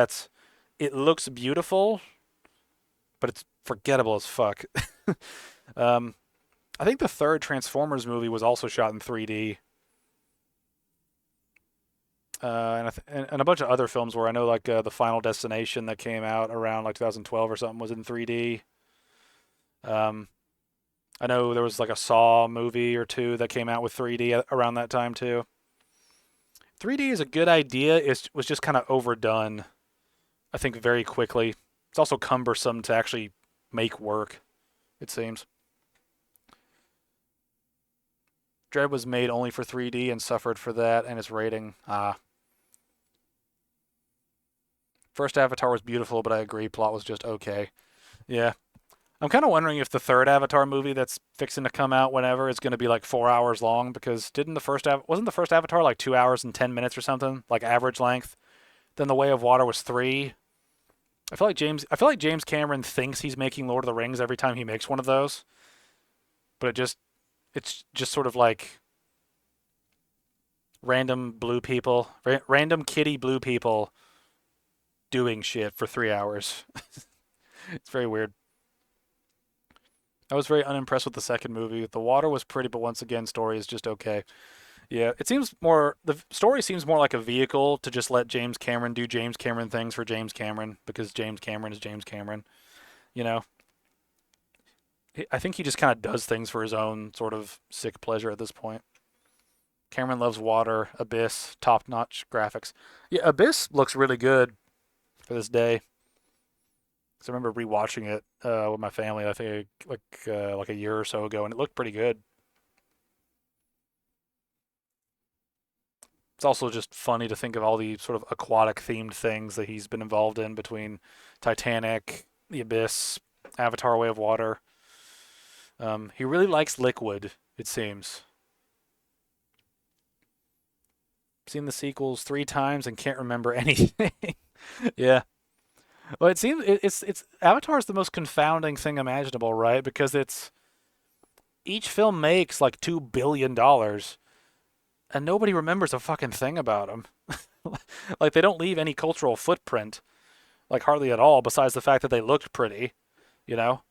it looks beautiful, but it's forgettable as fuck. I think the third Transformers movie was also shot in 3D. And a bunch of other films where I know, like the Final Destination that came out around like 2012 or something was in 3D. I know there was like a Saw movie or two that came out with 3D around that time too. 3D is a good idea. It was just kind of overdone, I think, very quickly. It's also cumbersome to actually make work, it seems. Dread was made only for 3D and suffered for that and its rating. First Avatar was beautiful, but I agree, plot was just okay. Yeah. I'm kind of wondering if the third Avatar movie that's fixing to come out whenever is going to be like 4 hours long, because wasn't the first Avatar like 2 hours and 10 minutes or something, like average length? Then The Way of Water was 3. I feel like James Cameron thinks he's making Lord of the Rings every time he makes one of those. But it's just sort of like random random kitty blue people doing shit for 3 hours. It's very weird. I was very unimpressed with the second movie. The water was pretty, but once again, story is just okay. Yeah, the story seems more like a vehicle to just let James Cameron do James Cameron things for James Cameron, because James Cameron is James Cameron. You know? I think he just kind of does things for his own sort of sick pleasure at this point. Cameron loves water, Abyss, top-notch graphics. Yeah, Abyss looks really good for this day. Because I remember rewatching it with my family, I think like a year or so ago, and it looked pretty good. It's also just funny to think of all the sort of aquatic themed things that he's been involved in between Titanic, The Abyss, Avatar: Way of Water. He really likes liquid, it seems. Seen the sequels 3 times and can't remember anything. Yeah. Well, it seems it's Avatar is the most confounding thing imaginable, right? Because each film makes like $2 billion, and nobody remembers a fucking thing about them. Like, they don't leave any cultural footprint, like hardly at all, besides the fact that they looked pretty, you know.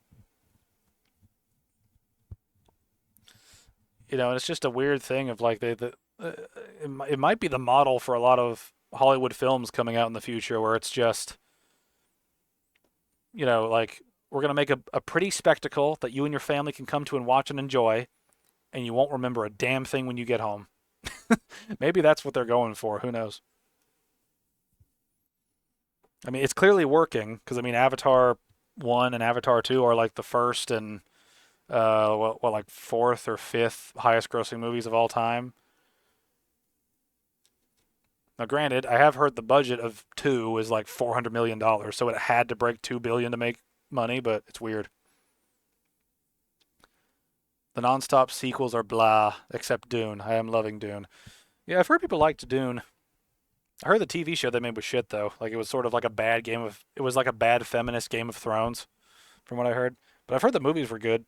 And it's just a weird thing of like it might be the model for a lot of Hollywood films coming out in the future, where it's just, like, we're going to make a pretty spectacle that you and your family can come to and watch and enjoy, and you won't remember a damn thing when you get home. Maybe that's what they're going for. Who knows? I mean, it's clearly working, because, I mean, Avatar 1 and Avatar 2 are like the first and, like fourth or fifth highest grossing movies of all time. Now, granted, I have heard the budget of 2 is like $400 million, so it had to break $2 billion to make money, but it's weird. The non-stop sequels are blah, except Dune. I am loving Dune. Yeah, I've heard people liked Dune. I heard the TV show they made was shit, though. Like, it was sort of like it was like a bad feminist Game of Thrones, from what I heard. But I've heard the movies were good.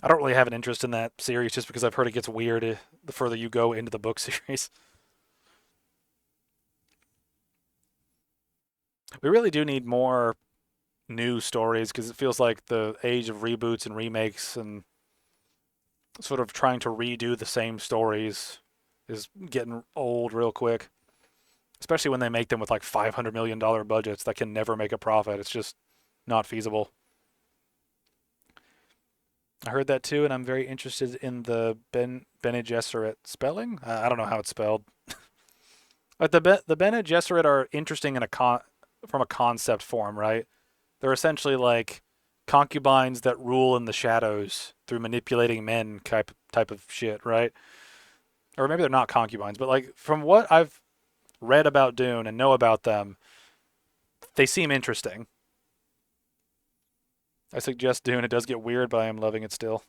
I don't really have an interest in that series just because I've heard it gets weird the further you go into the book series. We really do need more new stories, because it feels like the age of reboots and remakes and sort of trying to redo the same stories is getting old real quick. Especially when they make them with like $500 million budgets that can never make a profit. It's just not feasible. I heard that too, and I'm very interested in the Bene Gesserit spelling. I don't know how it's spelled. But the Bene Gesserit are interesting from a concept form, right? They're essentially like concubines that rule in the shadows through manipulating men type of shit, right? Or maybe they're not concubines, but like from what I've read about Dune and know about them, they seem interesting. I suggest Dune. It does get weird, but I am loving it still.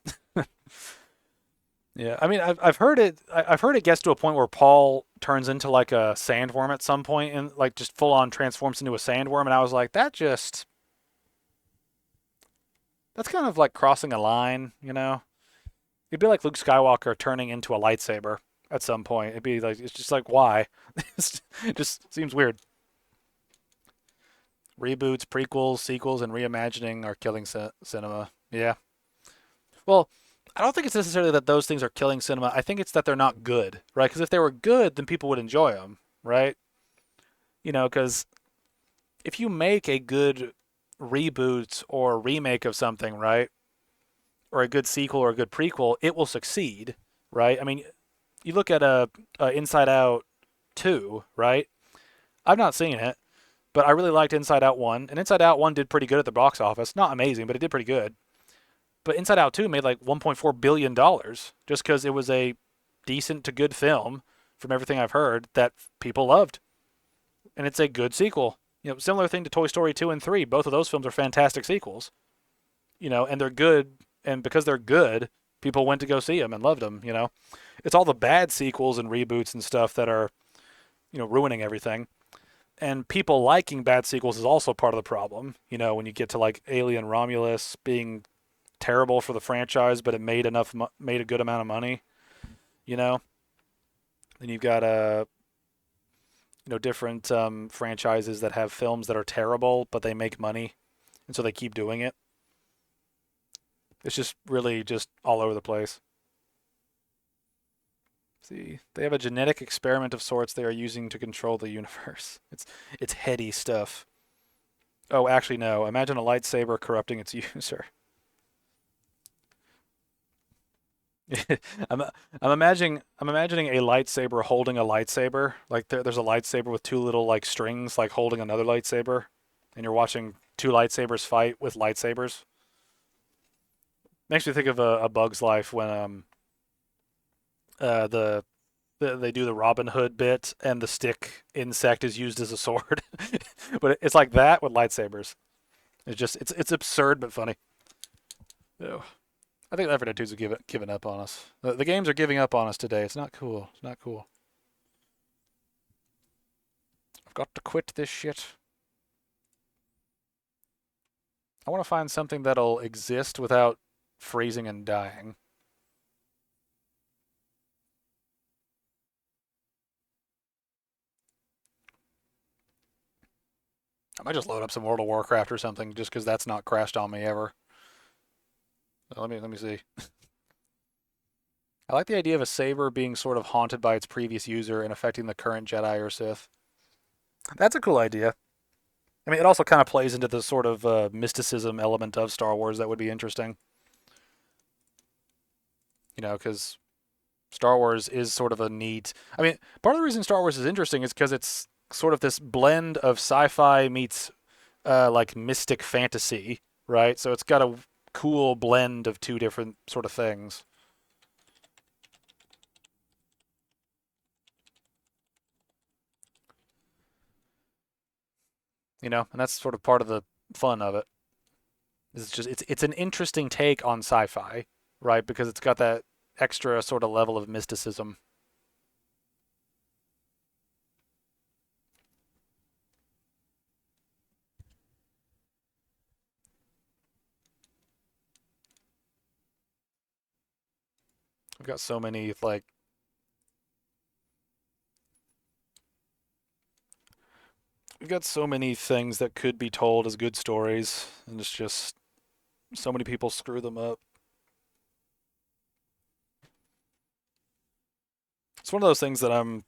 Yeah, I mean, I've heard it. I've heard it gets to a point where Paul turns into like a sandworm at some point, and like just full on transforms into a sandworm. And I was like, that's kind of like crossing a line, you know? It'd be like Luke Skywalker turning into a lightsaber at some point. It'd be like, it's just like, why? It just seems weird. Reboots, prequels, sequels, and reimagining are killing cinema. Yeah. Well, I don't think it's necessarily that those things are killing cinema. I think it's that they're not good, right? Because if they were good, then people would enjoy them, right? Because if you make a good reboot or remake of something, right? Or a good sequel or a good prequel, it will succeed, right? I mean, you look at Inside Out 2, right? I've not seen it, But I really liked Inside Out 1, and Inside Out 1 did pretty good at the box office. Not amazing, but it did pretty good. But Inside Out 2 made like $1.4 billion just because it was a decent to good film, from everything I've heard, that people loved. And it's a good sequel. Similar thing to Toy Story 2 and 3. Both of those films are fantastic sequels. And they're good, and because they're good, people went to go see them and loved them, It's all the bad sequels and reboots and stuff that are, ruining everything. And people liking bad sequels is also part of the problem. When you get to like Alien Romulus being terrible for the franchise, but it made a good amount of money, Then you've got different franchises that have films that are terrible, but they make money, and so they keep doing it. It's just really just all over the place. See, they have a genetic experiment of sorts they are using to control the universe. It's heady stuff. Oh, actually, no. Imagine a lightsaber corrupting its user. I'm imagining a lightsaber holding a lightsaber. Like there's a lightsaber with two little like strings, like holding another lightsaber, and you're watching two lightsabers fight with lightsabers. Makes me think of a Bug's Life when they do the Robin Hood bit and the stick insect is used as a sword, but it's like that with lightsabers. It's absurd but funny. Ew. I think Left 4 Dead 2's given up on us. The games are giving up on us today. It's not cool. It's not cool. I've got to quit this shit. I want to find something that'll exist without freezing and dying. I might just load up some World of Warcraft or something, just because that's not crashed on me ever. Let me see. I like the idea of a saber being sort of haunted by its previous user and affecting the current Jedi or Sith. That's a cool idea. I mean, it also kind of plays into the sort of mysticism element of Star Wars that would be interesting. Because Star Wars is sort of a neat... I mean, part of the reason Star Wars is interesting is because it's sort of this blend of sci-fi meets like mystic fantasy, right? So it's got a cool blend of two different sort of things. And that's sort of part of the fun of it. It's an interesting take on sci-fi, right? Because it's got that extra sort of level of mysticism. We've got so many like we've got so many things that could be told as good stories, and it's just so many people screw them up. It's one of those things that I'm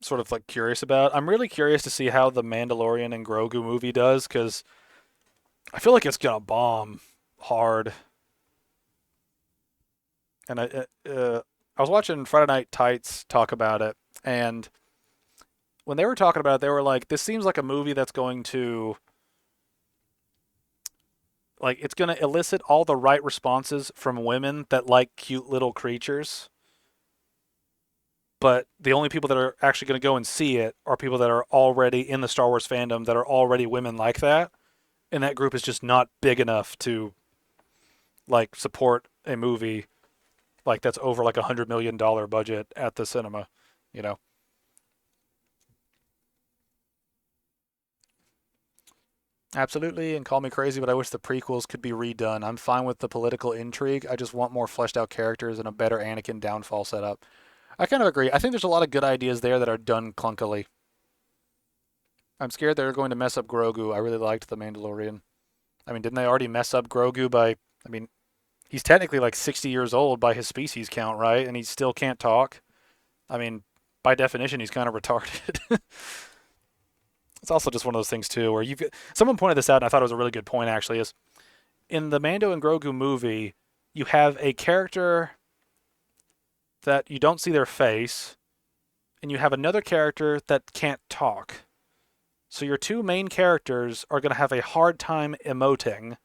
sort of like curious about. I'm really curious to see how the Mandalorian and Grogu movie does, because I feel like it's gonna bomb hard. And I was watching Friday Night Tights talk about it, and when they were talking about it, they were like, "This seems like a movie that's going to, like, it's going to elicit all the right responses from women that like cute little creatures, but the only people that are actually going to go and see it are people that are already in the Star Wars fandom that are already women like that, and that group is just not big enough to, like, support a movie like that's over like $100 million budget at the cinema, you know." Absolutely, and call me crazy, but I wish the prequels could be redone. I'm fine with the political intrigue. I just want more fleshed out characters and a better Anakin downfall setup. I kind of agree. I think there's a lot of good ideas there that are done clunkily. I'm scared they're going to mess up Grogu. I really liked The Mandalorian. I mean, didn't they already mess up Grogu by... I mean, he's technically like 60 years old by his species count, right? And he still can't talk. I mean, by definition, he's kind of retarded. It's also just one of those things, too, where you've... Someone pointed this out, and I thought it was a really good point, actually, is in the Mando and Grogu movie, you have a character that you don't see their face, and you have another character that can't talk. So your two main characters are going to have a hard time emoting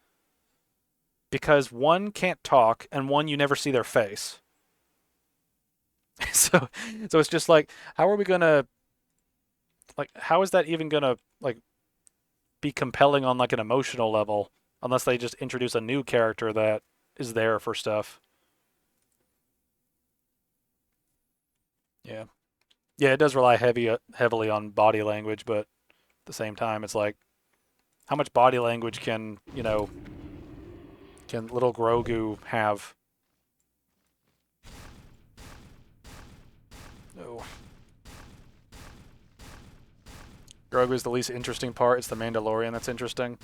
because one can't talk and one you never see their face. so it's just like, how are we going to, like, how is that even going to, like, be compelling on, like, an emotional level unless they just introduce a new character that is there for stuff? Yeah. Yeah, it does rely heavily on body language, but at the same time, it's like, how much body language can, can little Grogu have? No. Grogu is the least interesting part. It's the Mandalorian that's interesting.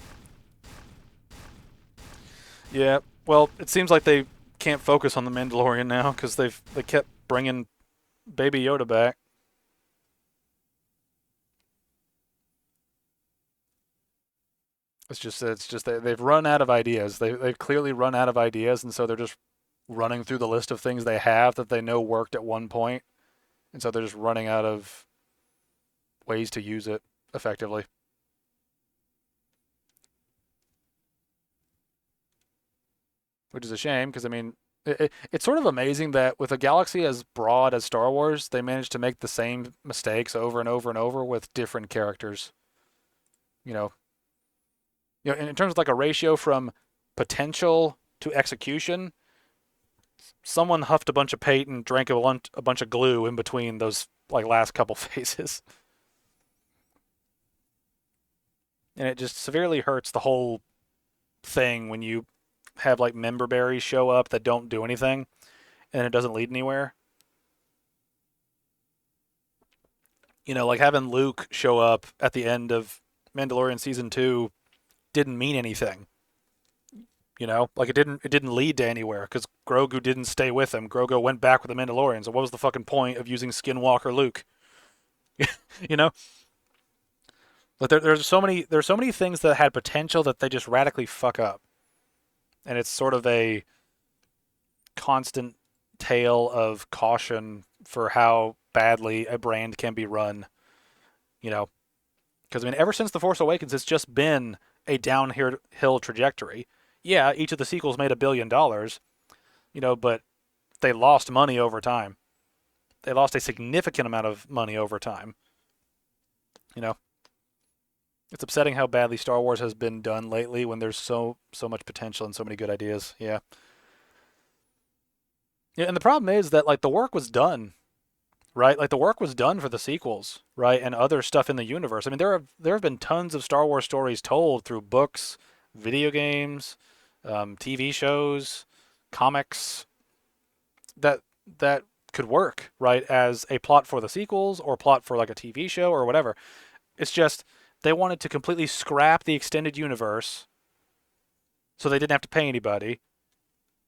Yeah, well, it seems like they can't focus on the Mandalorian now because they kept bringing Baby Yoda back. It's just they've run out of ideas. They've clearly run out of ideas, and so they're just running through the list of things they have that they know worked at one point, and so they're just running out of ways to use it effectively. Which is a shame because, I mean, it's sort of amazing that with a galaxy as broad as Star Wars, they managed to make the same mistakes over and over and over with different characters. You know, in terms of like a ratio from potential to execution, someone huffed a bunch of paint and drank a bunch of glue in between those like last couple phases, and it just severely hurts the whole thing when you have like member berries show up that don't do anything and it doesn't lead anywhere. Like having Luke show up at the end of Mandalorian season 2 didn't mean anything. Like it didn't lead to anywhere because Grogu didn't stay with him. Grogu went back with the Mandalorians. So what was the fucking point of using Skinwalker Luke? you know, but there's so many things that had potential that they just radically fuck up, and it's sort of a constant tale of caution for how badly a brand can be run. Because, I mean, ever since The Force Awakens, it's just been a downhill trajectory. Yeah, each of the sequels made $1 billion, but they lost money over time. They lost a significant amount of money over time. It's upsetting how badly Star Wars has been done lately when there's so much potential and so many good ideas. Yeah. Yeah, and the problem is that like the work was done, right? Like the work was done for the sequels, right? And other stuff in the universe. I mean, there have been tons of Star Wars stories told through books, video games, TV shows, comics that could work, right, as a plot for the sequels or plot for like a TV show or whatever. It's just they wanted to completely scrap the extended universe so they didn't have to pay anybody.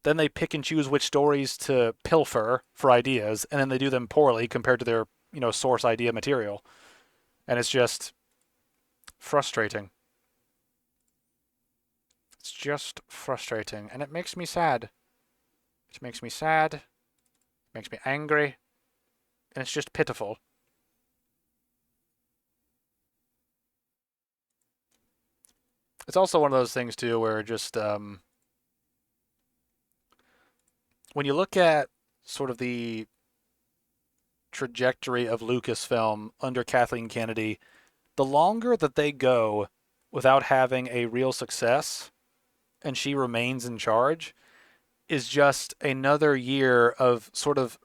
Then they pick and choose which stories to pilfer for ideas, and then they do them poorly compared to their, source idea material. And it's just frustrating. It's just frustrating, and it makes me sad. It makes me sad, it makes me angry, and it's just pitiful. It's also one of those things, too, where just, when you look at sort of the trajectory of Lucasfilm under Kathleen Kennedy, the longer that they go without having a real success and she remains in charge is just another year of sort of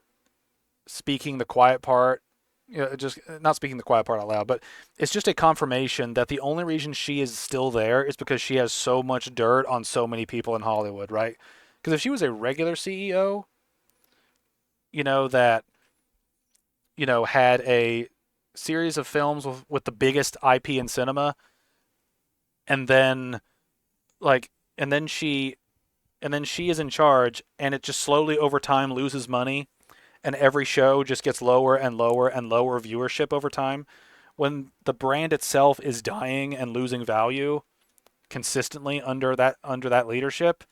speaking the quiet part, just not speaking the quiet part out loud, but it's just a confirmation that the only reason she is still there is because she has so much dirt on so many people in Hollywood, right? Because if she was a regular CEO, that, had a series of films with the biggest IP in cinema, and then, like, and then she is in charge, and it just slowly over time loses money, and every show just gets lower and lower and lower viewership over time, when the brand itself is dying and losing value consistently under that leadership.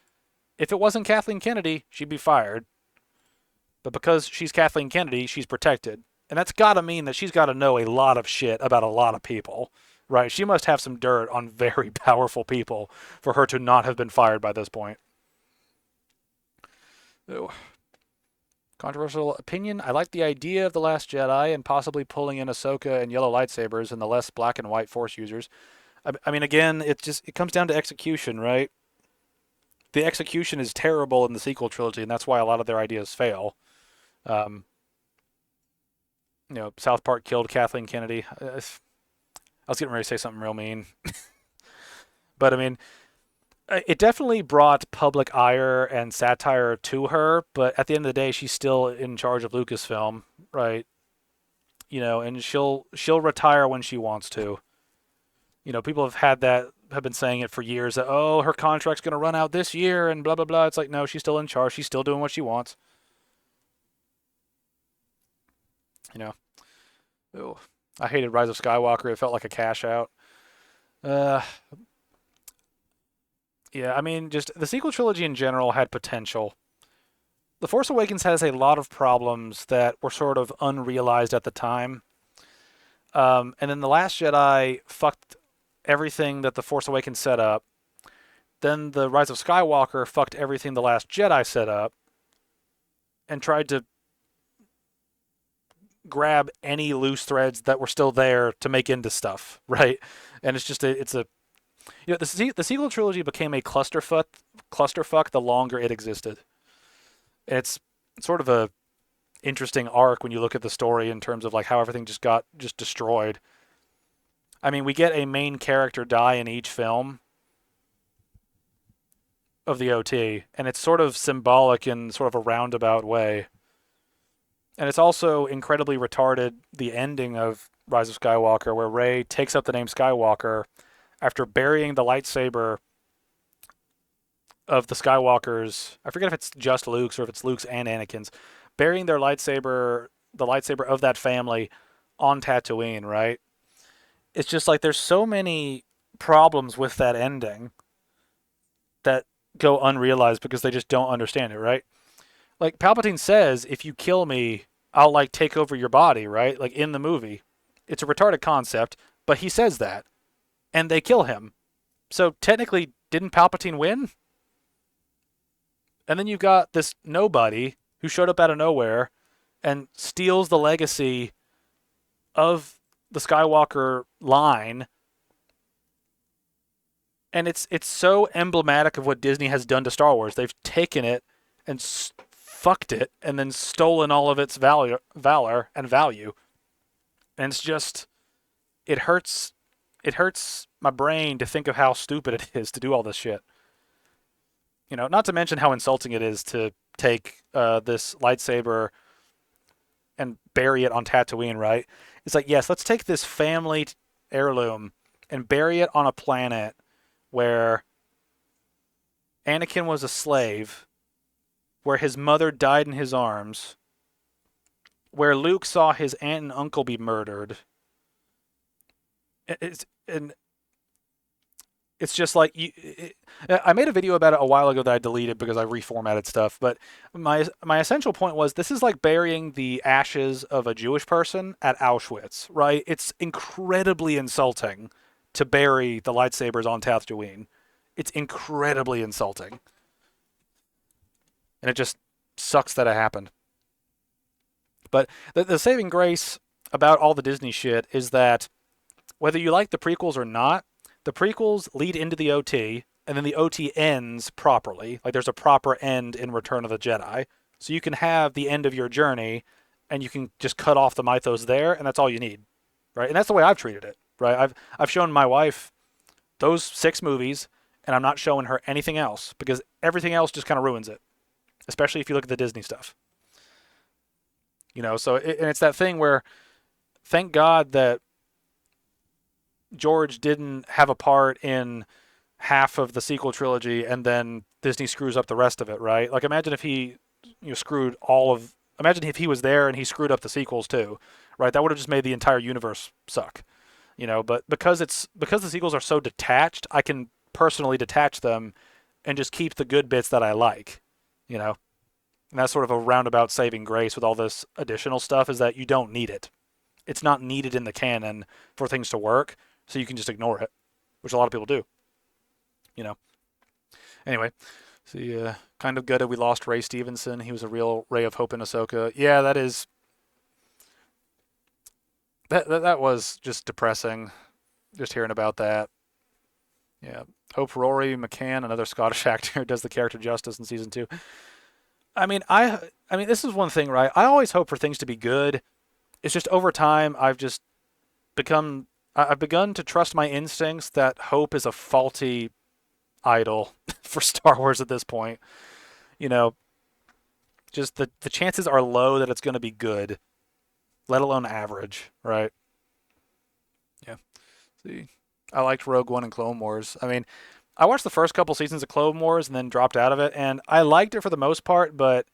If it wasn't Kathleen Kennedy, she'd be fired. But because she's Kathleen Kennedy, she's protected. And that's got to mean that she's got to know a lot of shit about a lot of people. right? She must have some dirt on very powerful people for her to not have been fired by this point. Ooh. Controversial opinion. I like the idea of The Last Jedi and possibly pulling in Ahsoka and yellow lightsabers and the less black and white Force users. I mean, again, it comes down to execution, right? The execution is terrible in the sequel trilogy, and that's why a lot of their ideas fail. South Park killed Kathleen Kennedy. I was getting ready to say something real mean. But, I mean, it definitely brought public ire and satire to her, but at the end of the day, she's still in charge of Lucasfilm, right? And she'll retire when she wants to. People have been saying it for years that, oh, her contract's going to run out this year and blah, blah, blah. It's like, no, she's still in charge. She's still doing what she wants. Ooh, I hated Rise of Skywalker. It felt like a cash out. Yeah, I mean, just the sequel trilogy in general had potential. The Force Awakens has a lot of problems that were sort of unrealized at the time. And then The Last Jedi fucked everything that The Force Awakens set up. Then The Rise of Skywalker fucked everything The Last Jedi set up and tried to grab any loose threads that were still there to make into stuff, right? And it's just the sequel trilogy became a clusterfuck the longer it existed. And it's sort of a interesting arc when you look at the story in terms of like how everything just got destroyed. I mean, we get a main character die in each film of the OT, and it's sort of symbolic in sort of a roundabout way. And it's also incredibly retarded, the ending of Rise of Skywalker, where Rey takes up the name Skywalker after burying the lightsaber of the Skywalkers. I forget if it's just Luke's or if it's Luke's and Anakin's. Burying their lightsaber, the lightsaber of that family, on Tatooine, right? It's just like there's so many problems with that ending that go unrealized because they just don't understand it, right? Like, Palpatine says, if you kill me, I'll, like, take over your body, right? Like, in the movie. It's a retarded concept, but he says that. And they kill him. So, technically, didn't Palpatine win? And then you've got this nobody who showed up out of nowhere and steals the legacy of the Skywalker line. And it's so emblematic of what Disney has done to Star Wars. They've taken it and fucked it and then stolen all of its valor and value. And it's just, it hurts my brain to think of how stupid it is to do all this shit. Not to mention how insulting it is to take this lightsaber and bury it on Tatooine, right? It's like, yes, let's take this family heirloom and bury it on a planet where Anakin was a slave, where his mother died in his arms, where Luke saw his aunt and uncle be murdered. It's just like I made a video about it a while ago that I deleted because I reformatted stuff. But my essential point was this is like burying the ashes of a Jewish person at Auschwitz, right? It's incredibly insulting to bury the lightsabers on Tatooine. It's incredibly insulting. And it just sucks that it happened. But the saving grace about all the Disney shit is that whether you like the prequels or not, the prequels lead into the OT, and then the OT ends properly. Like, there's a proper end in Return of the Jedi. So you can have the end of your journey, and you can just cut off the mythos there, and that's all you need, right? And that's the way I've treated it, right? I've shown my wife those 6 movies, and I'm not showing her anything else, because everything else just kind of ruins it, especially if you look at the Disney stuff. So and it's that thing where, thank God that George didn't have a part in half of the sequel trilogy and then Disney screws up the rest of it, right? Like, imagine if he imagine if he was there and he screwed up the sequels too, right? That would have just made the entire universe suck, but because the sequels are so detached, I can personally detach them and just keep the good bits that I like, and that's sort of a roundabout saving grace with all this additional stuff, is that you don't need it. It's not needed in the canon for things to work. so you can just ignore it, which a lot of people do. Anyway, see, kind of gutted we lost Ray Stevenson. He was a real ray of hope in Ahsoka. Yeah, that was just depressing, just hearing about that. Yeah, hope Rory McCann, another Scottish actor, does the character justice in season 2. I mean, this is one thing, right? I always hope for things to be good. It's just over time, I've begun to trust my instincts that hope is a faulty idol for Star Wars at this point. Just the chances are low that it's going to be good, let alone average, right? Yeah. See, I liked Rogue One and Clone Wars. I mean, I watched the first couple seasons of Clone Wars and then dropped out of it, and I liked it for the most part, but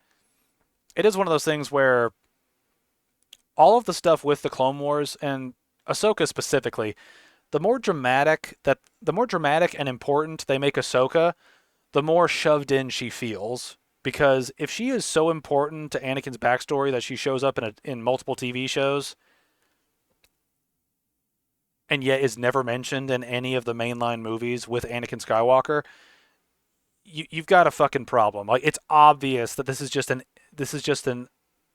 it is one of those things where all of the stuff with the Clone Wars and Ahsoka specifically, the more dramatic and important they make Ahsoka, the more shoved in she feels. Because if she is so important to Anakin's backstory that she shows up in multiple TV shows, and yet is never mentioned in any of the mainline movies with Anakin Skywalker, you've got a fucking problem. Like, it's obvious that this is just an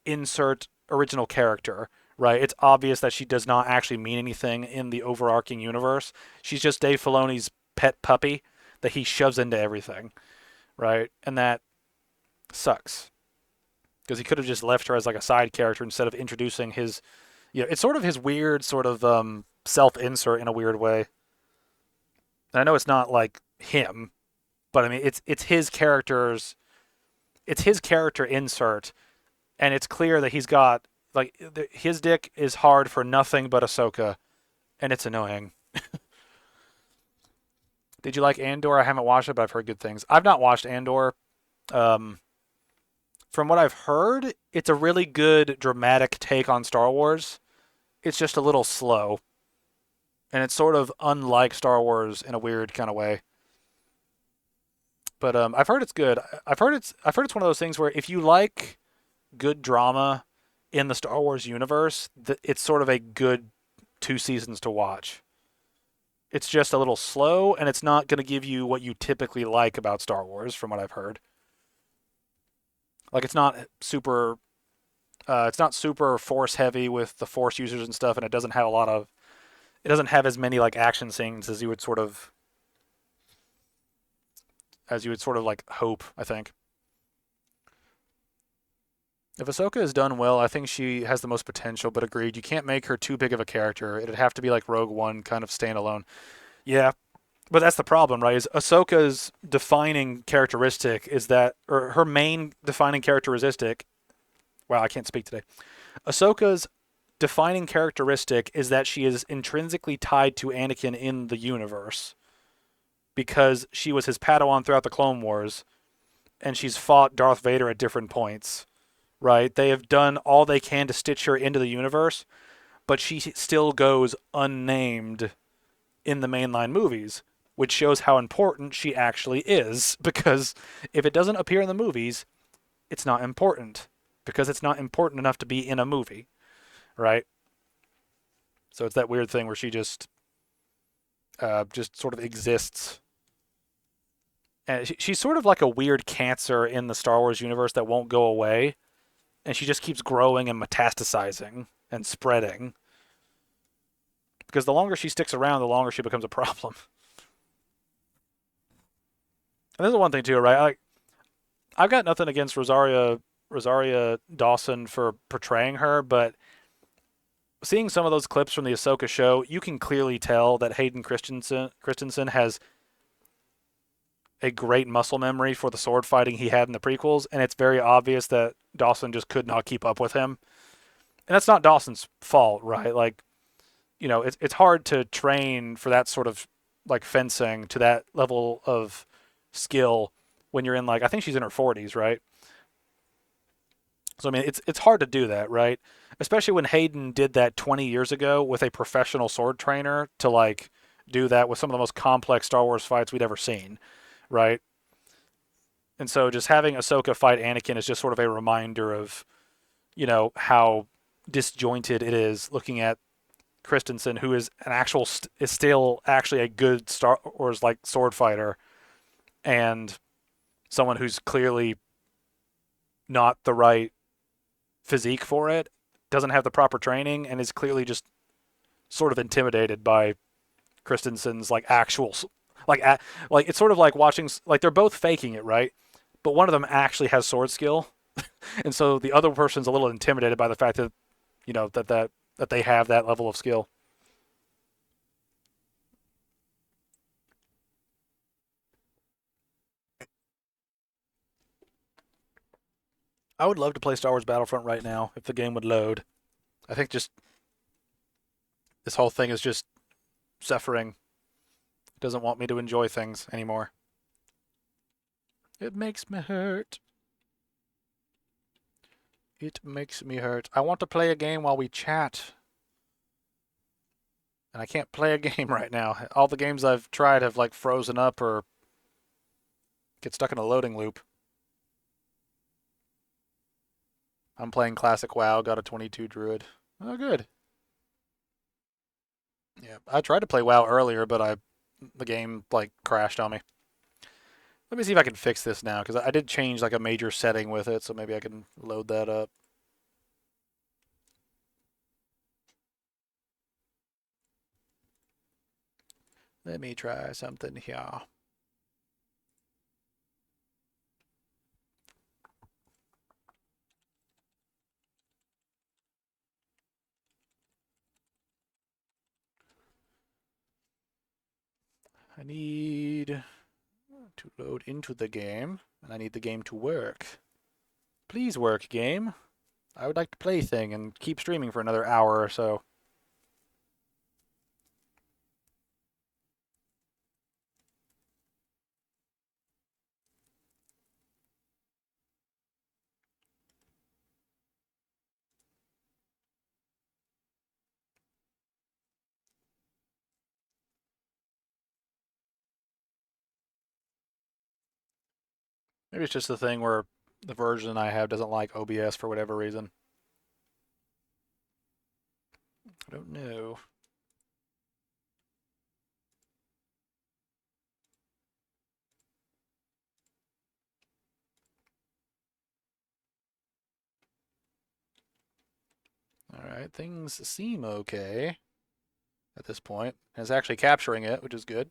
insert original character, right? It's obvious that she does not actually mean anything in the overarching universe. She's just Dave Filoni's pet puppy that he shoves into everything, right? And that sucks. Because he could have just left her as like a side character instead of introducing his, it's sort of his weird sort of self-insert in a weird way. And I know it's not like him, but I mean it's his character insert, and it's clear that he's got his dick is hard for nothing but Ahsoka, and it's annoying. Did you like Andor? I haven't watched it, but I've heard good things. I've not watched Andor. From what I've heard, it's a really good dramatic take on Star Wars. It's just a little slow. And it's sort of unlike Star Wars in a weird kind of way. But I've heard it's good. I've heard it's one of those things where if you like good drama in the Star Wars universe, it's sort of a good 2 seasons to watch. It's just a little slow, and it's not going to give you what you typically like about Star Wars, from what I've heard. Like, it's not super force heavy with the force users and stuff, and it doesn't have as many like action scenes as you would sort of like hope, I think. If Ahsoka is done well, I think she has the most potential, but agreed, you can't make her too big of a character. It'd have to be like Rogue One, kind of standalone. Yeah, but that's the problem, right? Is Ahsoka's defining characteristic is that, or her main defining characteristic, wow, I can't speak today. Ahsoka's defining characteristic is that she is intrinsically tied to Anakin in the universe because she was his Padawan throughout the Clone Wars, and she's fought Darth Vader at different points, right? They have done all they can to stitch her into the universe, but she still goes unnamed in the mainline movies, which shows how important she actually is, because if it doesn't appear in the movies, it's not important, because it's not important enough to be in a movie, right? So it's that weird thing where she just sort of exists. And she's sort of like a weird cancer in the Star Wars universe that won't go away, and she just keeps growing and metastasizing and spreading. Because the longer she sticks around, the longer she becomes a problem. And this is one thing too, right? I've got nothing against Rosaria Dawson for portraying her, but seeing some of those clips from the Ahsoka show, you can clearly tell that Hayden Christensen has a great muscle memory for the sword fighting he had in the prequels, and it's very obvious that Dawson just could not keep up with him. And that's not Dawson's fault, right? Like, it's hard to train for that sort of like fencing to that level of skill when you're in, like, I think she's in her 40s, right? So I mean, it's hard to do that, right? Especially when Hayden did that 20 years ago with a professional sword trainer to like do that with some of the most complex Star Wars fights we'd ever seen, right? And so just having Ahsoka fight Anakin is just sort of a reminder of, how disjointed it is, looking at Christensen, who is is still actually a good Star Wars like sword fighter, and someone who's clearly not the right physique for it, doesn't have the proper training, and is clearly just sort of intimidated by Christensen's like actual like it's sort of like watching like they're both faking it, right? But one of them actually has sword skill, and so the other person's a little intimidated by the fact that that they have that level of skill. I would love to play Star Wars Battlefront right now if the game would load. I think just this whole thing is just suffering. It doesn't want me to enjoy things anymore. It makes me hurt. It makes me hurt. I want to play a game while we chat. And I can't play a game right now. All the games I've tried have like frozen up or get stuck in a loading loop. I'm playing Classic WoW, got a 22 Druid. Oh, good. Yeah, I tried to play WoW earlier, but the game like crashed on me. Let me see if I can fix this now, because I did change like a major setting with it, so maybe I can load that up. Let me try something here. I need to load into the game, and I need the game to work. Please work, game. I would like to play thing and keep streaming for another hour or so. Maybe it's just the thing where the version I have doesn't like OBS for whatever reason. I don't know. Alright, things seem okay at this point. And it's actually capturing it, which is good.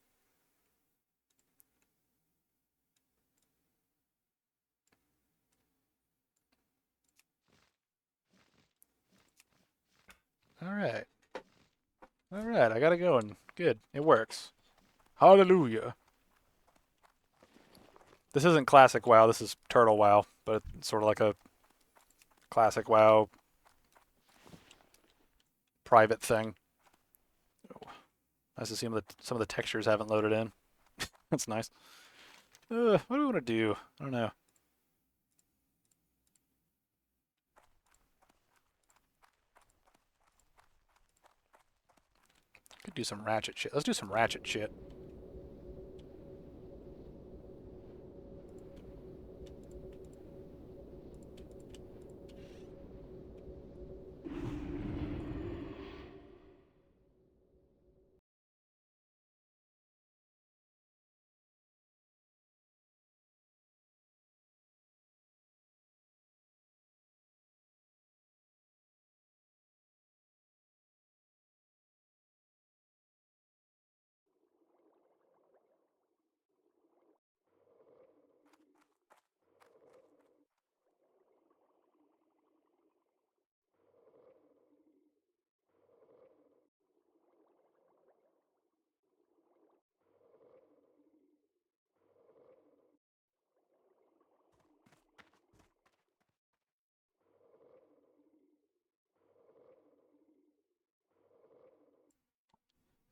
Alright. Alright, I got it going. Good. It works. Hallelujah. This isn't classic WoW, this is Turtle WoW, but it's sort of like a classic WoW private thing. Oh, nice to see some of the textures haven't loaded in. That's nice. What do we want to do? I don't know. Could do some ratchet shit. Let's do some ratchet shit.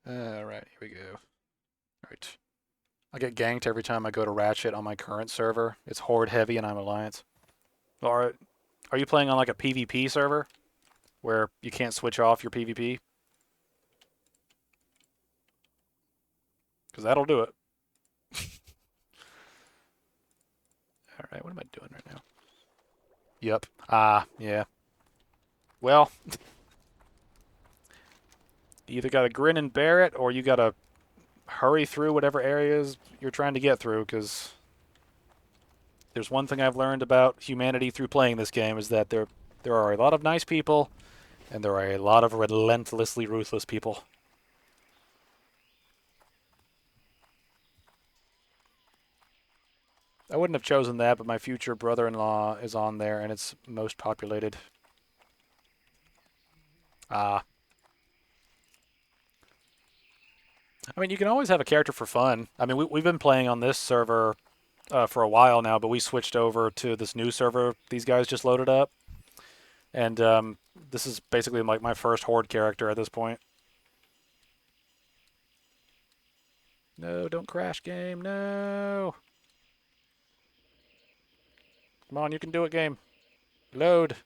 Alright, here we go. Alright. I get ganked every time I go to Ratchet on my current server. It's Horde heavy and I'm Alliance. Are you playing on like a PvP server? Where you can't switch off your PvP? Because that'll do it. Alright, what am I doing right now? Yep. Ah, yeah. Well, You either gotta grin and bear it, or you gotta hurry through whatever areas you're trying to get through, because there's one thing I've learned about humanity through playing this game is that there are a lot of nice people, and there are a lot of relentlessly ruthless people. I wouldn't have chosen that, but my future brother-in-law is on there, and it's most populated. Ah. I mean, you can always have a character for fun. I mean, we've been playing on this server for a while now, but we switched over to this new server these guys just loaded up. And this is basically like my first Horde character at this point. No, don't crash, game. No. Come on, you can do it, game. Load.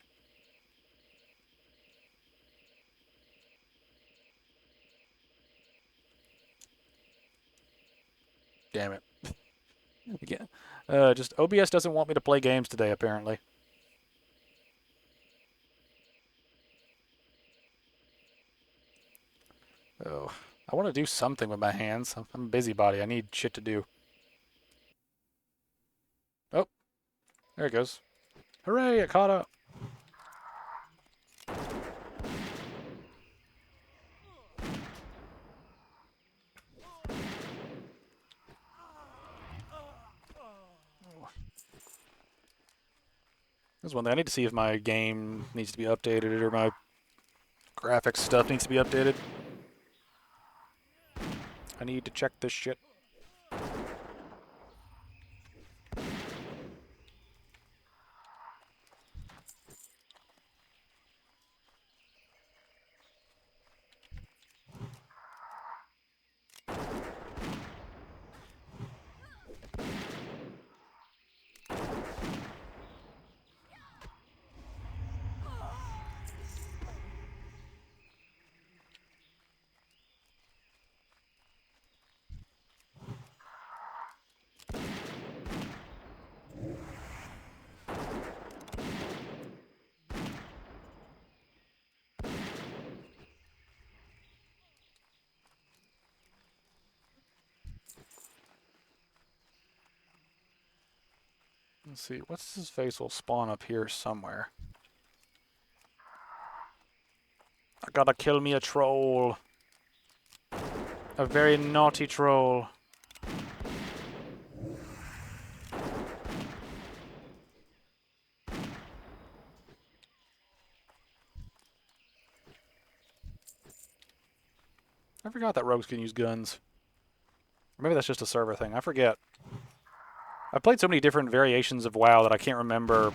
Damn it. Again. Just OBS doesn't want me to play games today, apparently. Oh, I want to do something with my hands. I'm a busybody. I need shit to do. Oh, there it goes. Hooray, it caught up. There's one thing. I need to see if my game needs to be updated or my graphics stuff needs to be updated. I need to check this shit. Let's see, what's his face will spawn up here somewhere. I gotta kill me a troll. A very naughty troll. I forgot that rogues can use guns. Or maybe that's just a server thing. I forget. I've played so many different variations of WoW that I can't remember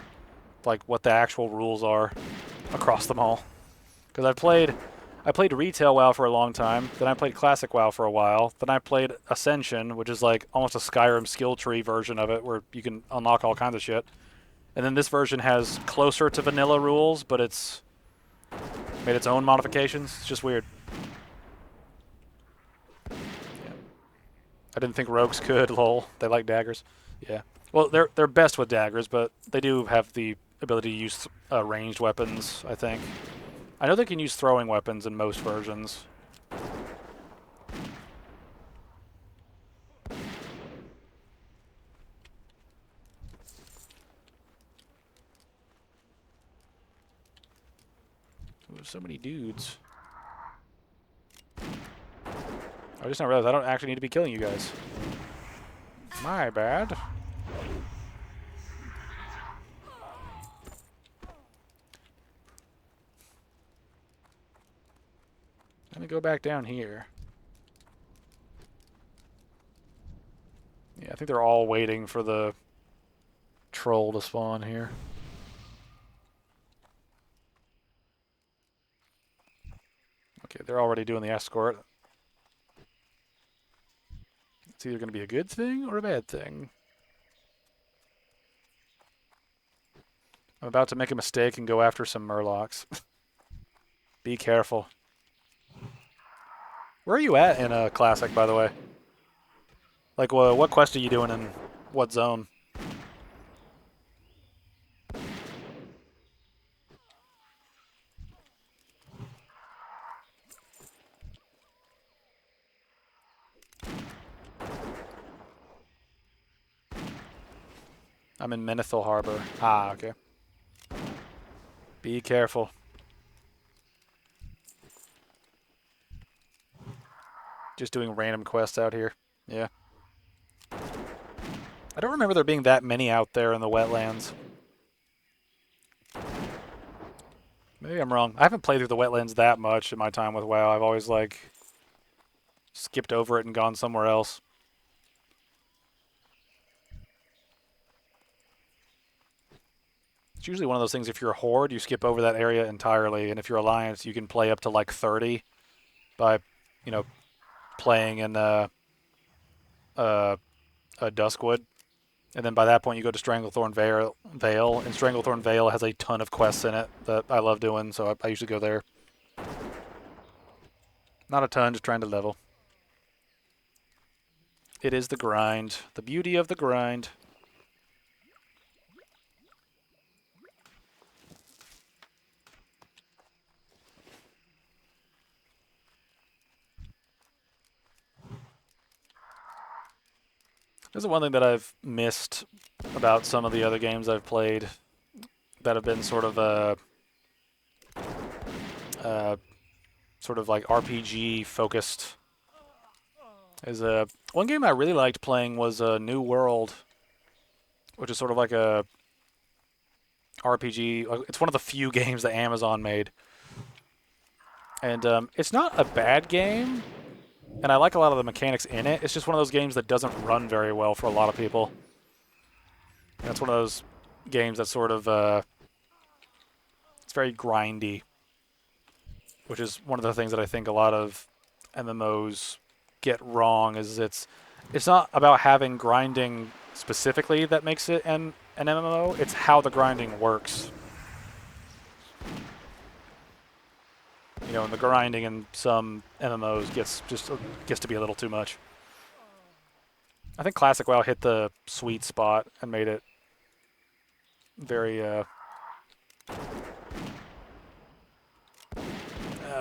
like what the actual rules are across them all. Because I played retail WoW for a long time, then I played classic WoW for a while, then I played Ascension, which is like almost a Skyrim skill tree version of it where you can unlock all kinds of shit. And then this version has closer to vanilla rules, but it's made its own modifications. It's just weird. Yeah. I didn't think rogues could, lol. They like daggers. Yeah. Well, they're best with daggers, but they do have the ability to use ranged weapons, I think. I know they can use throwing weapons in most versions. There's so many dudes. I just now realized I don't actually need to be killing you guys. My bad. Let me go back down here. Yeah, I think they're all waiting for the troll to spawn here. Okay, they're already doing the escort. It's either going to be a good thing or a bad thing. I'm about to make a mistake and go after some murlocs. Be careful. Where are you at in a classic, by the way? Like, what quest are you doing in what zone? I'm in Menethil Harbor. Ah, okay. Be careful. Just doing random quests out here. Yeah. I don't remember there being that many out there in the wetlands. Maybe I'm wrong. I haven't played through the wetlands that much in my time with WoW. I've always, like, skipped over it and gone somewhere else. It's usually one of those things, if you're a Horde, you skip over that area entirely, and if you're Alliance, you can play up to, like, 30 by, you know, playing in Duskwood. And then by that point, you go to Stranglethorn Vale, and Stranglethorn Vale has a ton of quests in it that I love doing, so I usually go there. Not a ton, just trying to level. It is the grind. The beauty of the grind. This is one thing that I've missed about some of the other games I've played that have been sort of like RPG focused. Is one game I really liked playing was New World, which is sort of like a RPG. It's one of the few games that Amazon made, and it's not a bad game, and I like a lot of the mechanics in it. It's just one of those games that doesn't run very well for a lot of people. And it's one of those games that sort of it's very grindy, which is one of the things that I think a lot of MMOs get wrong. Is it's not about having grinding specifically that makes it an MMO. It's how the grinding works. You know, and the grinding in some MMOs gets to be a little too much. I think Classic WoW hit the sweet spot and made it very. Of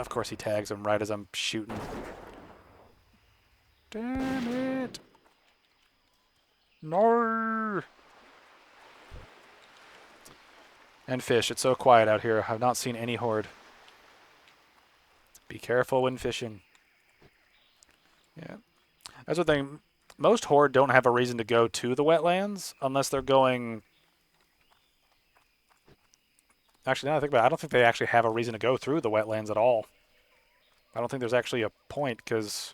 course, he tags him right as I'm shooting. Damn it! No! And fish. It's so quiet out here. I've not seen any horde. Be careful when fishing. Yeah. That's the thing. Most horde don't have a reason to go to the wetlands unless they're going... Actually, now that I think about it, I don't think they actually have a reason to go through the wetlands at all. I don't think there's actually a point, because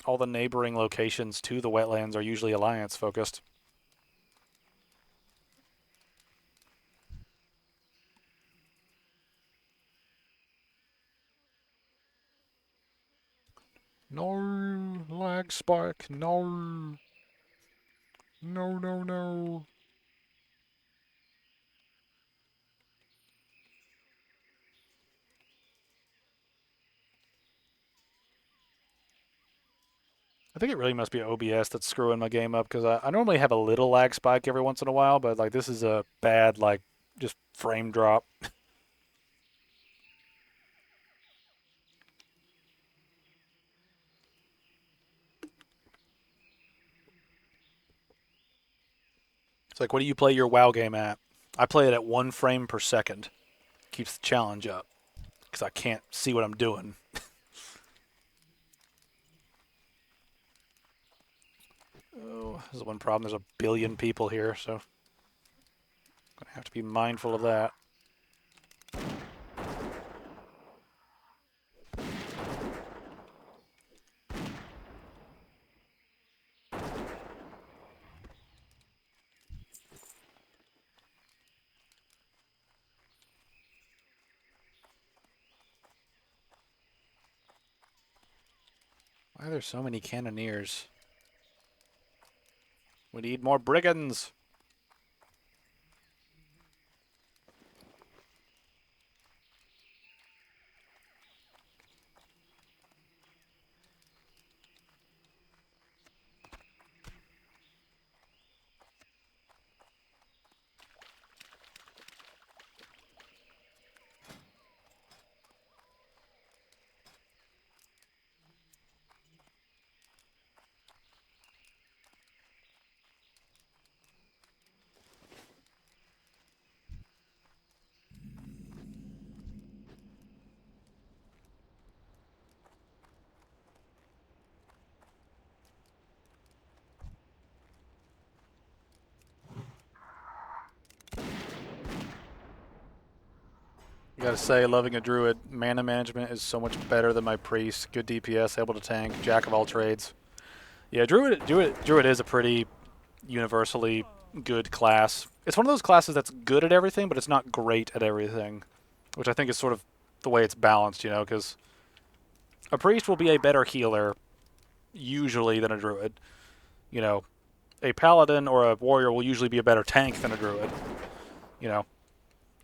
all the neighboring locations to the wetlands are usually Alliance focused. No, lag spike, no. No, no, no. I think it really must be OBS that's screwing my game up, because I normally have a little lag spike every once in a while, but like this is a bad, like, just frame drop. It's like, what do you play your WoW game at? I play it at 1 frame per second. Keeps the challenge up, because I can't see what I'm doing. Oh, this is one problem. There's a billion people here, so I'm gonna have to be mindful of that. Why are there so many cannoneers? We need more brigands. I gotta say, loving a druid. Mana management is so much better than my priest. Good DPS, able to tank, jack of all trades. Yeah, druid is a pretty universally good class. It's one of those classes that's good at everything, but it's not great at everything, which I think is sort of the way it's balanced, you know, because a priest will be a better healer usually than a druid. You know, a paladin or a warrior will usually be a better tank than a druid. You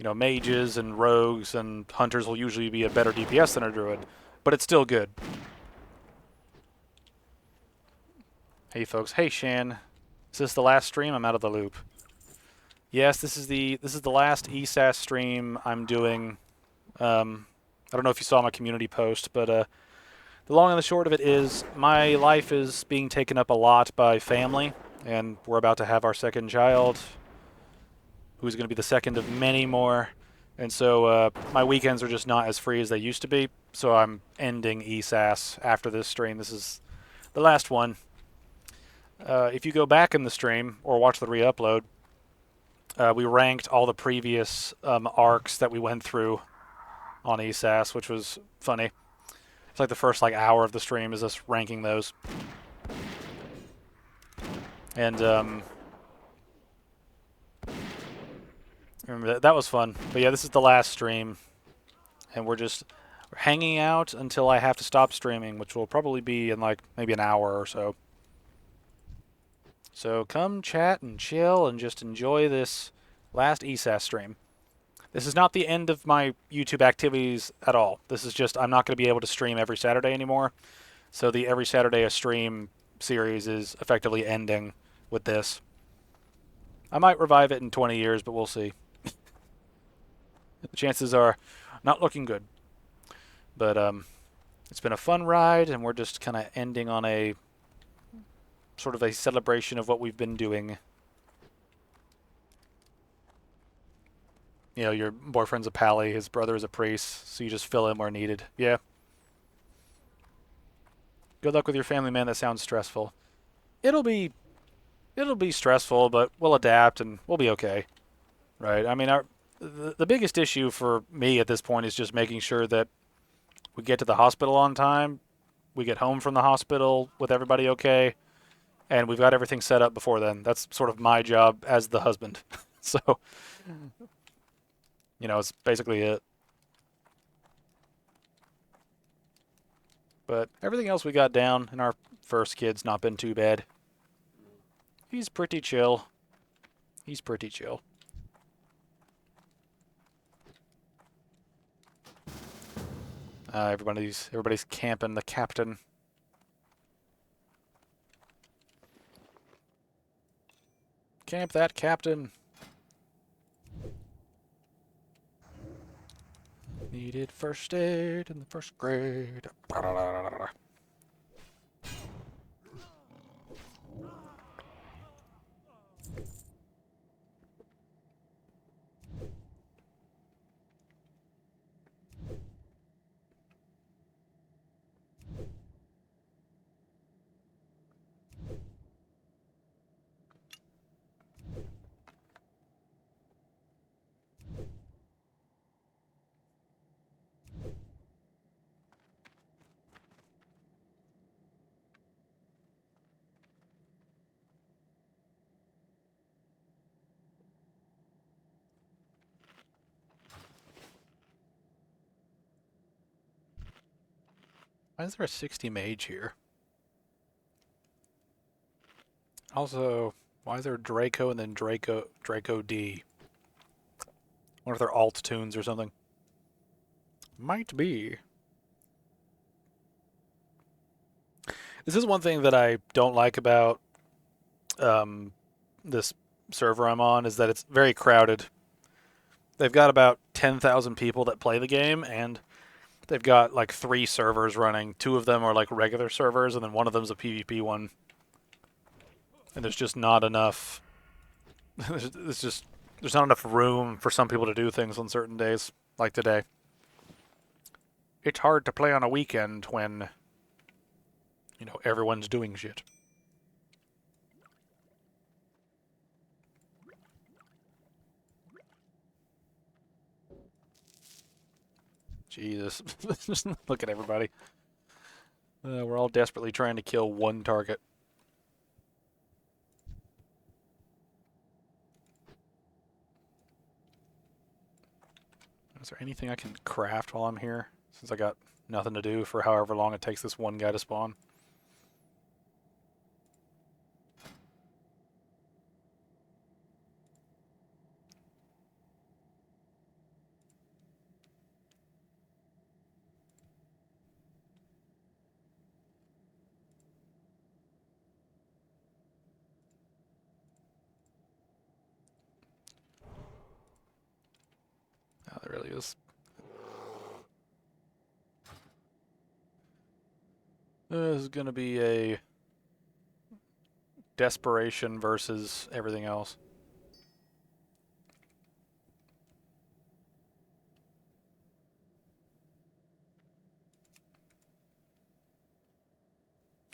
know, mages and rogues and hunters will usually be a better DPS than a druid, but it's still good. Hey folks, hey Shan. Is this the last stream? I'm out of the loop. Yes, this is the last ESAS stream I'm doing. I don't know if you saw my community post, but the long and the short of it is my life is being taken up a lot by family, and we're about to have our second child, who's going to be the second of many more. And so my weekends are just not as free as they used to be, so I'm ending ESAS after this stream. This is the last one. If you go back in the stream or watch the re-upload, we ranked all the previous arcs that we went through on ESAS, which was funny. It's like the first hour of the stream is us ranking those. And remember that was fun. But yeah, this is the last stream, and we're hanging out until I have to stop streaming, which will probably be in maybe an hour or so. So come chat and chill and just enjoy this last ESAS stream. This is not the end of my YouTube activities at all. This is just I'm not going to be able to stream every Saturday anymore. So the every Saturday a stream series is effectively ending with this. I might revive it in 20 years, but we'll see. The chances are not looking good. But it's been a fun ride, and we're just kind of ending on a sort of a celebration of what we've been doing. You know, your boyfriend's a pally, his brother is a priest, so you just fill in where needed. Yeah. Good luck with your family, man. That sounds stressful. It'll be stressful, but we'll adapt and we'll be okay. Right? I mean, the biggest issue for me at this point is just making sure that we get to the hospital on time, we get home from the hospital with everybody okay, and we've got everything set up before then. That's sort of my job as the husband. So, you know, it's basically it. But everything else we got down, and our first kid's not been too bad. He's pretty chill. He's pretty chill. Everybody's camping the captain. Camp that captain. Needed first aid in the first grade. Why is there a 60 mage here? Also, why is there Draco and then Draco D? I wonder if they're alt tunes or something. Might be. This is one thing that I don't like about this server I'm on, is that it's very crowded. They've got about 10,000 people that play the game, and they've got 3 servers running. 2 of them are regular servers, and then one of them's a PvP one. And there's just not enough. There's not enough room for some people to do things on certain days, like today. It's hard to play on a weekend when, everyone's doing shit. Jesus. Just look at everybody. We're all desperately trying to kill one target. Is there anything I can craft while I'm here? Since I got nothing to do for however long it takes this one guy to spawn. Oh, there really is. This is going to be a desperation versus everything else.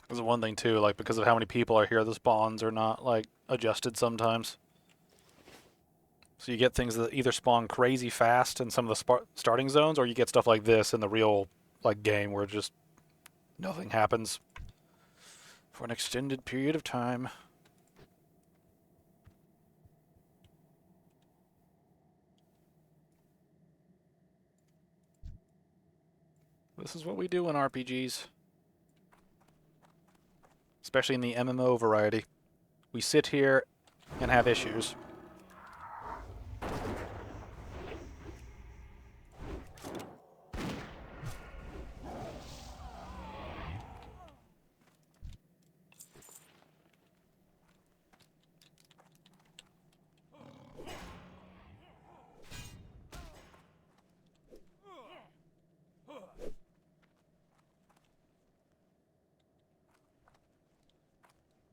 There's one thing too, like because of how many people are here, the spawns are not like adjusted sometimes. So you get things that either spawn crazy fast in some of the starting zones, or you get stuff like this in the real like game where just nothing happens for an extended period of time. This is what we do in RPGs. Especially in the MMO variety. We sit here and have issues.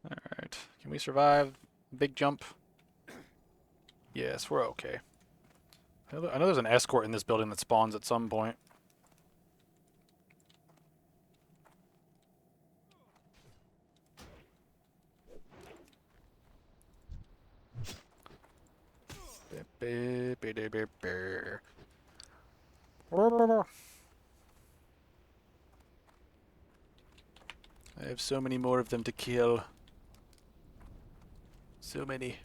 Alright, can we survive? Big jump? Yes, we're okay. I know there's an escort in this building that spawns at some point. I have so many more of them to kill. So many.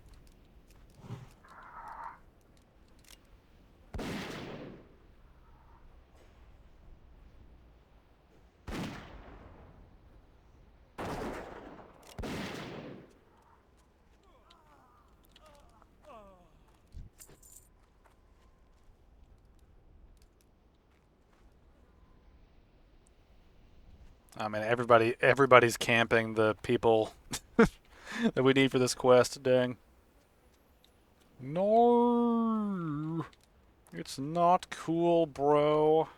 I mean, everybody's camping the people that we need for this quest, dang. No! It's not cool, bro.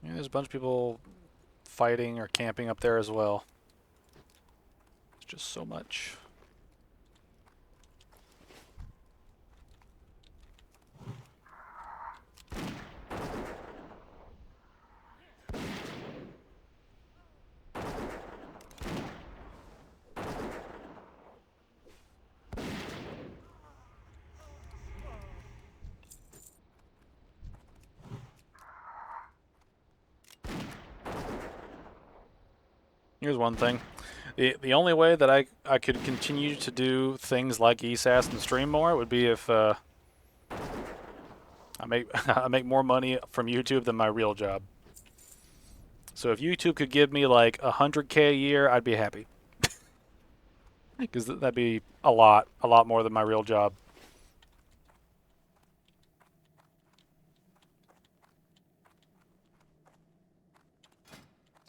Yeah, there's a bunch of people fighting or camping up there as well. It's just so much. Here's one thing. The only way that I could continue to do things like ESAS and stream more would be if I make more money from YouTube than my real job. So if YouTube could give me like $100K a year, I'd be happy. Because that'd be a lot more than my real job.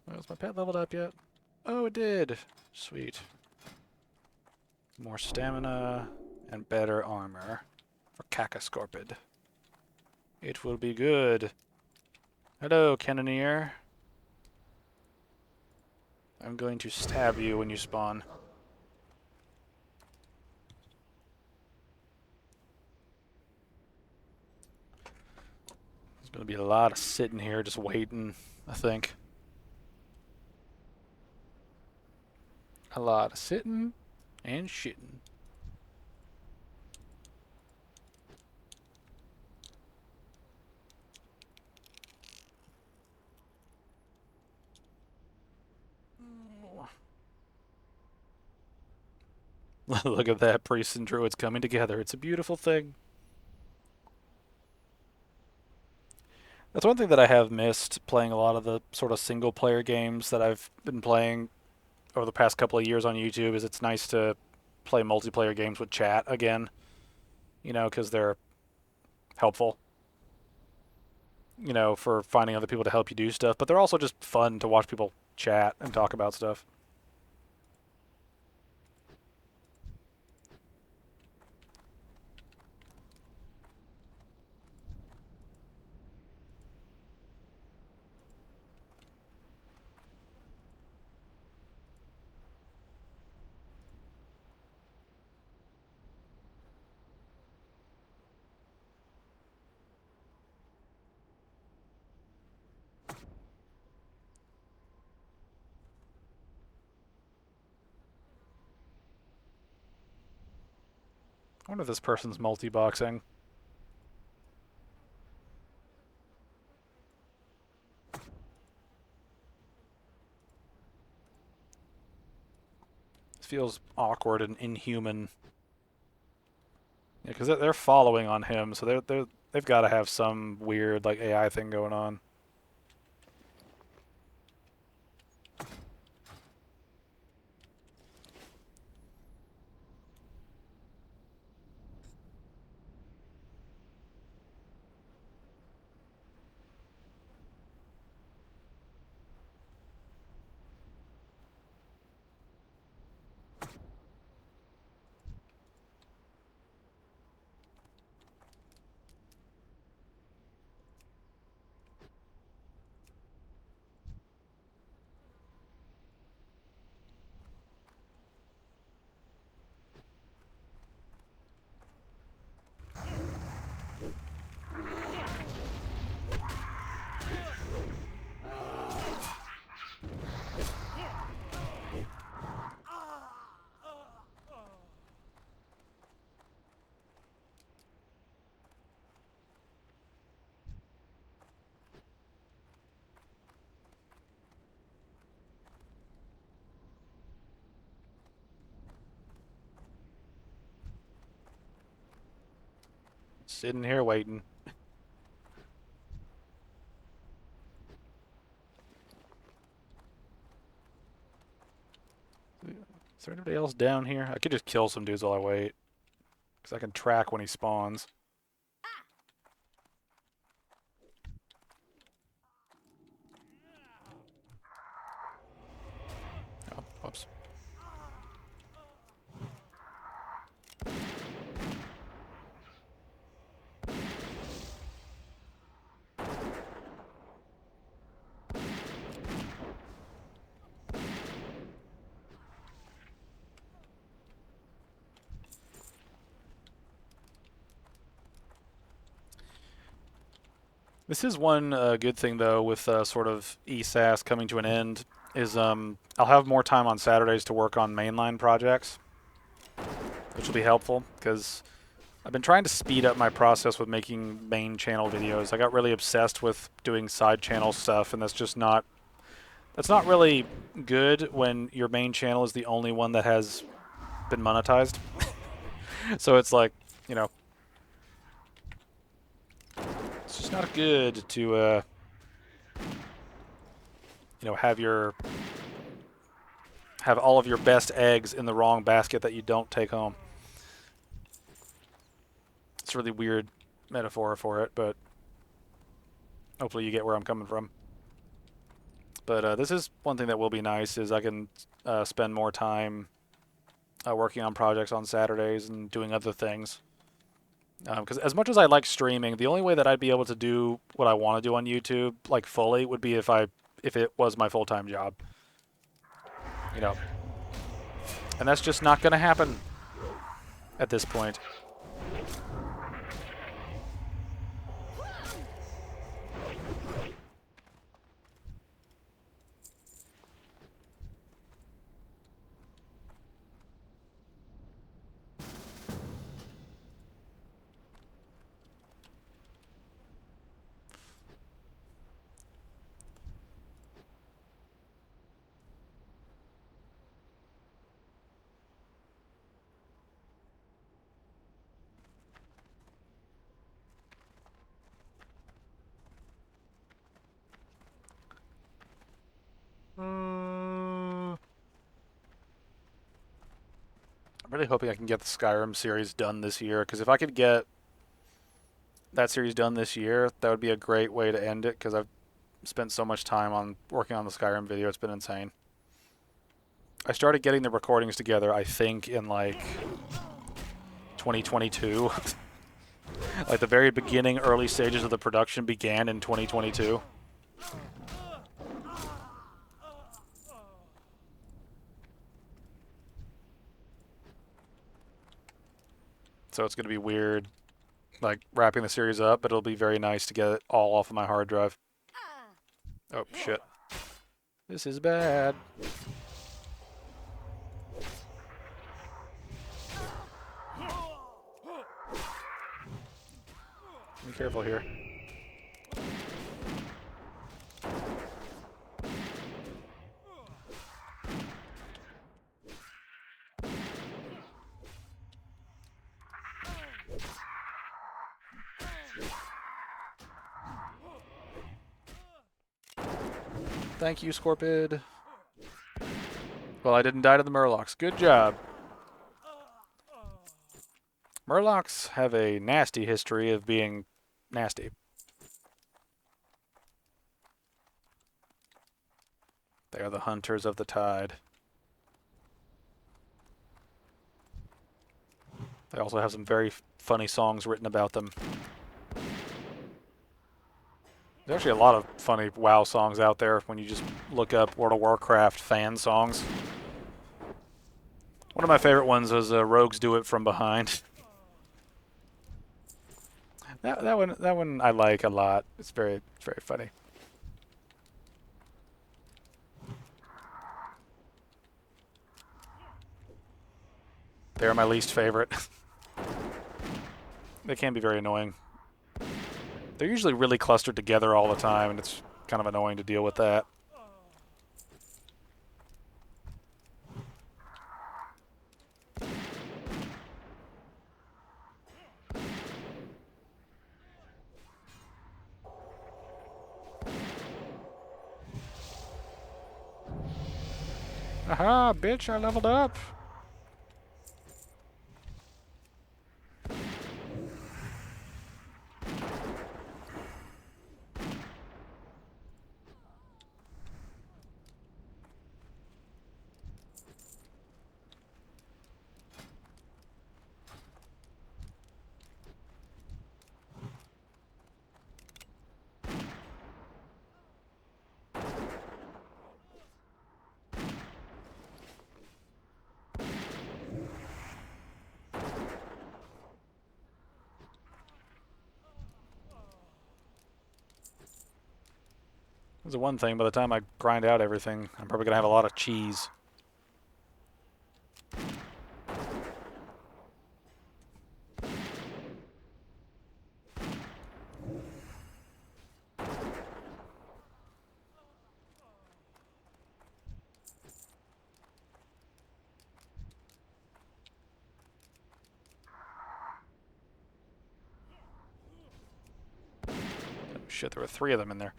Oh, is my pet leveled up yet? Oh, it did. Sweet. More stamina and better armor for Kakascorpid. It will be good. Hello, Cannoneer. I'm going to stab you when you spawn. There's going to be a lot of sitting here just waiting, I think. A lot of sitting and shitting. Look at that, priests and druids coming together. It's a beautiful thing. That's one thing that I have missed playing a lot of the sort of single player games that I've been playing over the past couple of years on YouTube is it's nice to play multiplayer games with chat again, you know, because they're helpful, you know, for finding other people to help you do stuff, but they're also just fun to watch people chat and talk about stuff. I wonder if this person's multi-boxing. This feels awkward and inhuman. Yeah, because they're following on him, so they've got to have some weird like AI thing going on. Sitting here waiting. Is there anybody else down here? I could just kill some dudes while I wait. Because I can track when he spawns. Oh, whoops. This is one good thing, though, with sort of ESAS coming to an end, is I'll have more time on Saturdays to work on mainline projects, which will be helpful, because I've been trying to speed up my process with making main channel videos. I got really obsessed with doing side channel stuff, and that's not really good when your main channel is the only one that has been monetized. So it's like, you know, it's just not good to, you know, have all of your best eggs in the wrong basket that you don't take home. It's a really weird metaphor for it, but hopefully you get where I'm coming from. But this is one thing that will be nice, is I can spend more time working on projects on Saturdays and doing other things. Because as much as I like streaming, the only way that I'd be able to do what I want to do on YouTube, like fully, would be if it was my full-time job. You know. And that's just not going to happen at this point. I'm really hoping I can get the Skyrim series done this year, because if I could get that series done this year, that would be a great way to end it, because I've spent so much time on working on the Skyrim video. It's been insane. I started getting the recordings together, I think, in like 2022. Like the very beginning, early stages of the production began in 2022. So it's going to be weird, like, wrapping the series up, but it'll be very nice to get it all off of my hard drive. Oh, shit. This is bad. Be careful here. Thank you, Scorpid. Well, I didn't die to the Murlocs. Good job. Murlocs have a nasty history of being nasty. They are the hunters of the tide. They also have some very funny songs written about them. There's actually a lot of funny WoW songs out there when you just look up World of Warcraft fan songs. One of my favorite ones was Rogues Do It From Behind. That one I like a lot. It's very funny. They're my least favorite. They can be very annoying. They're usually really clustered together all the time, and it's kind of annoying to deal with that. Aha, bitch, I leveled up. That's the one thing, by the time I grind out everything, I'm probably going to have a lot of cheese. Oh, shit, there were 3 of them in there.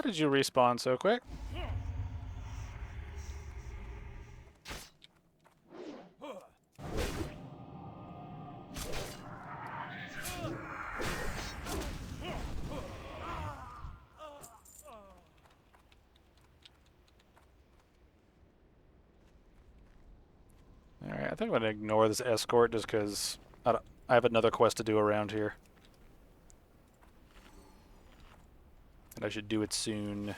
did you respawn so quick? Alright, I think I'm going to ignore this escort just because I have another quest to do around here. And I should do it soon. There's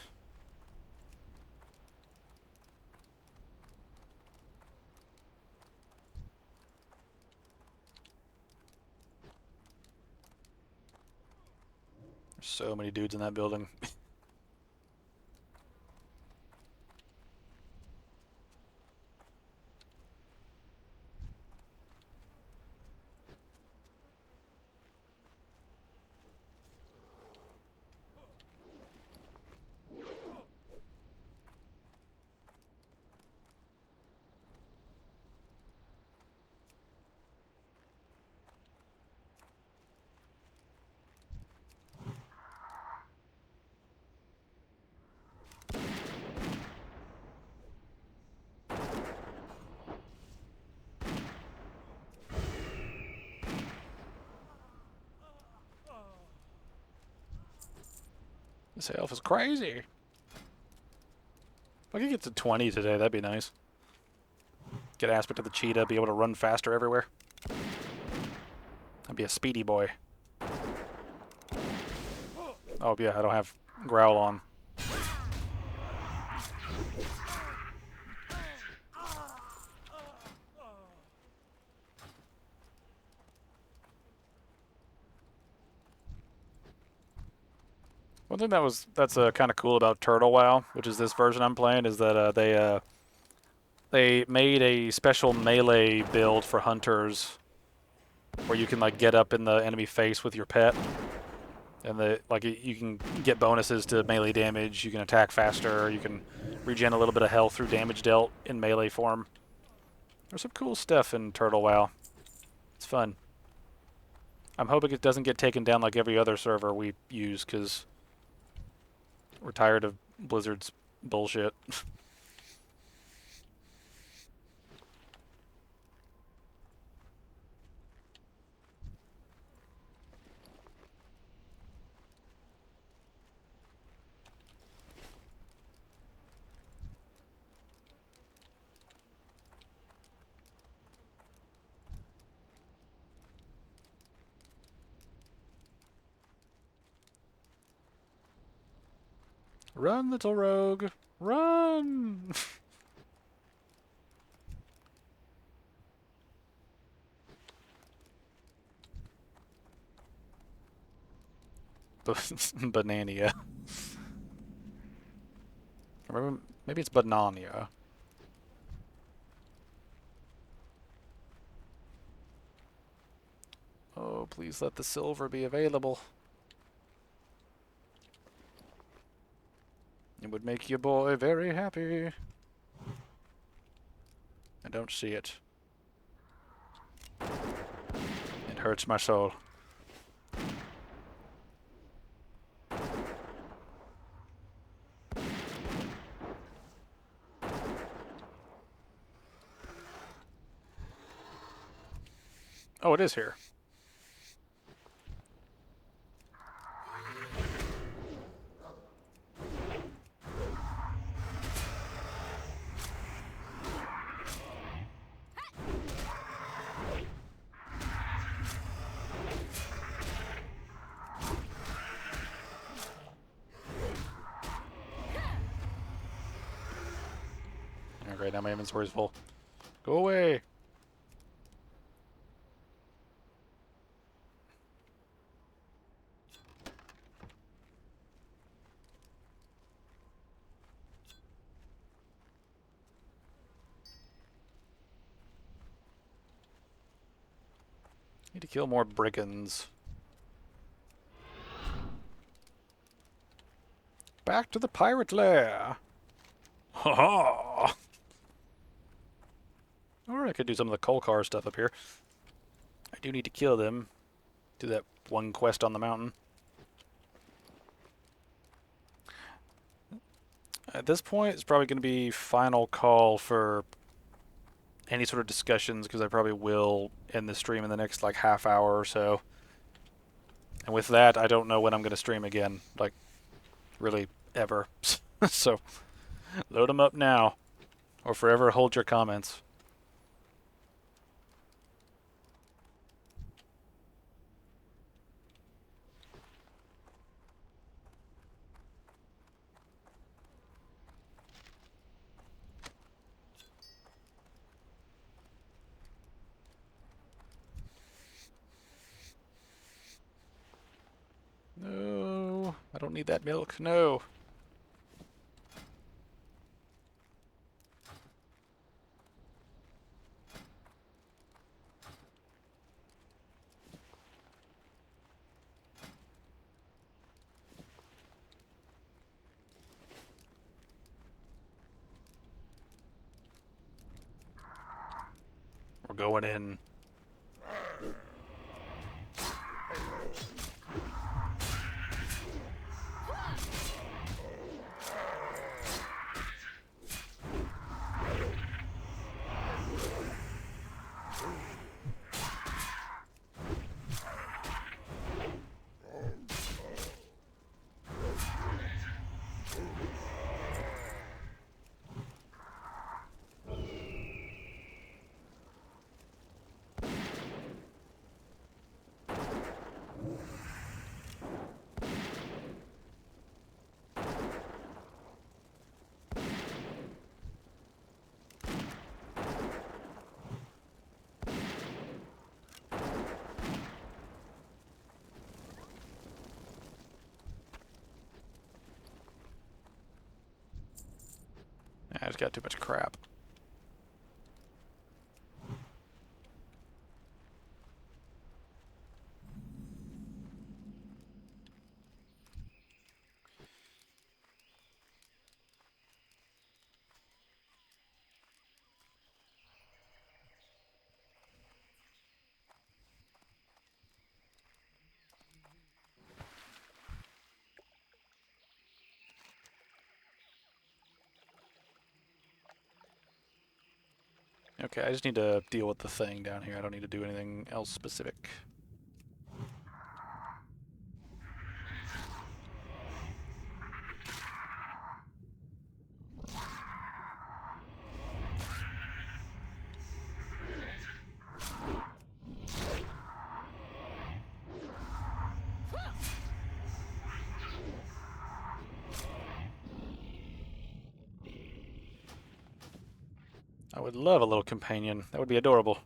so many dudes in that building. This elf is crazy. If I could get to 20 today, that'd be nice. Get aspect of the cheetah, be able to run faster everywhere. I'd be a speedy boy. Oh yeah, I don't have growl on. One thing that's kind of cool about Turtle WoW, which is this version I'm playing, is that they made a special melee build for hunters, where you can like get up in the enemy face with your pet, and you can get bonuses to melee damage. You can attack faster. You can regen a little bit of health through damage dealt in melee form. There's some cool stuff in Turtle WoW. It's fun. I'm hoping it doesn't get taken down like every other server we use, because we're tired of Blizzard's bullshit. Run, little rogue! Run! Banania. Remember, maybe it's Banania. Oh, please let the silver be available. It would make your boy very happy. I don't see it. It hurts my soul. Oh, it is here. Alright, now my inventory's full. Go away! Need to kill more brigands. Back to the pirate lair! Ha ha! Or I could do some of the coal car stuff up here. I do need to kill them. Do that one quest on the mountain. At this point, it's probably going to be final call for any sort of discussions, because I probably will end the stream in the next like half hour or so. And with that, I don't know when I'm going to stream again, like really ever. So load them up now, or forever hold your comments. No, I don't need that milk. No. We're going in. I just got too much crap. Okay, I just need to deal with the thing down here. I don't need to do anything else specific. I would love a little companion. That would be adorable.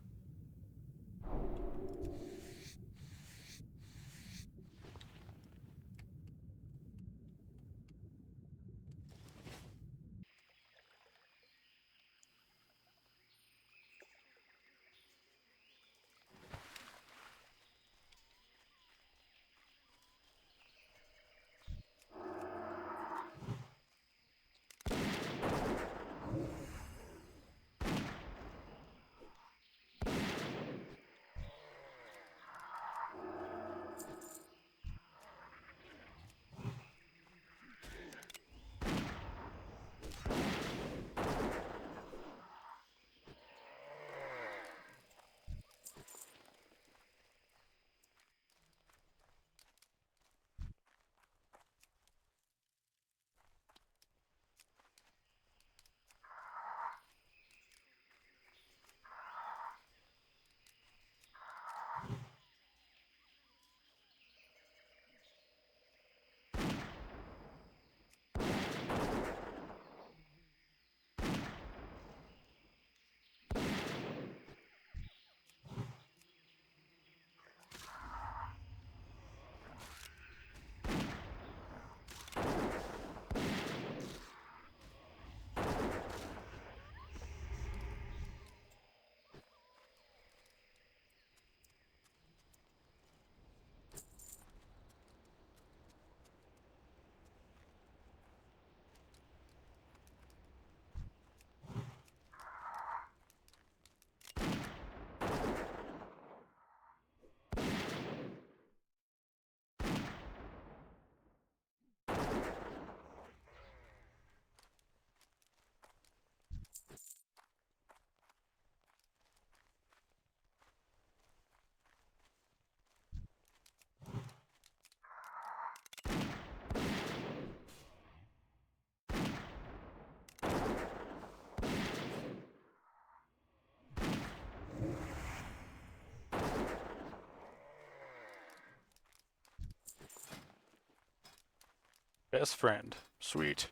best friend. Sweet.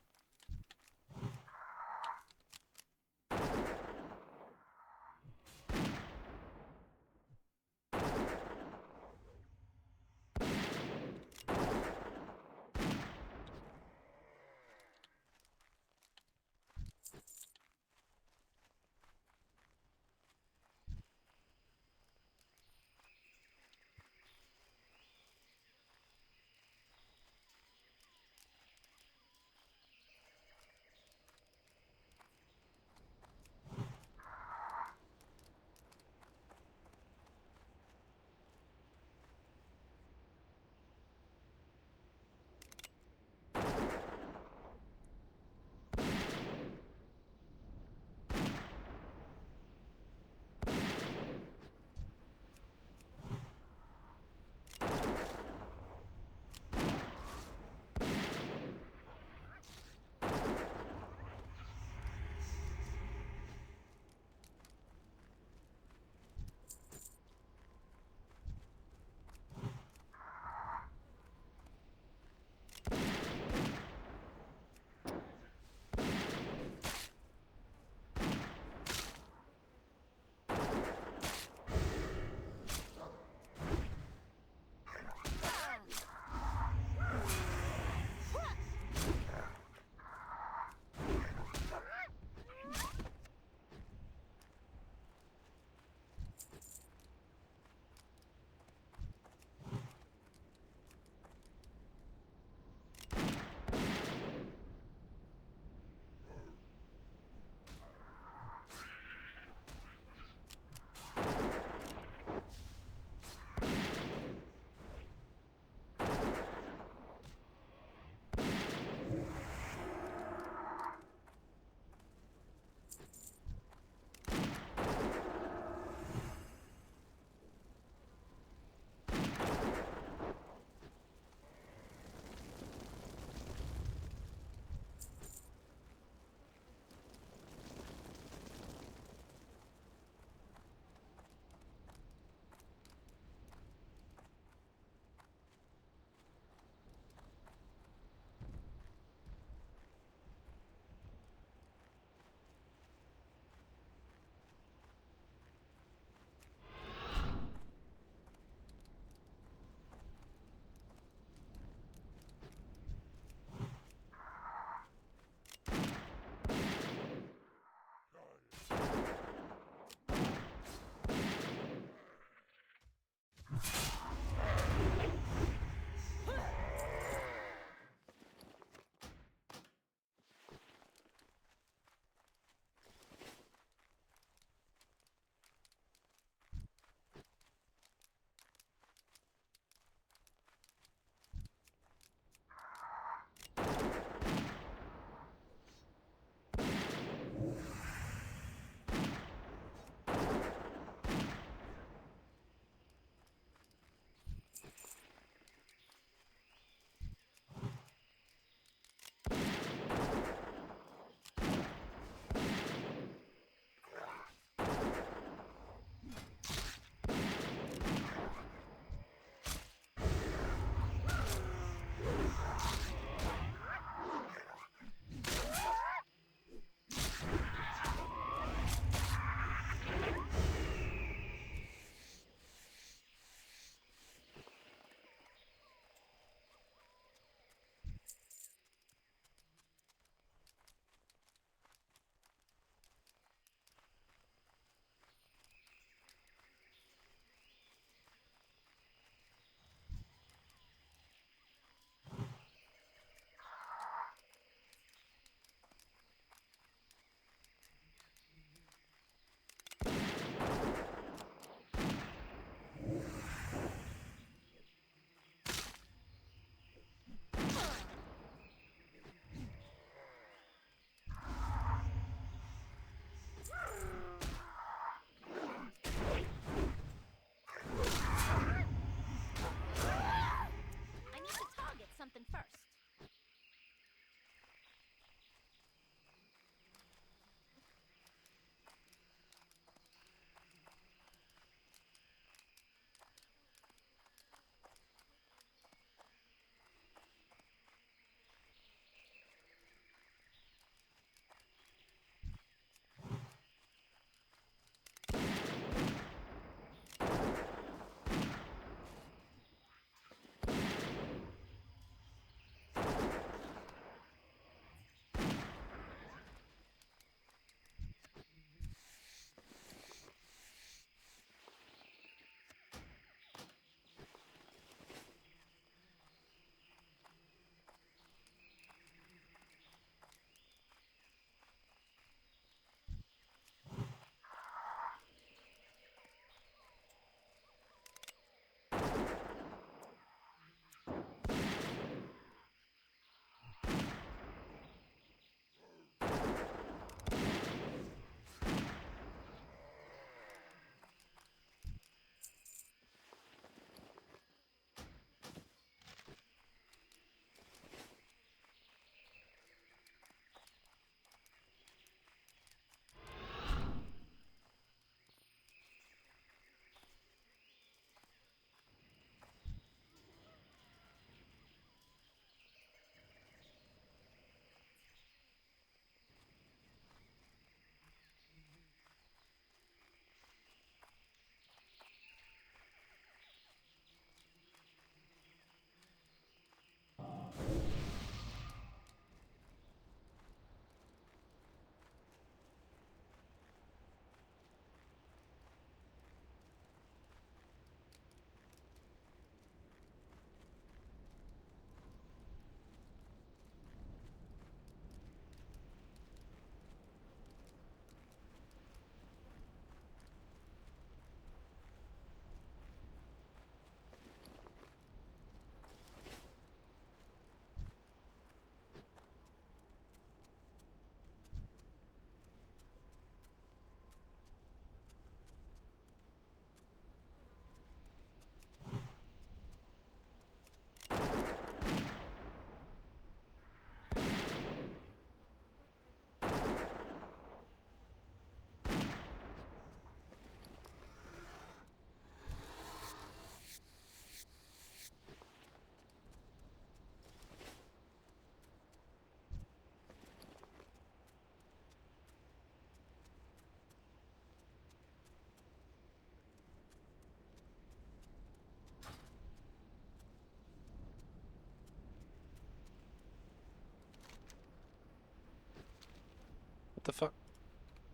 the fuck?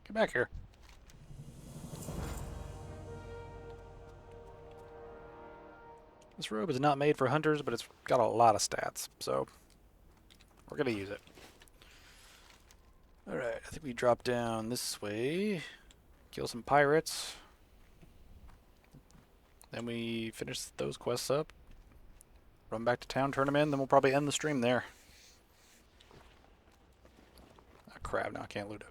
Get back here. This robe is not made for hunters, but it's got a lot of stats, so we're gonna use it. Alright, I think we drop down this way, kill some pirates, then we finish those quests up, run back to town, turn them in, then we'll probably end the stream there. Ah, crap, now I can't loot it.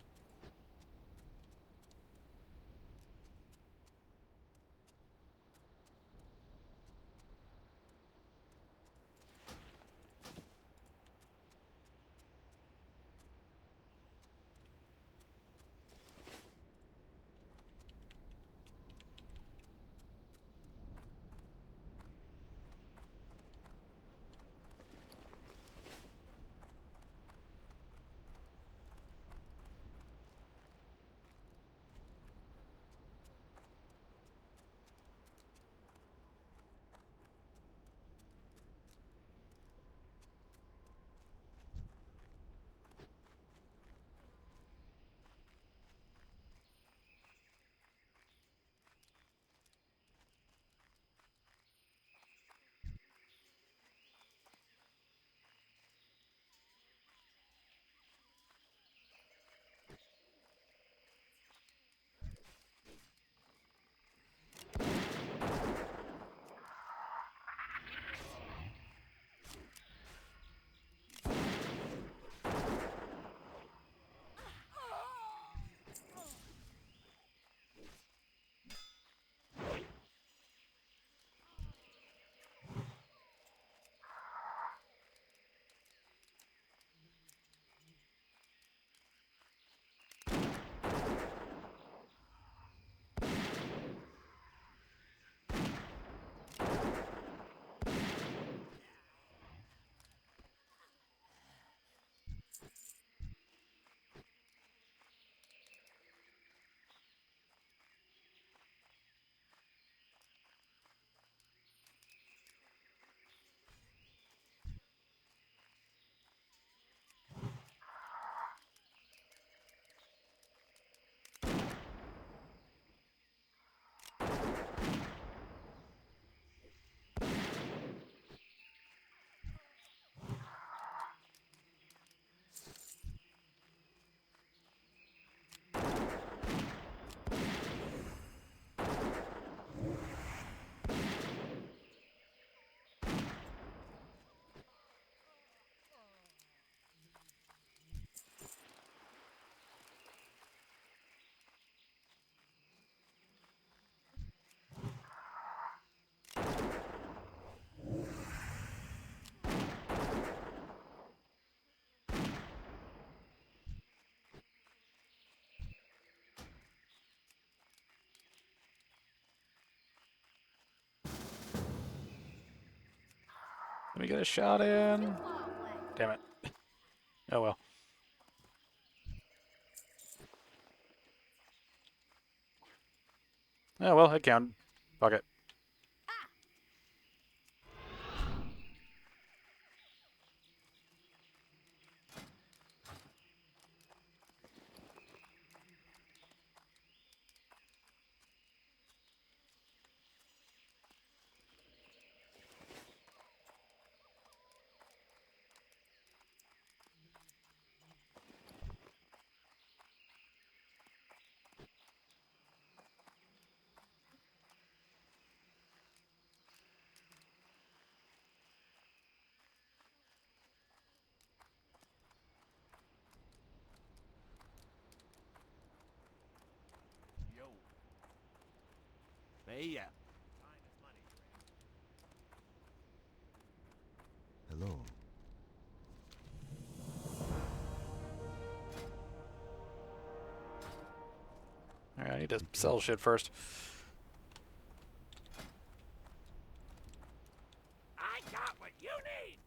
Let me get a shot in. Damn it. Oh well. Oh well, it counted. Fuck it. Yo. Hey, yeah. Hello. Alright, I need to sell shit first. I got what you need!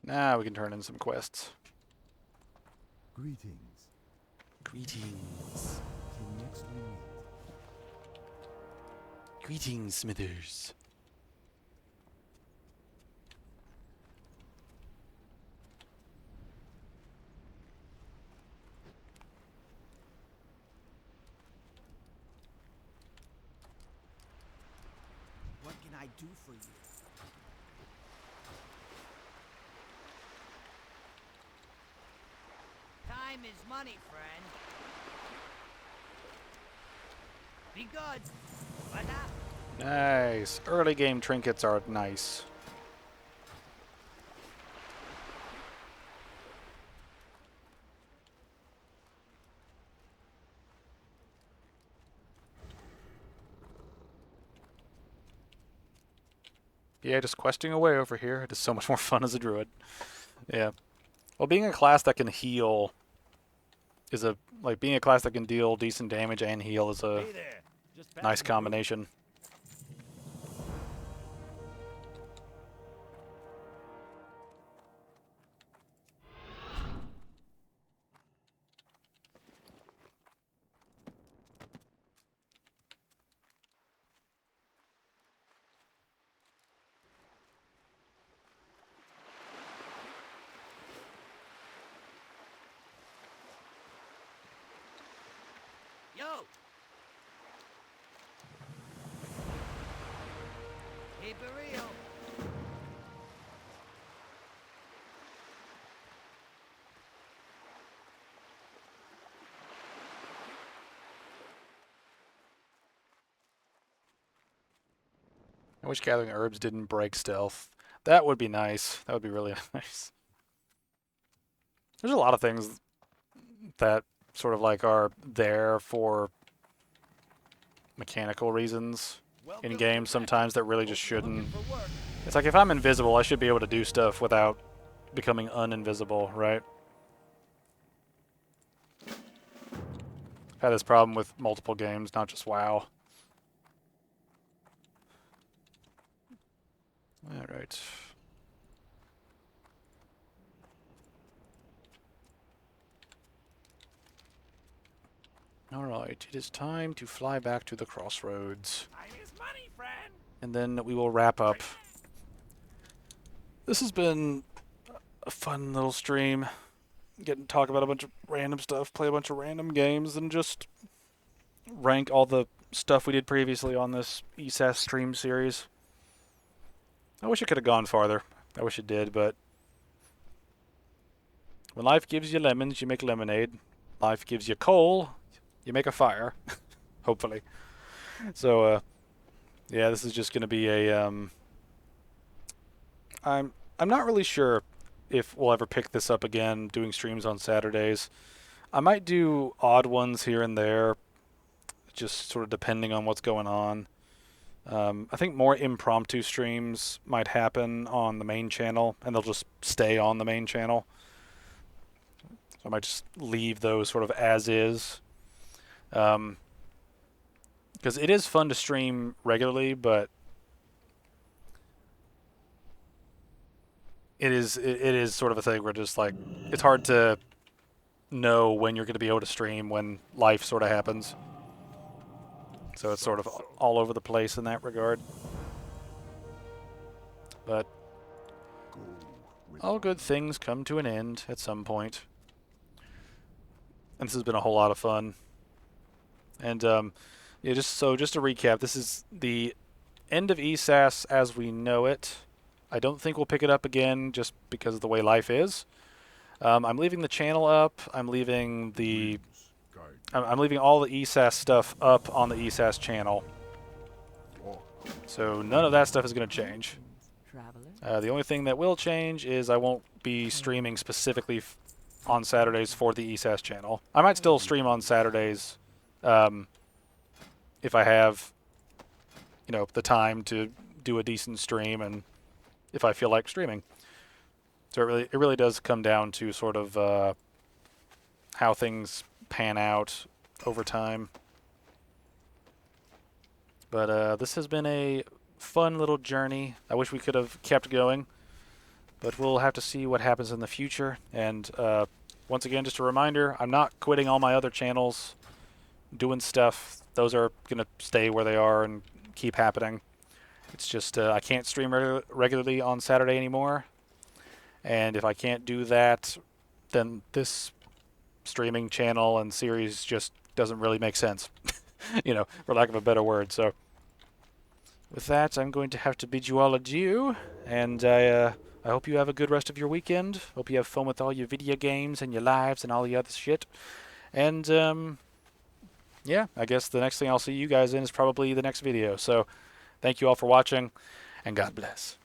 Now we can turn in some quests. Greetings. Greetings. Till next we meet. Greetings, Smithers. What can I do for you? Time is money, friend. Be good. What up? Nice. Early game trinkets are nice. Yeah, just questing away over here. It is so much more fun as a druid. Yeah. Well, being a class that can heal is being a class that can deal decent damage and heal is a Hey there. Just nice passing through. combination. Yo. Keep it real. I wish gathering herbs didn't break stealth. That would be nice. That would be really nice. There's a lot of things that sort of like are there for mechanical reasons Welcome in to games Red. sometimes that really just Hope you're looking shouldn't. for work. It's like if I'm invisible, I should be able to do stuff without becoming uninvisible, right? I've had this problem with multiple games, not just WoW. Alright. Alright, it is time to fly back to the crossroads. Time is money, friend. And then we will wrap up. This has been a fun little stream. Get to talk about a bunch of random stuff, play a bunch of random games, and just rank all the stuff we did previously on this ESAS stream series. I wish it could have gone farther. I wish it did, but when life gives you lemons, you make lemonade. Life gives you coal, you make a fire. Hopefully. So, yeah, this is just going to be a, I'm not really sure if we'll ever pick this up again, doing streams on Saturdays. I might do odd ones here and there, just sort of depending on what's going on. I think more impromptu streams might happen on the main channel, and they'll just stay on the main channel. So I might just leave those sort of as is. Because it is fun to stream regularly, but it is sort of a thing where just like it's hard to know when you're going to be able to stream when life sort of happens. So it's sort of all over the place in that regard. But all good things come to an end at some point. And this has been a whole lot of fun. And yeah, just to recap, this is the end of ESAS as we know it. I don't think we'll pick it up again just because of the way life is. I'm leaving the channel up. I'm leaving all the ESAS stuff up on the ESAS channel. So none of that stuff is going to change. The only thing that will change is I won't be streaming specifically on Saturdays for the ESAS channel. I might still stream on Saturdays if I have, the time to do a decent stream and if I feel like streaming. So it really does come down to sort of how things pan out over time. But this has been a fun little journey. I wish we could have kept going. But we'll have to see what happens in the future. And once again, just a reminder, I'm not quitting all my other channels, doing stuff. Those are going to stay where they are and keep happening. It's just I can't stream regularly on Saturday anymore. And if I can't do that, then this streaming channel and series just doesn't really make sense, you know, for lack of a better word. So with that, I'm going to have to bid you all adieu, and I hope you have a good rest of your weekend. Hope you have fun with all your video games and your lives and all the other shit. And yeah, I guess the next thing I'll see you guys in is probably the next video. So thank you all for watching, and God bless.